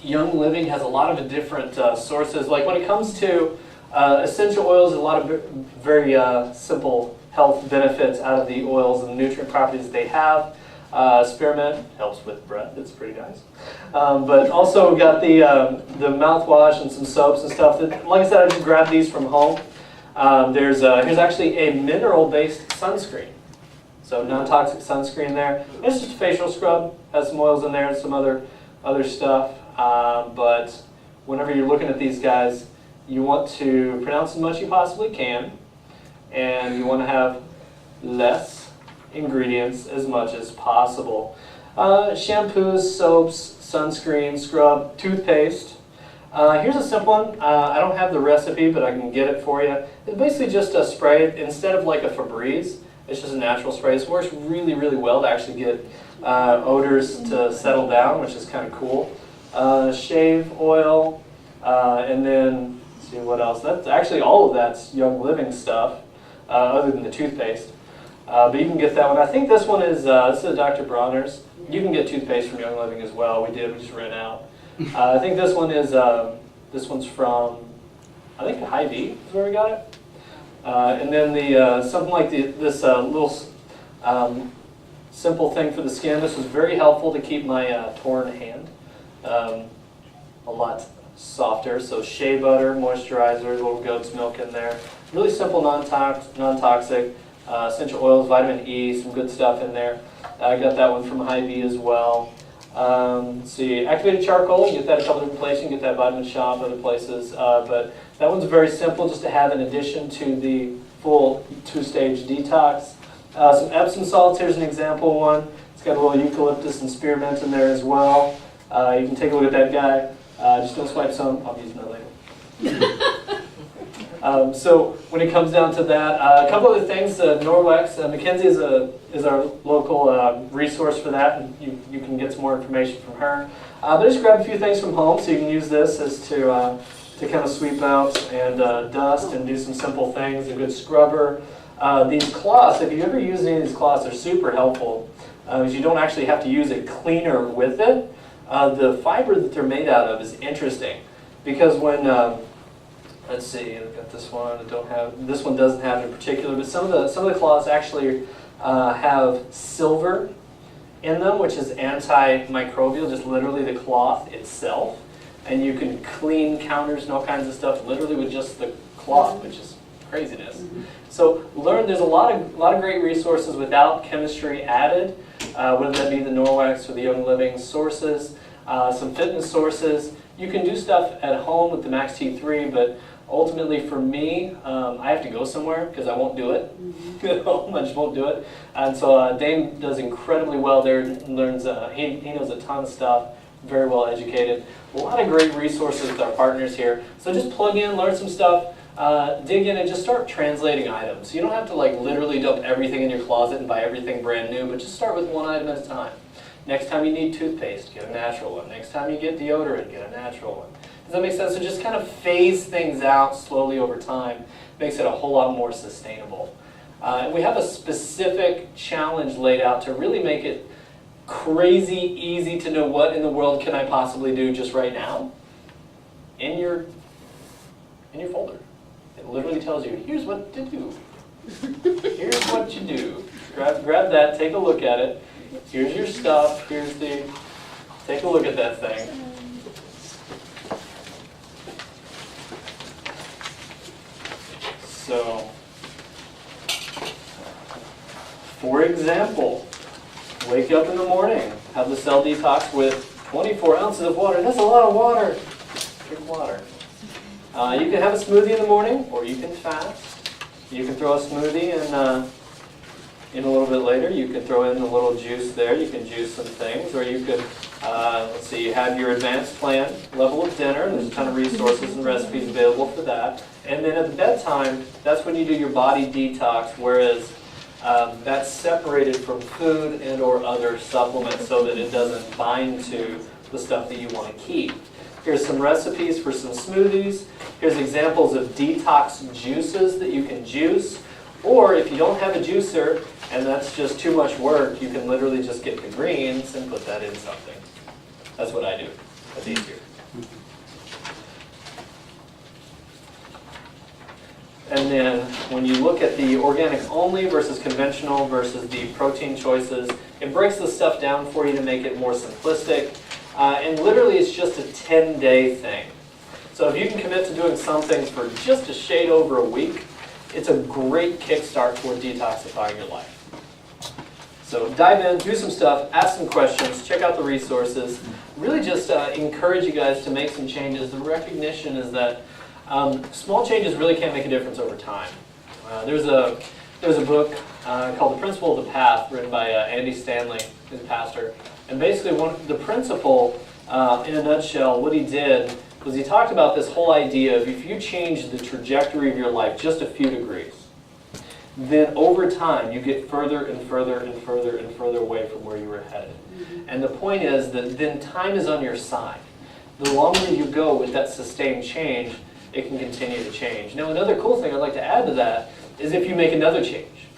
Young Living has a lot of different sources. Like when it comes to essential oils, a lot of very simple health benefits out of the oils and the nutrient properties they have. Spearmint helps with breath, it's pretty nice. But also we've got the mouthwash and some soaps and stuff. That, like I said, I just grabbed these from home. Here's actually a mineral-based sunscreen. So non-toxic sunscreen there. It's just a facial scrub, has some oils in there and some other stuff. But whenever you're looking at these guys, you want to pronounce as much as you possibly can. And you want to have less ingredients as much as possible. Shampoos, soaps, sunscreen, scrub, toothpaste. Here's a simple one. I don't have the recipe, but I can get it for you. It's basically just a spray. Instead of like a Febreze, it's just a natural spray. This works really, really well to actually get odors to settle down, which is kind of cool. Shave oil, and then, let's see what else. That's actually all of that's Young Living stuff, other than the toothpaste. But you can get that one. I think this one is, this is a Dr. Bronner's. You can get toothpaste from Young Living as well. We just ran out. I think this one is, this one's from, I think Hy-Vee is where we got it. And then the something like this little simple thing for the skin. This was very helpful to keep my torn hand a lot softer. So shea butter, moisturizer, a little goat's milk in there. Really simple, non-toxic. Essential oils, vitamin E, some good stuff in there. I got that one from Hy-Vee as well. Let's see, activated charcoal, you get that a couple different places. You can get that Vitamin Shop, other places. But that one's very simple just to have in addition to the full 2-stage detox. Some Epsom salts, here's an example one. It's got a little eucalyptus and spearmint in there as well. You can take a look at that guy. Just don't swipe some. I'll be using that later. So when it comes down to that, a couple other things. Norwex, Mackenzie is our local resource for that, and you can get some more information from her. But just grab a few things from home, so you can use this as to kind of sweep out and dust and do some simple things. A good scrubber. These cloths, if you ever use any of these cloths, they're super helpful. is you don't actually have to use a cleaner with it. The fiber that they're made out of is interesting because when, let's see, I've got this one. I don't have this one. Doesn't have it in particular, but some of the cloths actually have silver in them, which is antimicrobial. Just literally the cloth itself, and you can clean counters and all kinds of stuff literally with just the cloth, which is craziness. So there's a lot of great resources without chemistry added, whether that be the Norwex or the Young Living sources, some fitness sources. You can do stuff at home with the Max T3, but ultimately for me, I have to go somewhere because I won't do it. At home, I just won't do it. And so Dane does incredibly well there, learns, he knows a ton of stuff, very well educated. A lot of great resources with our partners here. So just plug in, learn some stuff, dig in and just start translating items. You don't have to like literally dump everything in your closet and buy everything brand new, but just start with one item at a time. Next time you need toothpaste, get a natural one. Next time you get deodorant, get a natural one. Does that make sense? So just kind of phase things out slowly over time. Makes it a whole lot more sustainable. And we have a specific challenge laid out to really make it crazy easy to know what in the world can I possibly do just right now in your folder. It literally tells you, here's what to do. Here's what you do. Grab that, take a look at it. Here's your stuff. Take a look at that thing. So, for example, wake up in the morning, have the cell detox with 24 ounces of water. That's a lot of water. Drink water. You can have a smoothie in the morning, or you can fast. You can throw a smoothie in a little bit later. You can throw in a little juice there. You can juice some things, or you could, let's see, you have your advanced plan level of dinner. There's a ton of resources and recipes available for that. And then at the bedtime, that's when you do your body detox, whereas that's separated from food and or other supplements so that it doesn't bind to the stuff that you want to keep. Here's some recipes for some smoothies. Here's examples of detox juices that you can juice. Or if you don't have a juicer and that's just too much work, you can literally just get the greens and put that in something. That's what I do. That's easier. And then when you look at the organic only versus conventional versus the protein choices, it breaks the stuff down for you to make it more simplistic. And literally it's just a 10-day thing. So if you can commit to doing some things for just a shade over a week, it's a great kickstart toward detoxifying your life. So dive in, do some stuff, ask some questions, check out the resources. Really just encourage you guys to make some changes. The recognition is that small changes really can make a difference over time. There's a book called The Principle of the Path, written by Andy Stanley, who's a pastor. And basically, the principle, in a nutshell, what he did was he talked about this whole idea of if you change the trajectory of your life just a few degrees, then over time you get further and further and further and further away from where you were headed. And the point is that then time is on your side. The longer you go with that sustained change, it can continue to change. Now, another cool thing I'd like to add to that is if you make another change,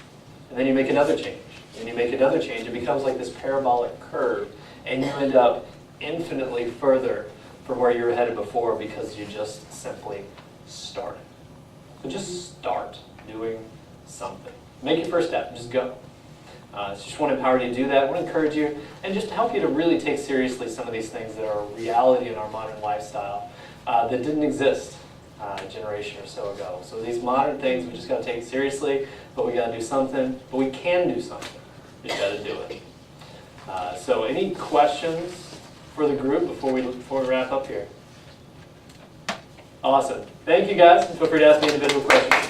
and then you make another change, and you make another change, it becomes like this parabolic curve, and you end up infinitely further from where you were headed before because you just simply started. So just start doing something. Make your first step. Just go. Just want to empower you to do that. I want to encourage you and just to help you to really take seriously some of these things that are a reality in our modern lifestyle that didn't exist a generation or so ago. So these modern things, we just got to take seriously, but we got to do something. But we can do something. We just got to do it. So any questions for the group before we wrap up here? Awesome. Thank you guys. Feel free to ask me individual questions.